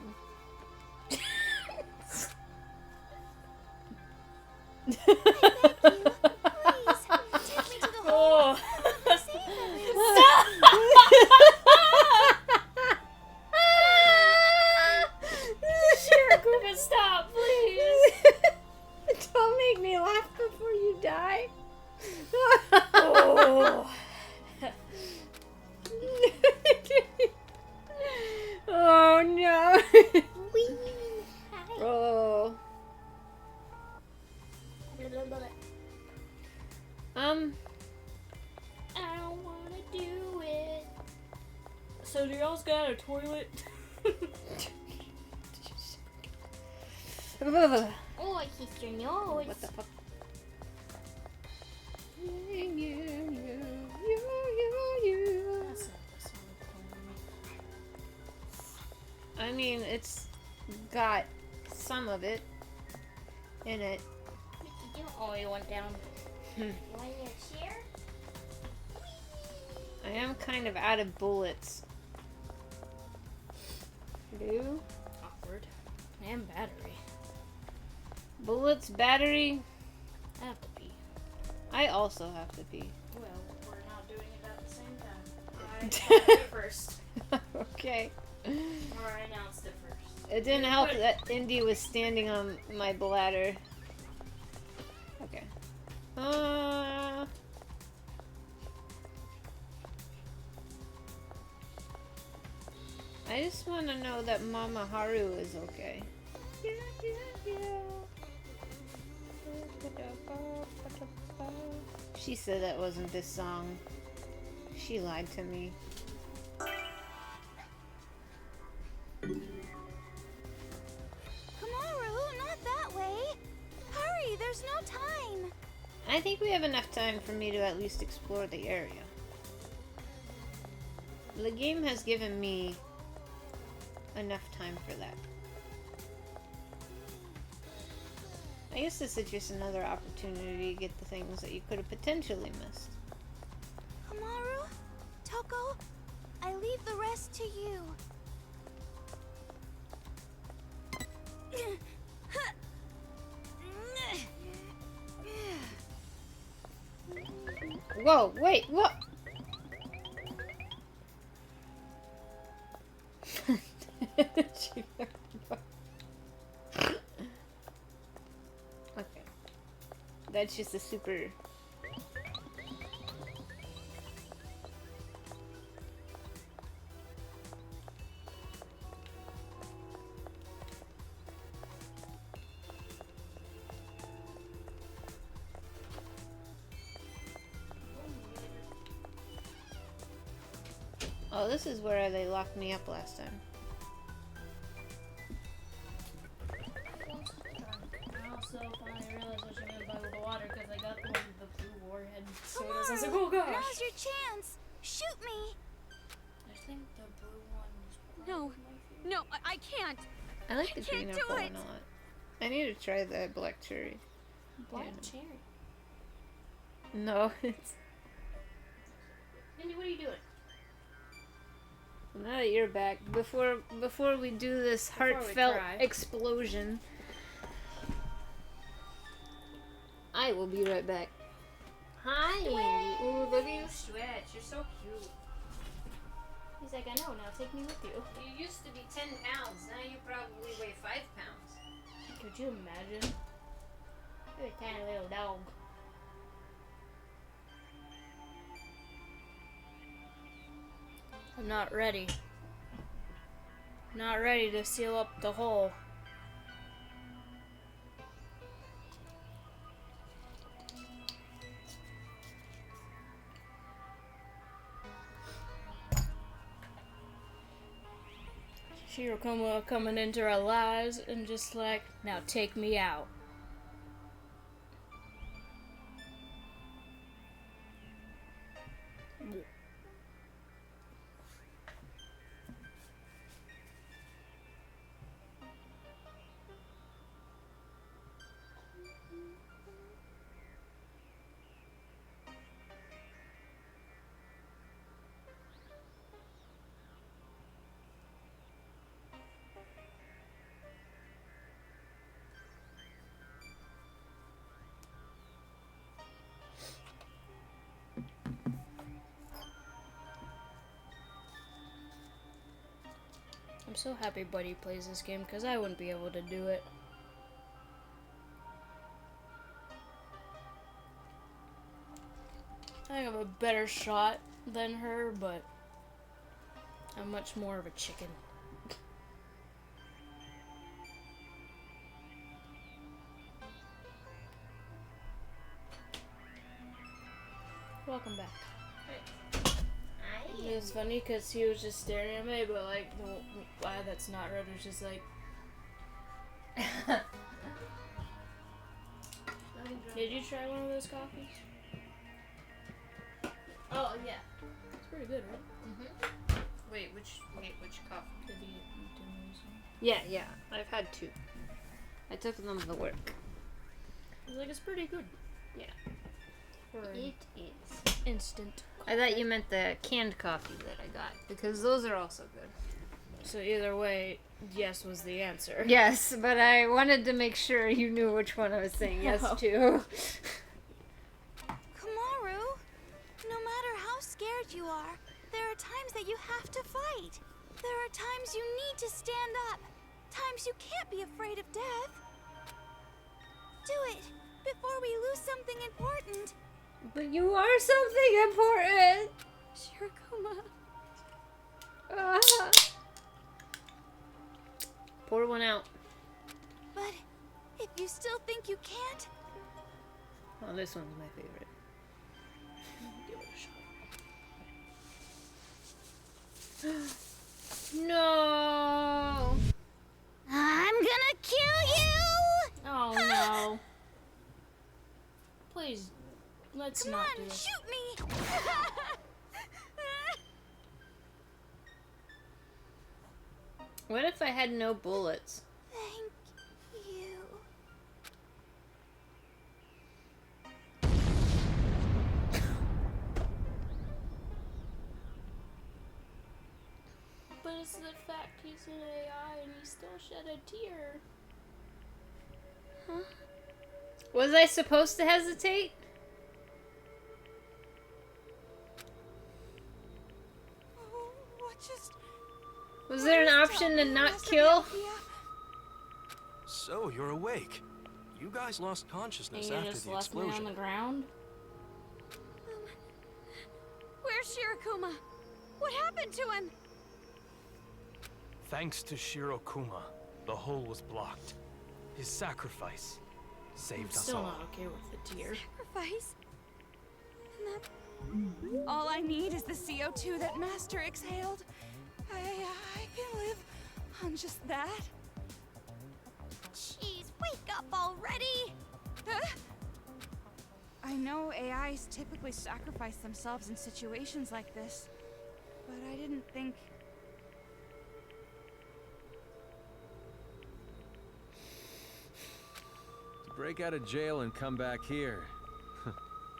I beg you, please, take me to the hole. Oh. Shirakuba, stop, please. Don't make me laugh before you die. Oh. Oh no. Wee. Oh. I don't wanna do it. So do y'all's got a toilet? Oh, I kissed your nose. What the fuck? I mean, it's got some of it in it. What did you do? Oh, you went down. You want your chair? I am kind of out of bullets. Blue? Awkward. And battery. Bullets, battery. I have to pee. I also have to pee. Well, we're not doing it at the same time. I did it first. Okay. Or I announced it first. It didn't help that Indy was standing on my bladder. Okay. I just want to know that Mama Haru is okay. She said that wasn't this song. She lied to me. Komaru, not that way. Hurry, there's no time. I think we have enough time for me to at least explore the area. The game has given me enough time for that. I guess this is just another opportunity to get the things that you could have potentially missed. Komaru, Toko, I leave the rest to you. Whoa, wait, what? Okay. That's just a super... Oh, this is where they locked me up last time. I also finally realized what you meant by the water because I got the one with the blue warhead sodas. I was like, oh gosh. Now's your chance. Shoot me. I think the blue one was No, no, I can't. I like the I green can't do apple it. one a lot. I need to try the black cherry. black Yeah. cherry. No, it's... Mindy, what are you doing? Now that you're back, before we do this Before we heartfelt cry. explosion, I will be right back. Hi, Andy. Ooh, look at you stretch. You're so cute. He's like, I know, now take me with you. You used to be 10 pounds. Now you probably weigh 5 pounds. Could you imagine? You're a tiny little dog. I'm not ready. Not ready to seal up the hole. Shirokuma coming into our lives and just like, now take me out. I'm so happy Buddy plays this game because I wouldn't be able to do it. I think I have a better shot than her, but I'm much more of a chicken. Welcome back. It was funny because he was just staring at me, but like the guy that's not red was just like. Did you try one of those coffees? Oh, yeah. It's pretty good, right? Mm-hmm. Wait, which coffee? Did you use one? Yeah. I've had 2. I took them to work. I was like, it's pretty good. Yeah. For It is. instant. I thought you meant the canned coffee that I got, because those are also good. So either way, yes was the answer. Yes, but I wanted to make sure you knew which one I was saying yes to. Kamaru, no matter how scared you are, there are times that you have to fight. There are times you need to stand up. Times you can't be afraid of death. Do it before we lose something important. But you are something important. Shirokuma. Pour one out. But if you still think you can't, Oh, this one's my favorite. Give it a shot. No. I'm gonna kill you! Oh no. Please, let's Come not on, do this. shoot me! What if I had no bullets? Thank you. But it's the fact he's an AI and he still shed a tear. Huh? Was I supposed to hesitate? Oh, what just... Was there an option to not kill? So, you're awake. You guys lost consciousness And you after just the left me on explosion. the ground? Where's Shirokuma? What happened to him? Thanks to Shirokuma, the hole was blocked. His sacrifice I'm saved us still all. not okay with the tear. Sacrifice? And that... All I need is the CO2 that Master exhaled. I can live on just that. Jeez, wake up already! I know AIs typically sacrifice themselves in situations like this, but I didn't think... To break out of jail and come back here.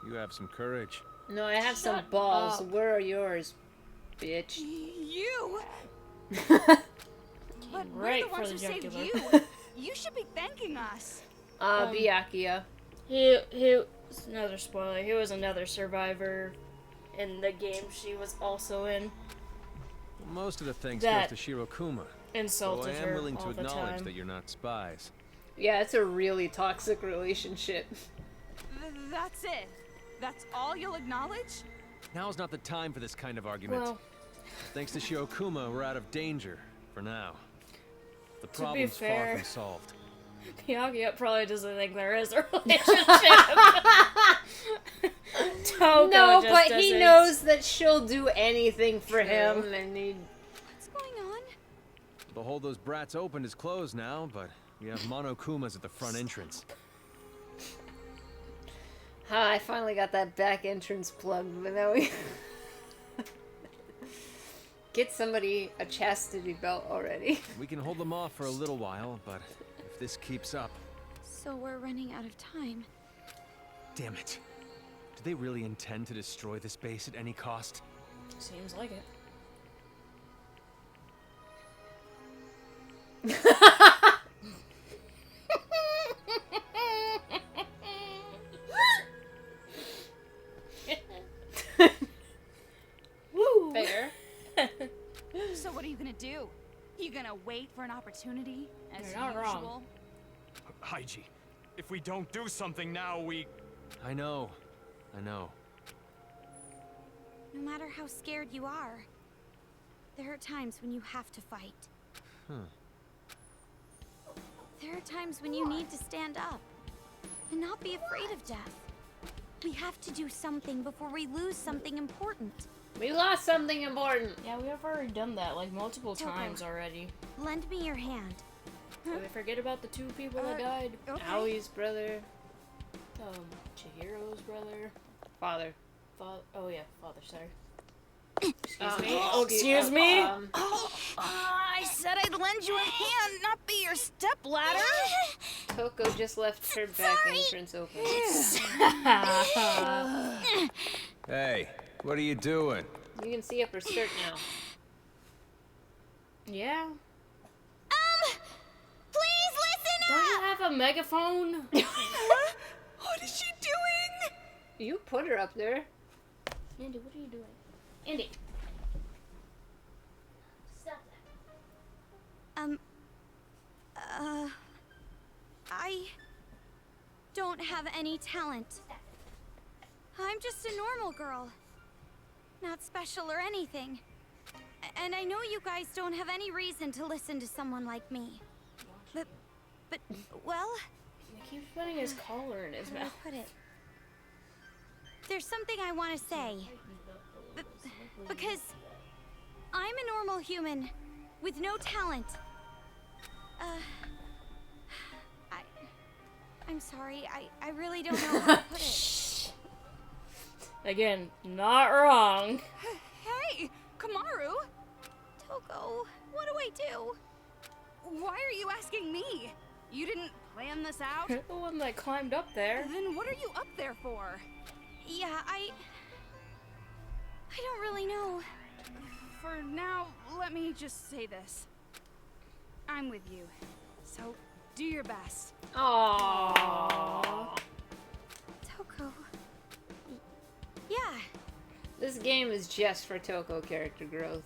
You have some courage. No, I have some balls. Where are yours, bitch? You? But Right we're the for ones the who saved jugular. you. You should be thanking us. Byakuya. He another spoiler, he was another survivor in the game she was also in. Most of the thanks That goes to Shirokuma. So Insulted I am her willing to all the acknowledge time. that you're not spies. Yeah, it's a really toxic relationship. That's it. That's all you'll acknowledge? Now's not the time for this kind of argument. Well, Thanks to Shirokuma, we're out of danger. For now. The be problem's far fair- from solved. Byakuya probably doesn't think there is a relationship. Toko No, just but he doesn't. knows that she'll do anything for him, and he... What's going on? The hole those brats opened is closed now, but we have Monokumas at the front entrance. I finally got that back entrance plugged, but now we... Get somebody a chastity belt already. We can hold them off for a little while, but if this keeps up... So we're running out of time. Damn it. Do they really intend to destroy this base at any cost? Seems like it. Fair. So what are you gonna do? You gonna wait for an opportunity, as You're not usual? wrong. Haiji, if we don't do something now, we... I know. No matter how scared you are, there are times when you have to fight. There are times when you need to stand up and not be afraid of death. We have to do something before we lose something important. We lost something important. Yeah, we have already done that like multiple Toko. times already. Lend me your hand. Did we forget about the 2 people that died? Okay. Aoi's brother. Chihiro's brother. Father. Oh yeah, father, sorry. Excuse me. Oh, excuse me? I said I'd lend you a hand, not be your stepladder. Toko just left her back entrance open. Hey, what are you doing? You can see up her skirt now. Yeah. Please listen Don't you have a megaphone? What is she doing? You put her up there. Andy, what are you doing? Andy. Stop that. I don't have any talent. I'm just a normal girl. Not special or anything. And I know you guys don't have any reason to listen to someone like me. But, well, He keeps putting his collar in his how do I mouth. put it? There's something I want to say. Because I'm a normal human with no talent. I'm sorry. I really don't know how to put it. Again, not wrong. Hey, Kamaru. Toko, what do I do? Why are you asking me? You didn't plan this out? You're the one that climbed up there. Then what are you up there for? Yeah, I don't really know. For now, let me just say this. I'm with you. So, do your best. Aww. Toko. Yeah, This game is just for Toko character growth.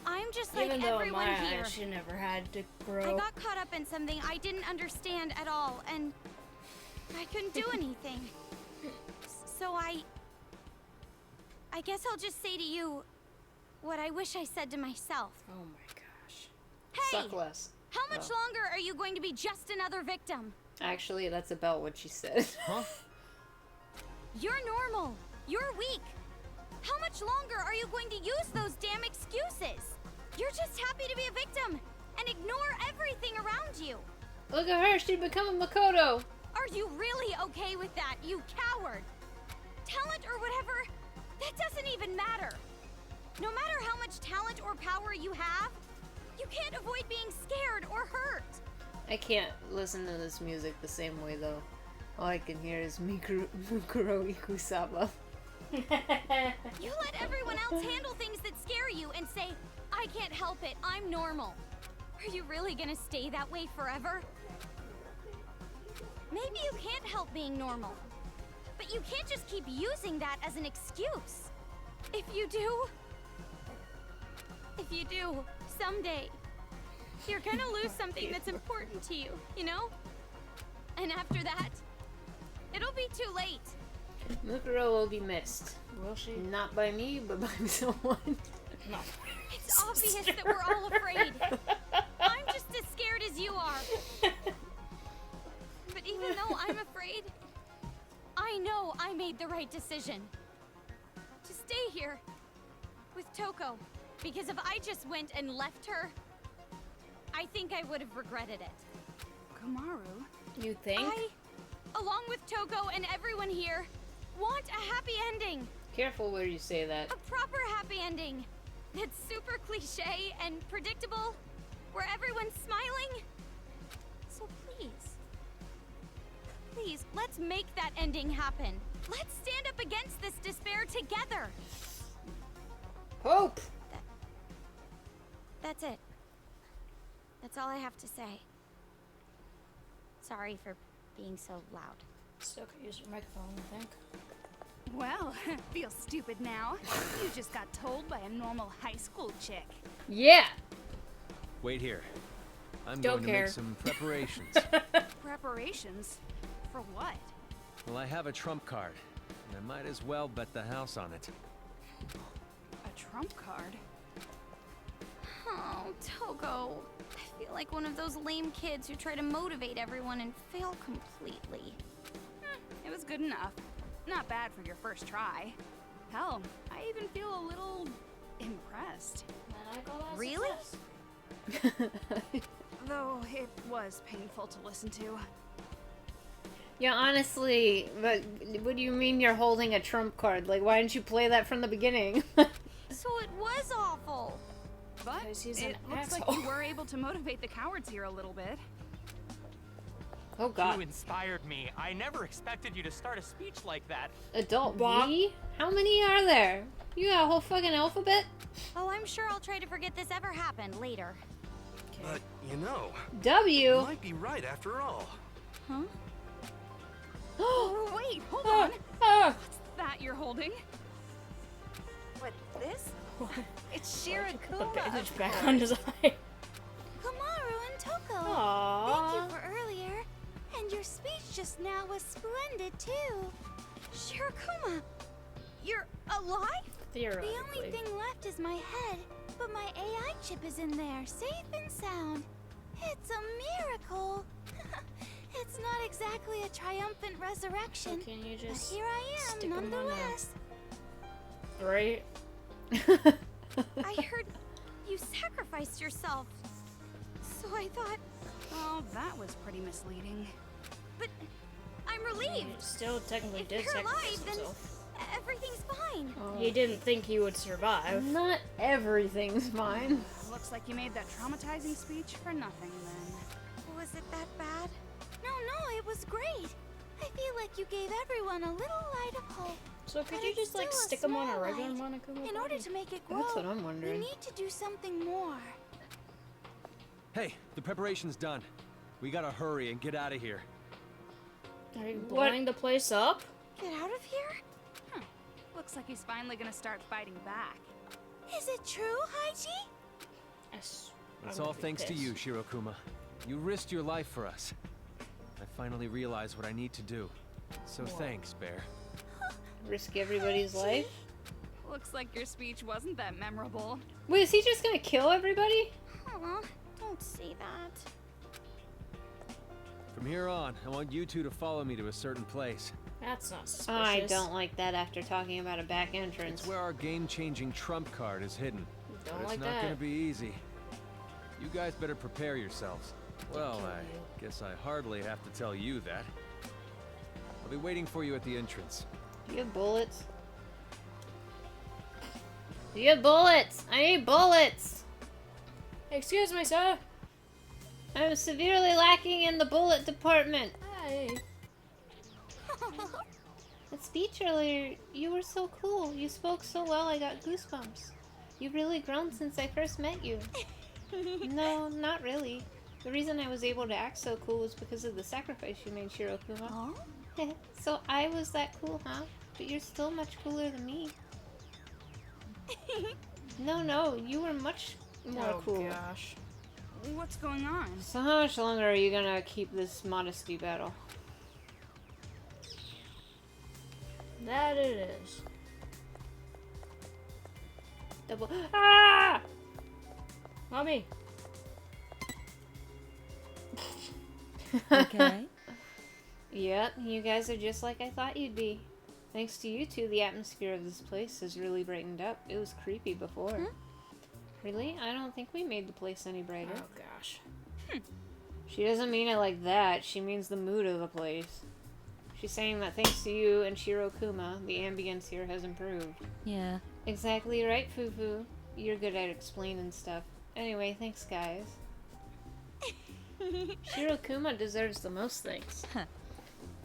I'm just like Even though in everyone my here. eyes, she never had to I grow. got caught up in something I didn't understand at all, and I couldn't do anything. So I guess I'll just say to you what I wish I said to myself. Oh my gosh. Hey, Suck less. how much longer are you going to be just another victim? Actually, that's about what she said. Huh? You're normal. You're weak. How much longer are you going to use those damn excuses? You're just happy to be a victim and ignore everything around you. Look at her, she'd become a Makoto. Are you really okay with that, you coward? Talent or whatever, that doesn't even matter. No matter how much talent or power you have, you can't avoid being scared or hurt. I can't listen to this music the same way though. All I can hear is Mikuro Ikusaba. You let everyone else handle things that scare you and say, I can't help it, I'm normal. Are you really gonna stay that way forever? Maybe you can't help being normal, but you can't just keep using that as an excuse. If you do, someday, you're gonna lose something that's important to you, you know? And after that, it'll be too late. Mikuro will be missed. Will she? Not by me, but by someone. No. It's obvious that we're all afraid. I'm just as scared as you are. But even though I'm afraid, I know I made the right decision. To stay here with Toko. Because if I just went and left her, I think I would have regretted it. Kamaru? You think? I, along with Toko and everyone here, want a happy ending. Careful where you say that. A proper happy ending. That's super cliche and predictable, where everyone's smiling. So please, let's make that ending happen. Let's stand up against this despair together. Hope! That's it. That's all I have to say. Sorry for being so loud. Still could use your microphone, I think. Well, feel stupid now. You just got told by a normal high school chick. Yeah. Wait here. I'm Don't going to care. make some preparations. Preparations? For what? Well, I have a trump card, and I might as well bet the house on it. A trump card? Oh, Togo. I feel like one of those lame kids who try to motivate everyone and fail completely. It was good enough. Not bad for your first try. Hell, I even feel a little impressed. Really? Though it was painful to listen to. Yeah, honestly, but what do you mean you're holding a trump card? Like, why didn't you play that from the beginning? So it was awful. But Because he's it an looks like asshole. you were able to motivate the cowards here a little bit. Oh You god. inspired me. I never expected you to start a speech like that. Adult Bob. B? How many are there? You got a whole fucking alphabet? Oh, I'm sure I'll try to forget this ever happened later. But, you know, you W? might be right after all. Huh? Oh, wait, hold on. Ah! What's that you're holding? What, this? It's The Shirakuma. bandage back on his eye. Komaru and Toko. Aww. Thank you for earlier. And your speech just now was splendid too. Shirakuma, you're alive? The Theoretically. only thing left is my head, but my AI chip is in there, safe and sound. It's a miracle. It's not exactly a triumphant resurrection, So can you but just here I stick am 'em on nonetheless. Right? I heard you sacrificed yourself, so I thought, Oh, that was pretty misleading. but I'm He relieved. still technically If did you're sacrifice alive, then himself. everything's fine. He didn't think he would survive. Not everything's fine. Looks like you made that traumatizing speech for nothing then. Was it that bad? No, it was great. I feel like you gave everyone a little light of hope. So could But you it's just like still a stick him on a small regular light. Monokuma In order body? to make it grow, That's what I'm we wondering. need to do something more. Hey, the preparation's done. We gotta hurry and get out of here. Are you What? blowing the place up? Get out of here? Looks like he's finally gonna start fighting back. Is it true, Haiji? Yes. It's I'm all gonna be thanks to you, pissed. Shirokuma. You risked your life for us. I finally realized what I need to do. So thanks, Bear. Risk everybody's life? Looks like your speech wasn't that memorable. Wait, is he just gonna kill everybody? Aw, don't say that. From here on, I want you two to follow me to a certain place. That's not suspicious. I don't like that after talking about a back It's entrance. where our game-changing trump card is hidden. Don't But it's like not that. gonna be easy. You guys better prepare yourselves. Well, kill I you. guess I hardly have to tell you that. I'll be waiting for you at the entrance. Do you have bullets? Do you have bullets? I need bullets! Excuse me, sir. I'm severely lacking in the bullet department. Hey. That speech earlier, you were so cool. You spoke so well, I got goosebumps. You've really grown since I first met you. No, not really. The reason I was able to act so cool was because of the sacrifice you made, Shirokuma. Oh? So I was that cool, huh? But you're still much cooler than me. No, you were much more Oh cool. gosh. What's going on? So how much longer are you gonna keep this modesty battle? That it is. Double. Ah! Mommy. Okay. Yep, you guys are just like I thought you'd be. Thanks to you two, the atmosphere of this place has really brightened up. It was creepy before. Really? I don't think we made the place any brighter. Oh gosh. She doesn't mean it like that. She means the mood of the place. She's saying that thanks to you and Shirokuma, the ambience here has improved. Yeah. Exactly right, Fufu. You're good at explaining stuff. Anyway, thanks, guys. Shirokuma deserves the most thanks. Huh.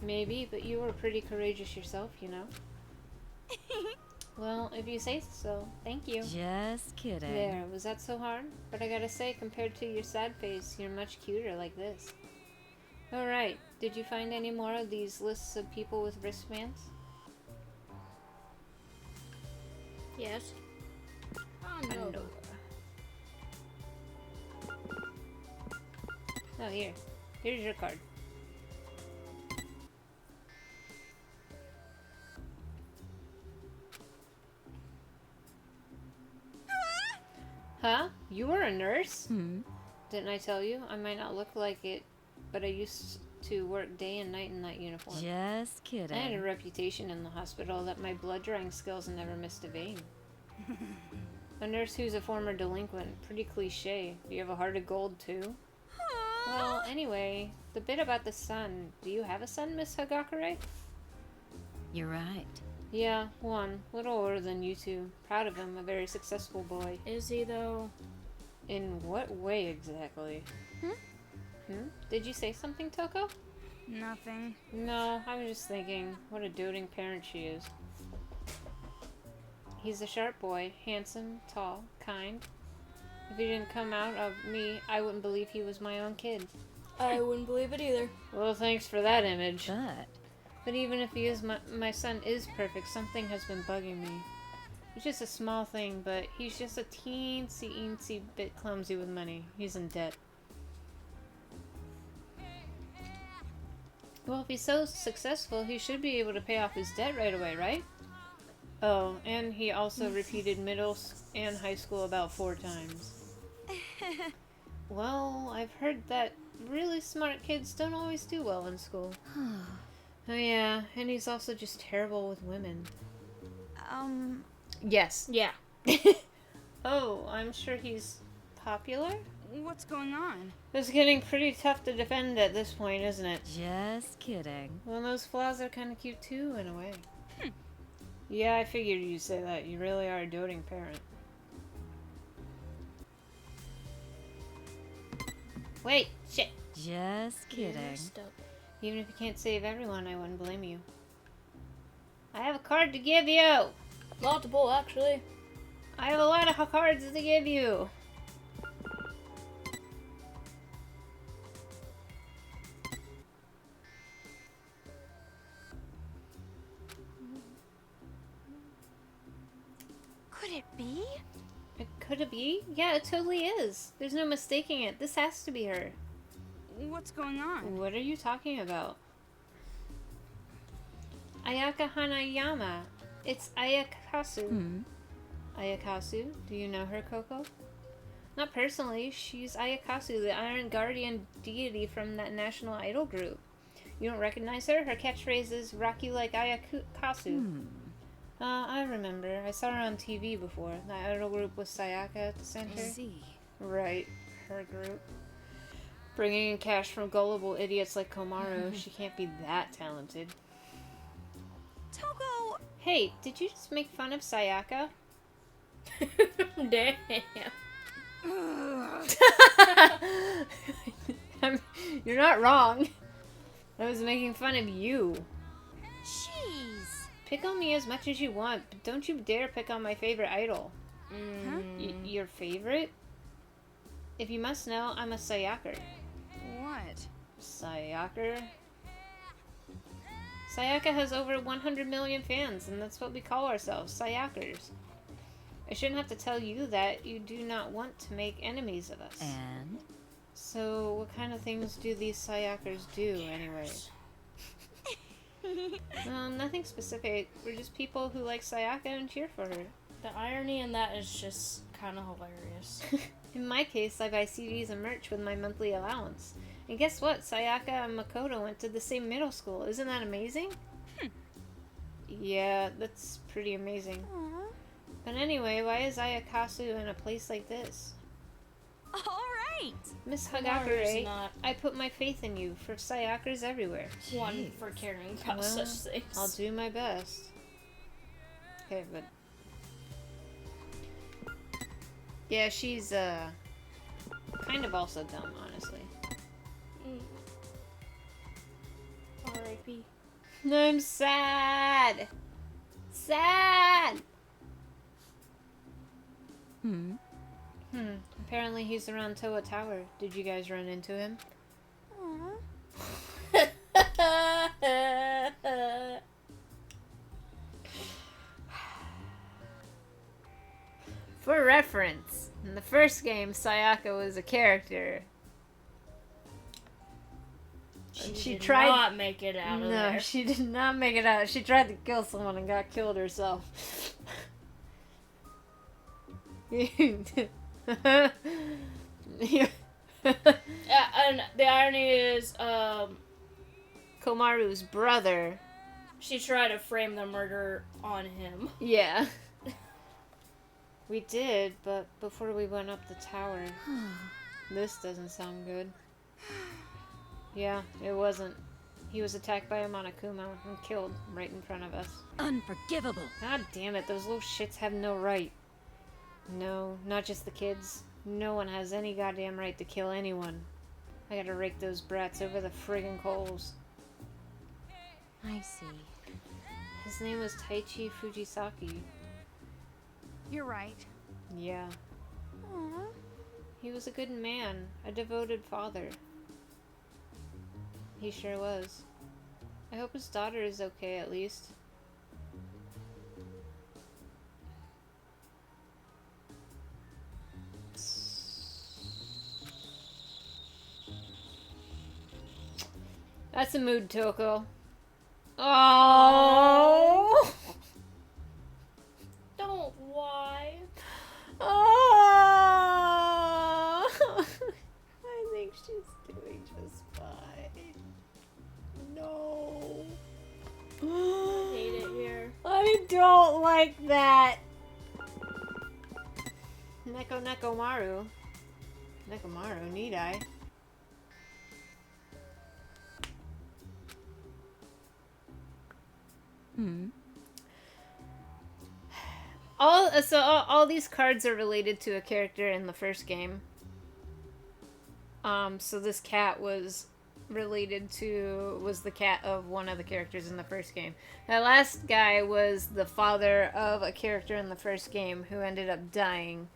Maybe, but you were pretty courageous yourself, you know? Well, if you say so, thank you. Just kidding. There, was that so hard? But I gotta say, compared to your sad face, you're much cuter like this. Alright, did you find any more of these lists of people with wristbands? Yes. Oh, no. Oh, here. Here's your card. Huh? You were a nurse? Didn't I tell you? I might not look like it, but I used to work day and night in that uniform. Just kidding. I had a reputation in the hospital that my blood drawing skills never missed a vein. A nurse who's a former delinquent. Pretty cliche. Do you have a heart of gold, too? Well, anyway, the bit about the son. Do you have a son, Miss Hagakure? You're right. Yeah, one. Little older than you two. Proud of him. A very successful boy. Is he, though? In what way, exactly? Did you say something, Toko? Nothing. No, I was just thinking, what a doting parent she is. He's a sharp boy, handsome, tall, kind. If he didn't come out of me, I wouldn't believe he was my own kid. I wouldn't believe it either. Well, thanks for that image. But even if he is my son is perfect, something has been bugging me. It's just a small thing, but he's just a teensy bit clumsy with money. He's in debt. Well, if he's so successful, he should be able to pay off his debt right away, right? Oh, and he also repeated middle and high school about 4 times. Well, I've heard that really smart kids don't always do well in school. Oh yeah, and he's also just terrible with women. Yes. Yeah. Oh, I'm sure he's popular? What's going on? It's getting pretty tough to defend at this point, isn't it? just kidding. Well, those flaws are kind of cute too, in a way. Yeah, I figured you'd say that. You really are a doting parent. Wait, shit. Just kidding. Even if you can't save everyone, I wouldn't blame you. I have a card to give you! Multiple, actually. I have a lot of cards to give you! Could it be? Could it be? Yeah, it totally is. There's no mistaking it. This has to be her. What's going on? What are you talking about? Ayaka Hanayama. It's Ayakasu. Ayakasu? Do you know her, Coco? Not personally. She's Ayakasu, the Iron Guardian deity from that National Idol group. You don't recognize her? Her catchphrase is, rock you like Ayakasu. I remember. I saw her on TV before. The idol group with Sayaka at the center. Right. Her group. Bringing in cash from gullible idiots like Komaru. She can't be that talented. Togo! Hey, did you just make fun of Sayaka? Damn. You're not wrong. I was making fun of you. Jeez. Pick on me as much as you want, but don't you dare pick on my favorite idol. Your favorite? If you must know, I'm a Sayaker. What? Sayaker? Sayaka has over 100 million fans, and that's what we call ourselves, Sayakers. I shouldn't have to tell you that. You do not want to make enemies of us. And? So, what kind of things do these Sayakers do, anyway? Nothing specific. We're just people who like Sayaka and cheer for her. The irony in that is just kind of hilarious. In my case, I buy CDs and merch with my monthly allowance. And guess what? Sayaka and Makoto went to the same middle school. Isn't that amazing? Yeah, that's pretty amazing. Aww. But anyway, why is Ayakasu in a place like this? Alright! Miss Komaru's Hagakure, not I put my faith in you for Sayakers everywhere. one for caring about Well, such things. I'll do my best. Okay, but... yeah, she's, kind of also dumb, honestly. R.I.P. I'm sad! Sad! Apparently he's around Toa Tower. Did you guys run into him? For reference, in the first game, Sayaka was a character. She tried not make it out of there. No, she did not make it out. She tried to kill someone and got killed herself. And the irony is, Komaru's brother. She tried to frame the murder on him. Yeah. We did, but before we went up the tower. This doesn't sound good. Yeah, it wasn't. He was attacked by a Monokuma and killed right in front of us. Unforgivable. God damn it, those little shits have no right. No, not just the kids. No one has any goddamn right to kill anyone. I gotta rake those brats over the friggin' coals. I see. His name was Taichi Fujisaki. You're right. Yeah. Aww. He was a good man, a devoted father. He sure was. I hope his daughter is okay at least. That's a mood, Toko. Oh! Don't why? Oh! I think she's doing just fine. No. Hate it here. I don't like that. Nekomaru. Nekomaru, need I? All these cards are related to a character in the first game. So this cat was the cat of one of the characters in the first game. That last guy was the father of a character in the first game who ended up dying.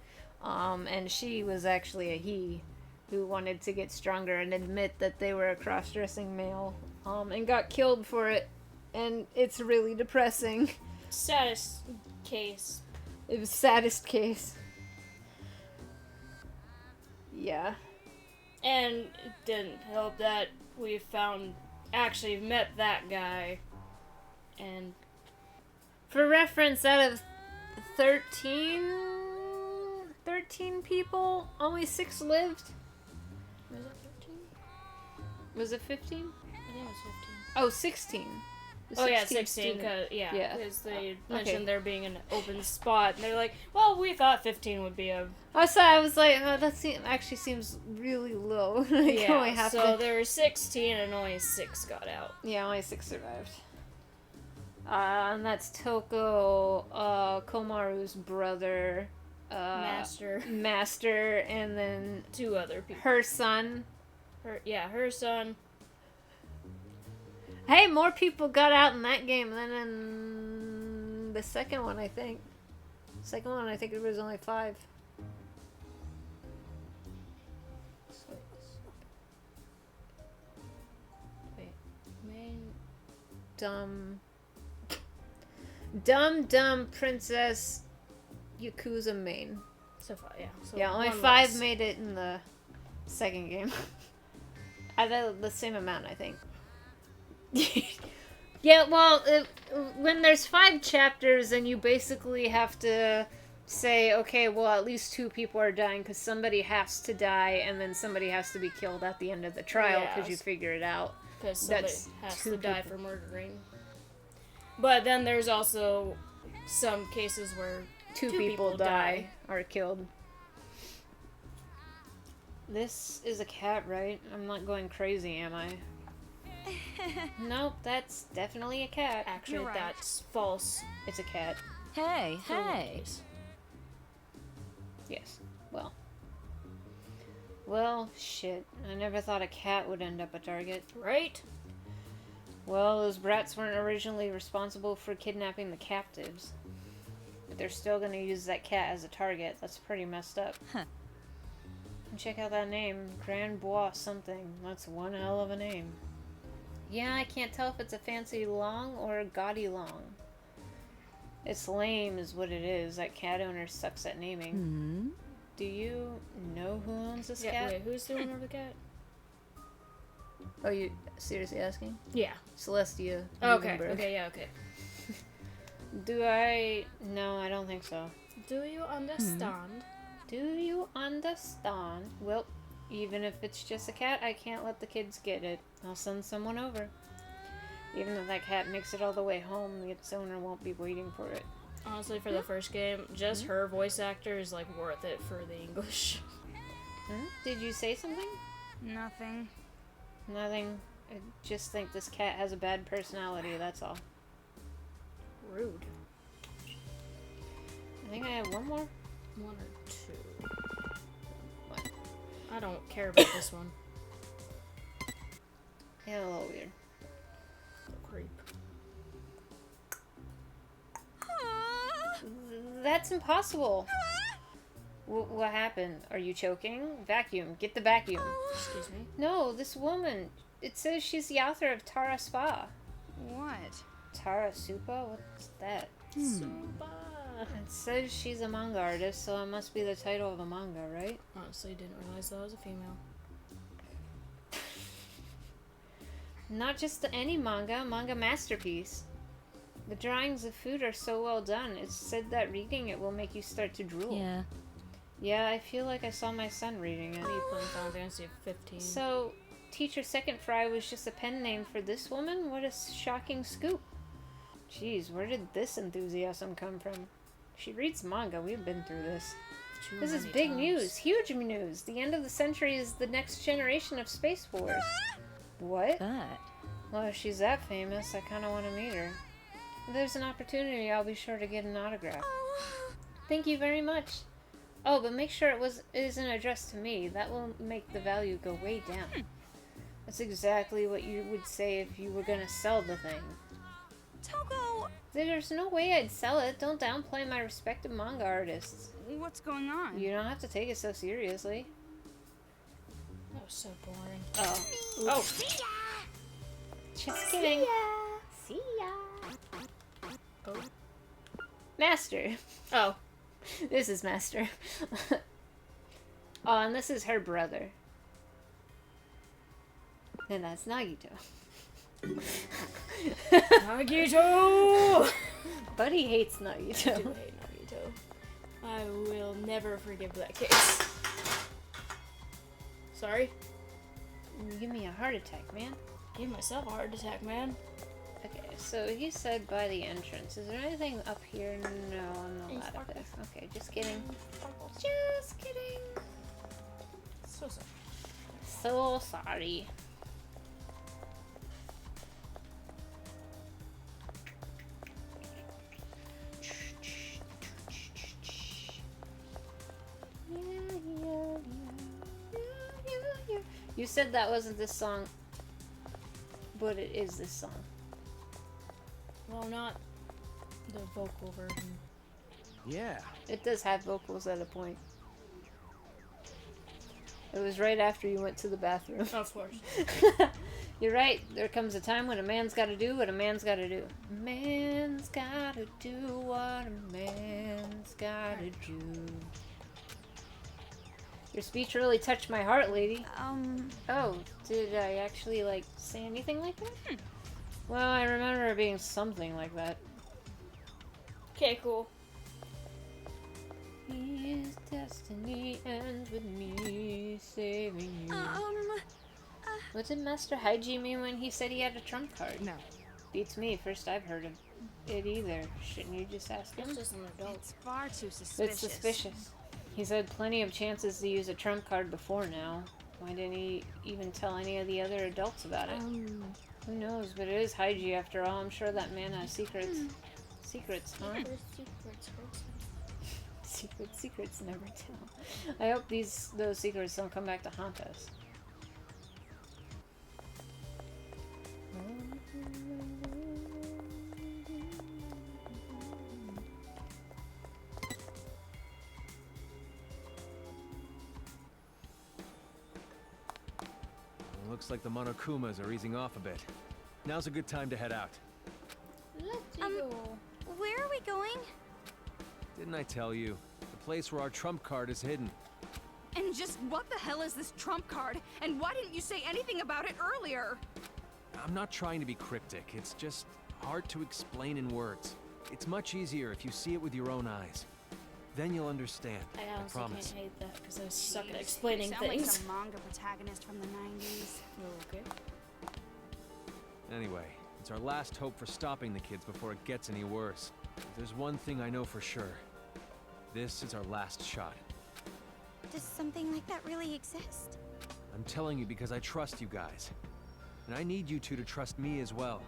And she was actually a he who wanted to get stronger and admit that they were a cross-dressing male. And got killed for it. And it's really depressing. Saddest case. It was saddest case. Yeah. And it didn't help that we actually met that guy. And for reference, out of 13 people, only 6 lived. Was it 13? Was it 15? I think it was 15. Oh, 16. Oh yeah, 16. Because they mentioned there being an open spot, and they're like, "Well, we thought 15 would be a." I was like, oh, that actually seems really low. Yeah. So there were 16, and only 6 got out. Yeah, only 6 survived. And that's Toko, Komaru's brother, Master, and then 2 other people. Her son. Her son. Hey, more people got out in that game than in the second one, I think. Second one, I think it was only 5. Wait. Dumb Princess Yakuza main. So far, yeah. So yeah, only 5 made it in the second game. The same amount, I think. Yeah, well, when there's 5 chapters, then you basically have to say, okay, well, at least 2 people are dying, because somebody has to die, and then somebody has to be killed at the end of the trial, because you figure it out. Because somebody has to die for murdering. But then there's also some cases where 2 people die, are killed. This is a cat, right? I'm not going crazy, am I? Nope, that's definitely a cat. Actually, that's false. It's a cat. Hey. Yes. Well, shit. I never thought a cat would end up a target. Right? Well, those brats weren't originally responsible for kidnapping the captives. But they're still gonna use that cat as a target. That's pretty messed up. Huh. And check out that name. Grand Bois something. That's one hell of a name. Yeah, I can't tell if it's a fancy long or a gaudy long. It's lame is what it is. That cat owner sucks at naming. Hmm? Do you know who owns this Yeah, cat? wait, who's the owner of the cat? Oh, you seriously asking? Yeah. Celestia. Okay, Liebenberg. okay, yeah, okay. Do I... No, I don't think so. Do you understand? Do you understand? Well, even if it's just a cat, I can't let the kids get it. I'll send someone over. Even if that cat makes it all the way home, its owner won't be waiting for it. Honestly, for the first game, just her voice actor is like worth it for the English. Did you say something? Nothing. Nothing. I just think this cat has a bad personality, that's all. Rude. I think I have one more. One or two. What? I don't care about this one. Yeah, a little weird. Creep. That's impossible. What happened? Are you choking? Vacuum. Get the vacuum. Excuse me? No, this woman. It says she's the author of Tara Spa. What? Tara Supa? What's that? Super. It says she's a manga artist, so it must be the title of a manga, right? Honestly, didn't realize that was a female. Not just any manga masterpiece. The drawings of food are so well done. It's said that reading it will make you start to drool. Yeah. Yeah, I feel like I saw my son reading it. Me playing Final Fantasy 15. So, Teacher Second Fry was just a pen name for this woman? What a shocking scoop. Jeez, where did this enthusiasm come from? She reads manga, we've been through this. This is big news, huge news. The end of the century is the next generation of Space Wars. What? But... Well, if she's that famous, I kind of want to meet her. If there's an opportunity, I'll be sure to get an autograph. Thank you very much. Oh, but make sure it isn't addressed to me. That will make the value go way down. That's exactly what you would say if you were gonna sell the thing. Togo! There's no way I'd sell it. Don't downplay my respected manga artists. What's going on? You don't have to take it so seriously. That was so boring. Oh. Oh! Just kidding. See ya. Oh. Master. Oh. This is Master. Oh, and this is her brother. And that's Nagito. Nagito! Buddy hates I Nagito. do hate Nagito. I will never forgive that case. Sorry? You give me a heart attack, man. Gave myself a heart attack, man. Okay, so he said by the entrance. Is there anything up here? No, I'm not allowed up there. Okay, just kidding. Just kidding. So sorry. So sorry. You said that wasn't this song, but it is this song. Well, not the vocal version. Yeah. It does have vocals at a point. It was right after you went to the bathroom. Of course. You're right. There comes a time when a man's gotta do what a man's gotta do. A man's gotta do what a man's gotta do. Your speech really touched my heart, lady. Oh, did I actually, like, say anything like that? Well, I remember it being something like that. Okay, cool. His destiny ends with me saving you. What did Master Haiji mean when he said he had a trump card? No. Beats me. First I've heard of it either. Shouldn't you just ask him? It's just an adult. It's far too suspicious. It's suspicious. He's had plenty of chances to use a trump card before now. Why didn't he even tell any of the other adults about it? Who knows, but it is Haiji after all. I'm sure that man has secrets. Secrets, huh? Secrets never tell. I hope those secrets don't come back to haunt us. Looks like the Monokumas are easing off a bit. Now's a good time to head out. Let's go. Where are we going? Didn't I tell you? The place where our trump card is hidden. And just what the hell is this trump card? And why didn't you say anything about it earlier? I'm not trying to be cryptic. It's just hard to explain in words. It's much easier if you see it with your own eyes. Then you'll understand. I honestly promise. can't hate that because I suck at explaining Sound like things. some manga protagonist from the 90s. Okay. Anyway, it's our last hope for stopping the kids before it gets any worse. If there's one thing I know for sure. This is our last shot. Does something like that really exist? I'm telling you because I trust you guys. And I need you two to trust me as well.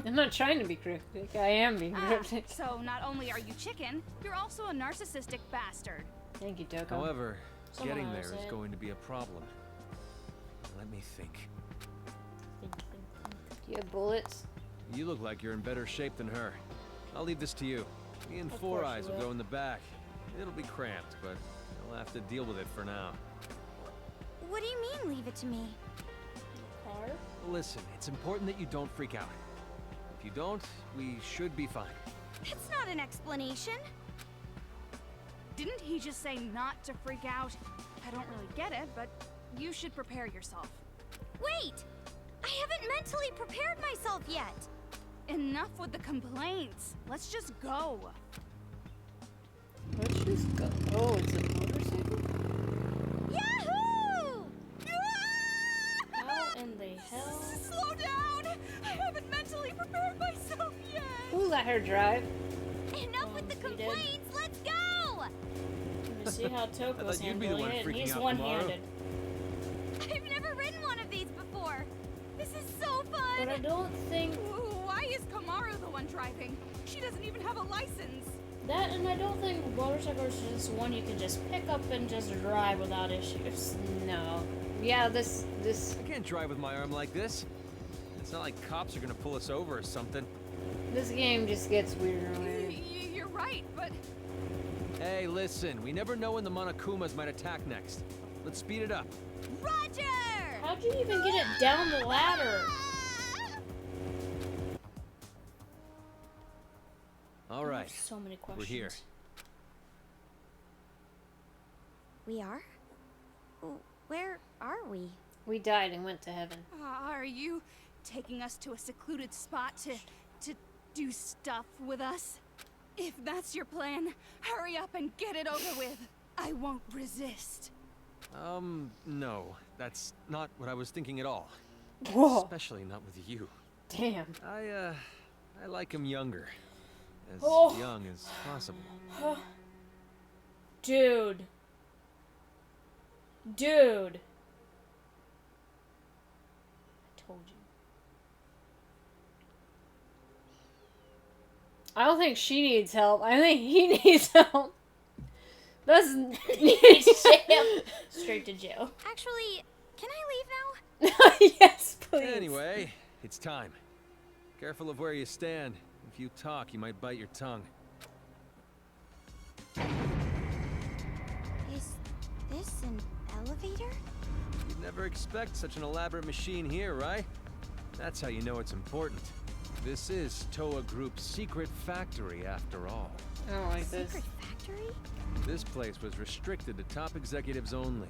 I'm not trying to be cryptic. I am being cryptic. So not only are you chicken, you're also a narcissistic bastard. Thank you, Toko. However, Someone getting there else is said. going to be a problem. Let me think. Do you have bullets? You look like you're in better shape than her. I'll leave this to you. Me and Of Four course Eyes you will will. go in the back. It'll be cramped, but I'll have to deal with it for now. What do you mean, leave it to me? Car? Listen, it's important that you don't freak out. If you don't, we should be fine. That's not an explanation. Didn't he just say not to freak out? I don't really get it, but you should prepare yourself. Wait! I haven't mentally prepared myself yet. Enough with the complaints. Let's just go. Let's just go. Oh, it's a motorcycle? Yahoo! How in the hell? Slow down! I haven't mentally prepared myself yet. Who let her drive? Enough with the he did. complaints. Let's go! You see how Toko's thought you'd be the handling one it, and freaking he's out one-handed. I've never ridden one of these before. This is so fun. But I don't think Why is Kamara the one driving? She doesn't even have a license. that, and I don't think motorcycles are just one you can just pick up and just drive without issues. No. Yeah, this. I can't drive with my arm like this. It's not like cops are gonna pull us over or something. This game just gets weirder and weirder. You're right, but Hey, listen, we never know when the Monokumas might attack next. Let's speed it up. Roger! How'd you even get it down the ladder? All right, So many questions. we're here. We are? Where are we? We died and went to heaven. are you taking us to a secluded spot to do stuff with us? If that's your plan, hurry up and get it over with. I won't resist. No, that's not what I was thinking at all. Whoa. Especially not with you. Damn. I like him younger. As Oh. young as possible. Dude. Dude. I told you. I don't think she needs help. I think he needs help. That's Jail. Straight to jail. Actually, can I leave now? Yes, please. Anyway, it's time. Careful of where you stand. If you talk, you might bite your tongue. Is this an elevator? You'd never expect such an elaborate machine here, right? That's how you know it's important. This is Toa Group's secret factory, after all. I don't like this. Secret factory? This place was restricted to top executives only.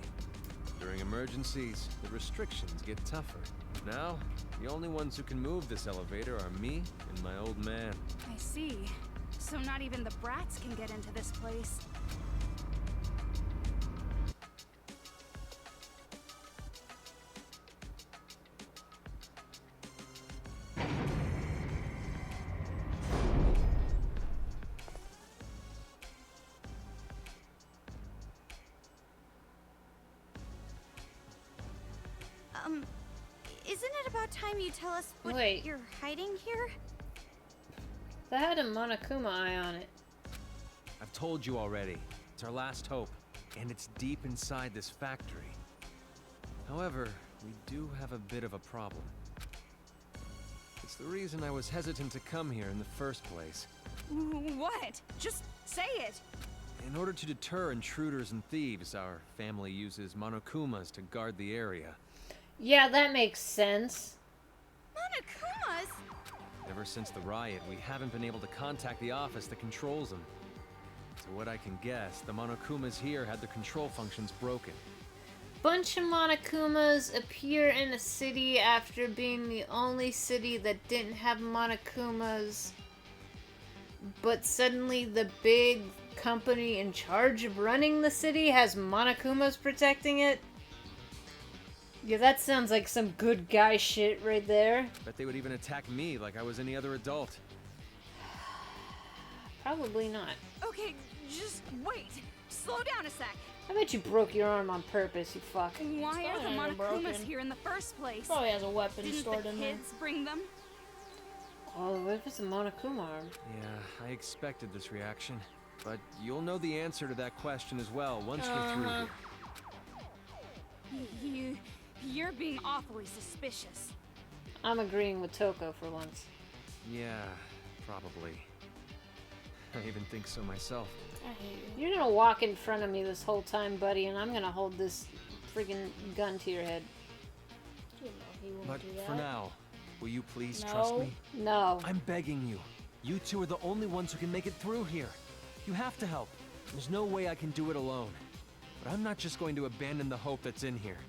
During emergencies, the restrictions get tougher. Now, the only ones who can move this elevator are me and my old man. I see. So not even the brats can get into this place. Isn't it about time you tell us what Wait. you're hiding here? That had a Monokuma eye on it. I've told you already. It's our last hope, and it's deep inside this factory. However, we do have a bit of a problem. It's the reason I was hesitant to come here in the first place. What? Just say it. In order to deter intruders and thieves, our family uses Monokumas to guard the area. Yeah, that makes sense. Monokumas? They're Ever since the riot, we haven't been able to contact the office that controls them. To what I can guess, the Monokumas here had their control functions broken. Bunch of Monokumas appear in a city after being the only city that didn't have Monokumas. But suddenly the big company in charge of running the city has Monokumas protecting it? Yeah, that sounds like some good guy shit right there. Bet they would even attack me like I was any other adult. Probably not. Okay, just wait. Slow down a sec. I bet you broke your arm on purpose, you fuck. Why are the probably Monokumas broken. here in the first place? Probably has a weapon Didn't stored the in there. kids bring them? Oh, what if it's a Monokuma arm? Yeah, I expected this reaction. But you'll know the answer to that question as well once you're through here. You're being awfully suspicious. I'm agreeing with Toko for once. Yeah, probably. I even think so myself. I hate you. You're gonna walk in front of me this whole time, buddy, and I'm gonna hold this freaking gun to your head. You know he won't But do that. for now, will you please trust No. me? No. I'm begging you. You two are the only ones who can make it through here. You have to help. There's no way I can do it alone. But I'm not just going to abandon the hope that's in here.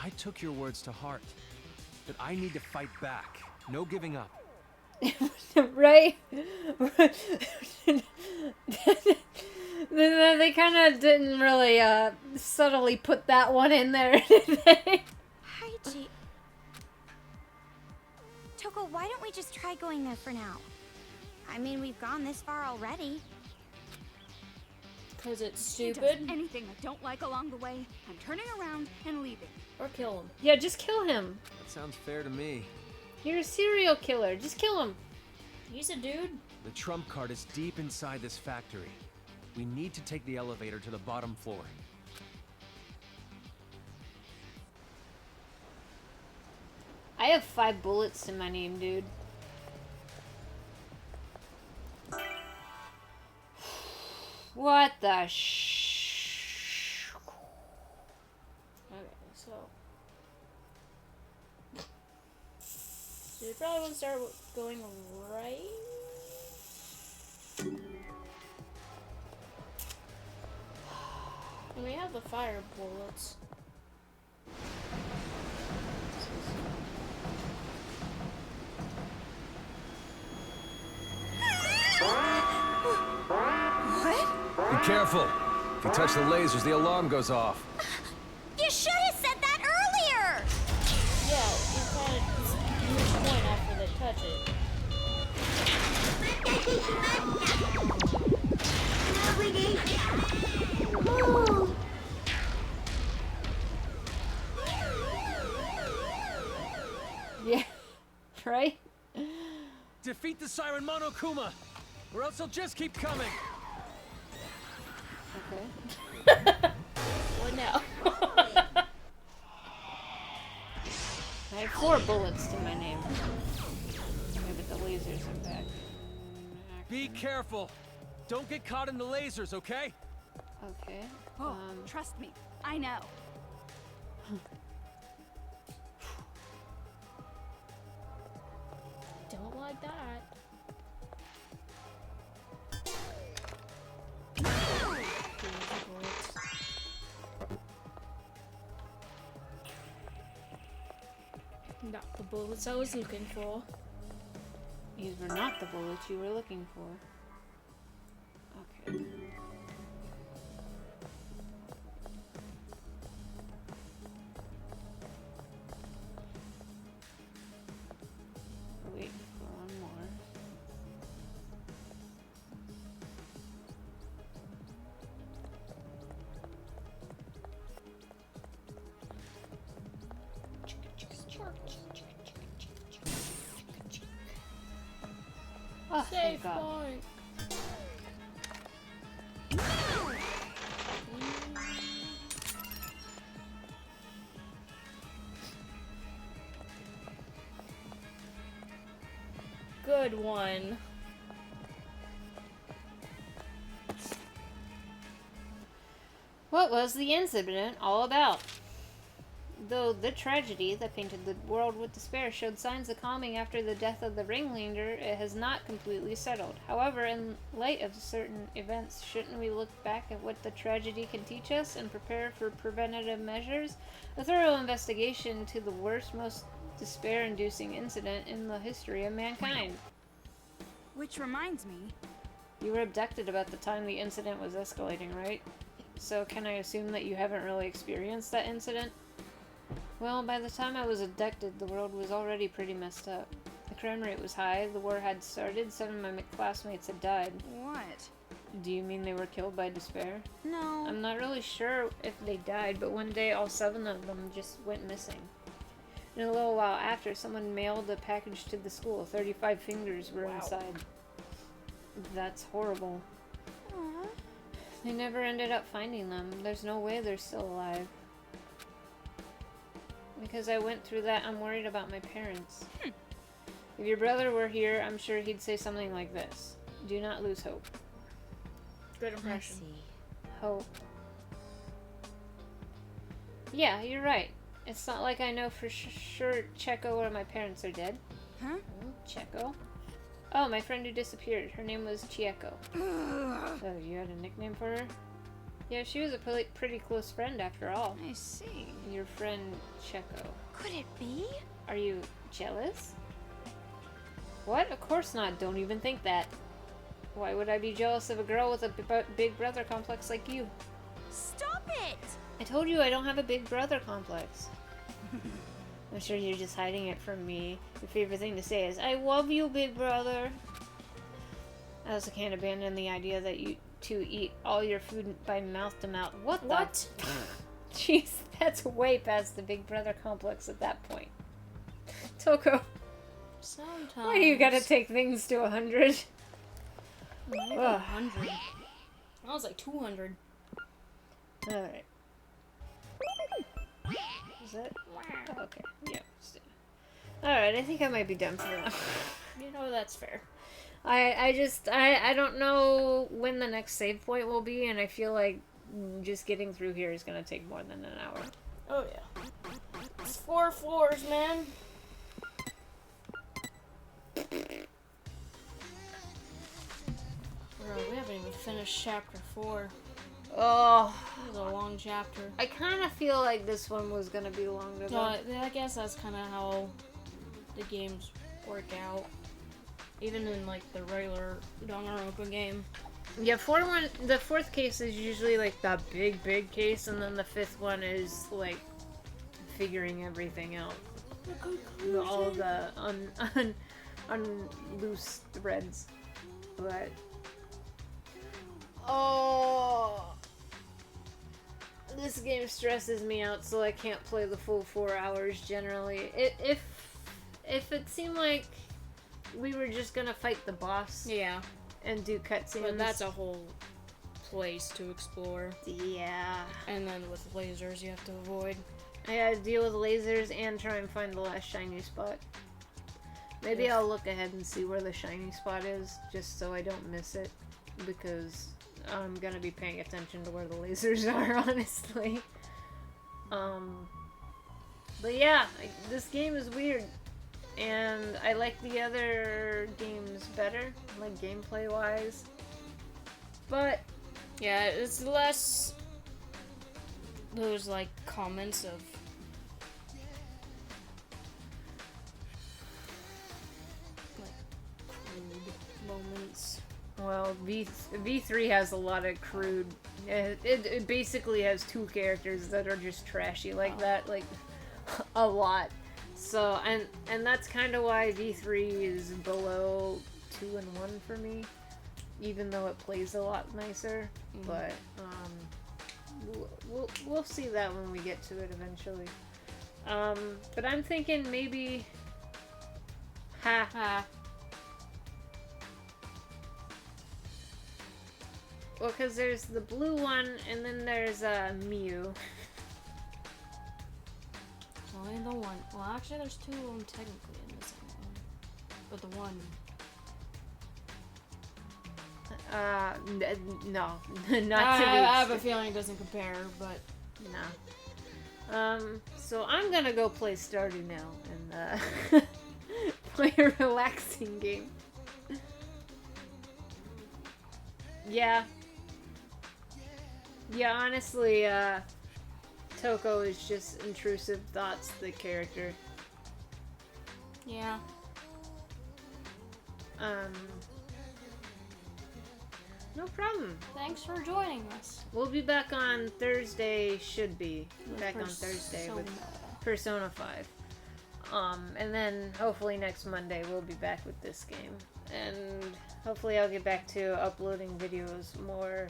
I took your words to heart. That I need to fight back. No giving up. Right? They kind of didn't really subtly put that one in there, did they? Haiji. Toko, why don't we just try going there for now? I mean, we've gone this far already. Because it's He does stupid. anything I don't like along the way, I'm turning around and leaving. Or kill him. Yeah, just kill him. That sounds fair to me. You're a serial killer. Just kill him. He's a dude. The trump card is deep inside this factory. We need to take the elevator to the bottom floor. I have 5 bullets in my name, dude. What the sh... Okay, so. So you probably want to start going right? And we have the fire bullets. Be careful! If you touch the lasers, the alarm goes off. You should have said that earlier! Yeah, you kind of lose point after they touch it. Yeah, right? Defeat the Siren Monokuma, or else he'll just keep coming. Okay. What now? I have 4 bullets to my name. Yeah, but the lasers are back. Be careful! Don't get caught in the lasers, okay? Okay. Oh, trust me, I know. Don't like that. Not the bullets I was looking for. These were not the bullets you were looking for. Okay. Wait for one more. Oh, thank Safe God. point. Good one. What was the incident all about? Though the tragedy that painted the world with despair showed signs of calming after the death of the ringleader, it has not completely settled. However, in light of certain events, shouldn't we look back at what the tragedy can teach us and prepare for preventative measures? A thorough investigation to the worst, most despair-inducing incident in the history of mankind. Which reminds me, You were abducted about the time the incident was escalating, right? So can I assume that you haven't really experienced that incident? Well, by the time I was abducted, the world was already pretty messed up. The crime rate was high, the war had started, some of my classmates had died. what? Do you mean they were killed by despair? No. I'm not really sure if they died, but one day all 7 of them just went missing. And a little while after, someone mailed a package to the school. 35 fingers were inside. That's horrible. Aw. They never ended up finding them. There's no way they're still alive. Because I went through that, I'm worried about my parents. If your brother were here, I'm sure he'd say something like this. Do not lose hope. Good I impression. see. Hope. Yeah, you're right. It's not like I know for sure Checo or my parents are dead. Huh? Checo? Oh, my friend who disappeared. Her name was Chieko. Oh, you had a nickname for her? Yeah, she was a pretty close friend after all. I see. Your friend Checo. Could it be? Are you jealous? What? Of course not. Don't even think that. Why would I be jealous of a girl with a big brother complex like you? Stop it! I told you I don't have a big brother complex. I'm sure you're just hiding it from me. Your favorite thing to say is, I love you, big brother. I also can't abandon the idea that you two eat all your food by mouth to mouth. What? Jeez, that's way past the big brother complex at that point. Toko, Sometimes. why do you gotta take things to 100? Maybe Ugh. 100. I was like 200. Alright. Is that? Oh, okay. Yeah. Alright, I think I might be done for now. You know, that's fair. I don't know when the next save point will be, and I feel like just getting through here is gonna take more than an hour. Oh, yeah. It's 4 floors, man. Bro, we haven't even finished chapter 4. Oh, It was a long chapter. I kind of feel like this one was gonna be longer. So I guess that's kind of how the games work out. Even in like the regular Danganronpa game. Yeah, the 4th case is usually like the big case, and then the 5th one is like figuring everything out. All the loose threads. But this game stresses me out, so I can't play the full 4 hours generally. If it seemed like we were just gonna fight the boss, Yeah. and do cutscenes, But that's a whole place to explore. yeah. And then with lasers you have to avoid. I gotta deal with lasers and try and find the last shiny spot. Maybe I'll look ahead and see where the shiny spot is, just so I don't miss it, because I'm gonna be paying attention to where the lasers are, honestly. But yeah, this game is weird, and I like the other games better, like gameplay-wise. But Yeah, it's less those like comments of like crude moments. well, V3 has a lot of crude. It basically has 2 characters that are just trashy like that, like a lot. So and that's kind of why V3 is below 2 and 1 for me, even though it plays a lot nicer. But we'll see that when we get to it eventually. But I'm thinking maybe. Well, because there's the blue one, and then there's Mew. Only the one. Well, actually, there's 2 of them technically in the second one, but the one. No, not to I the have a feeling it doesn't compare, but no. So I'm gonna go play Stardew now and play a relaxing game. Yeah. Yeah, honestly, Toko is just intrusive thoughts, the character. Yeah. No problem. Thanks for joining us. We'll be back on Thursday, should be. Back on Thursday with Persona 5. And then hopefully next Monday we'll be back with this game. And hopefully I'll get back to uploading videos more.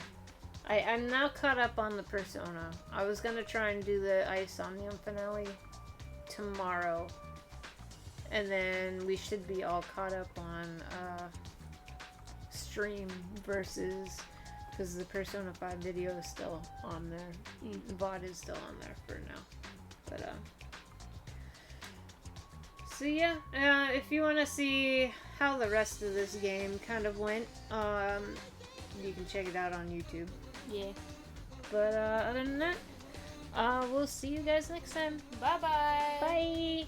I'm now caught up on the Persona. I was gonna try and do the Isomnium finale tomorrow. And then we should be all caught up on stream versus, because the Persona 5 video is still on there. The VOD is still on there for now. But so yeah, if you want to see how the rest of this game kind of went, you can check it out on YouTube. Yeah. But other than that, we'll see you guys next time. Bye-bye. Bye.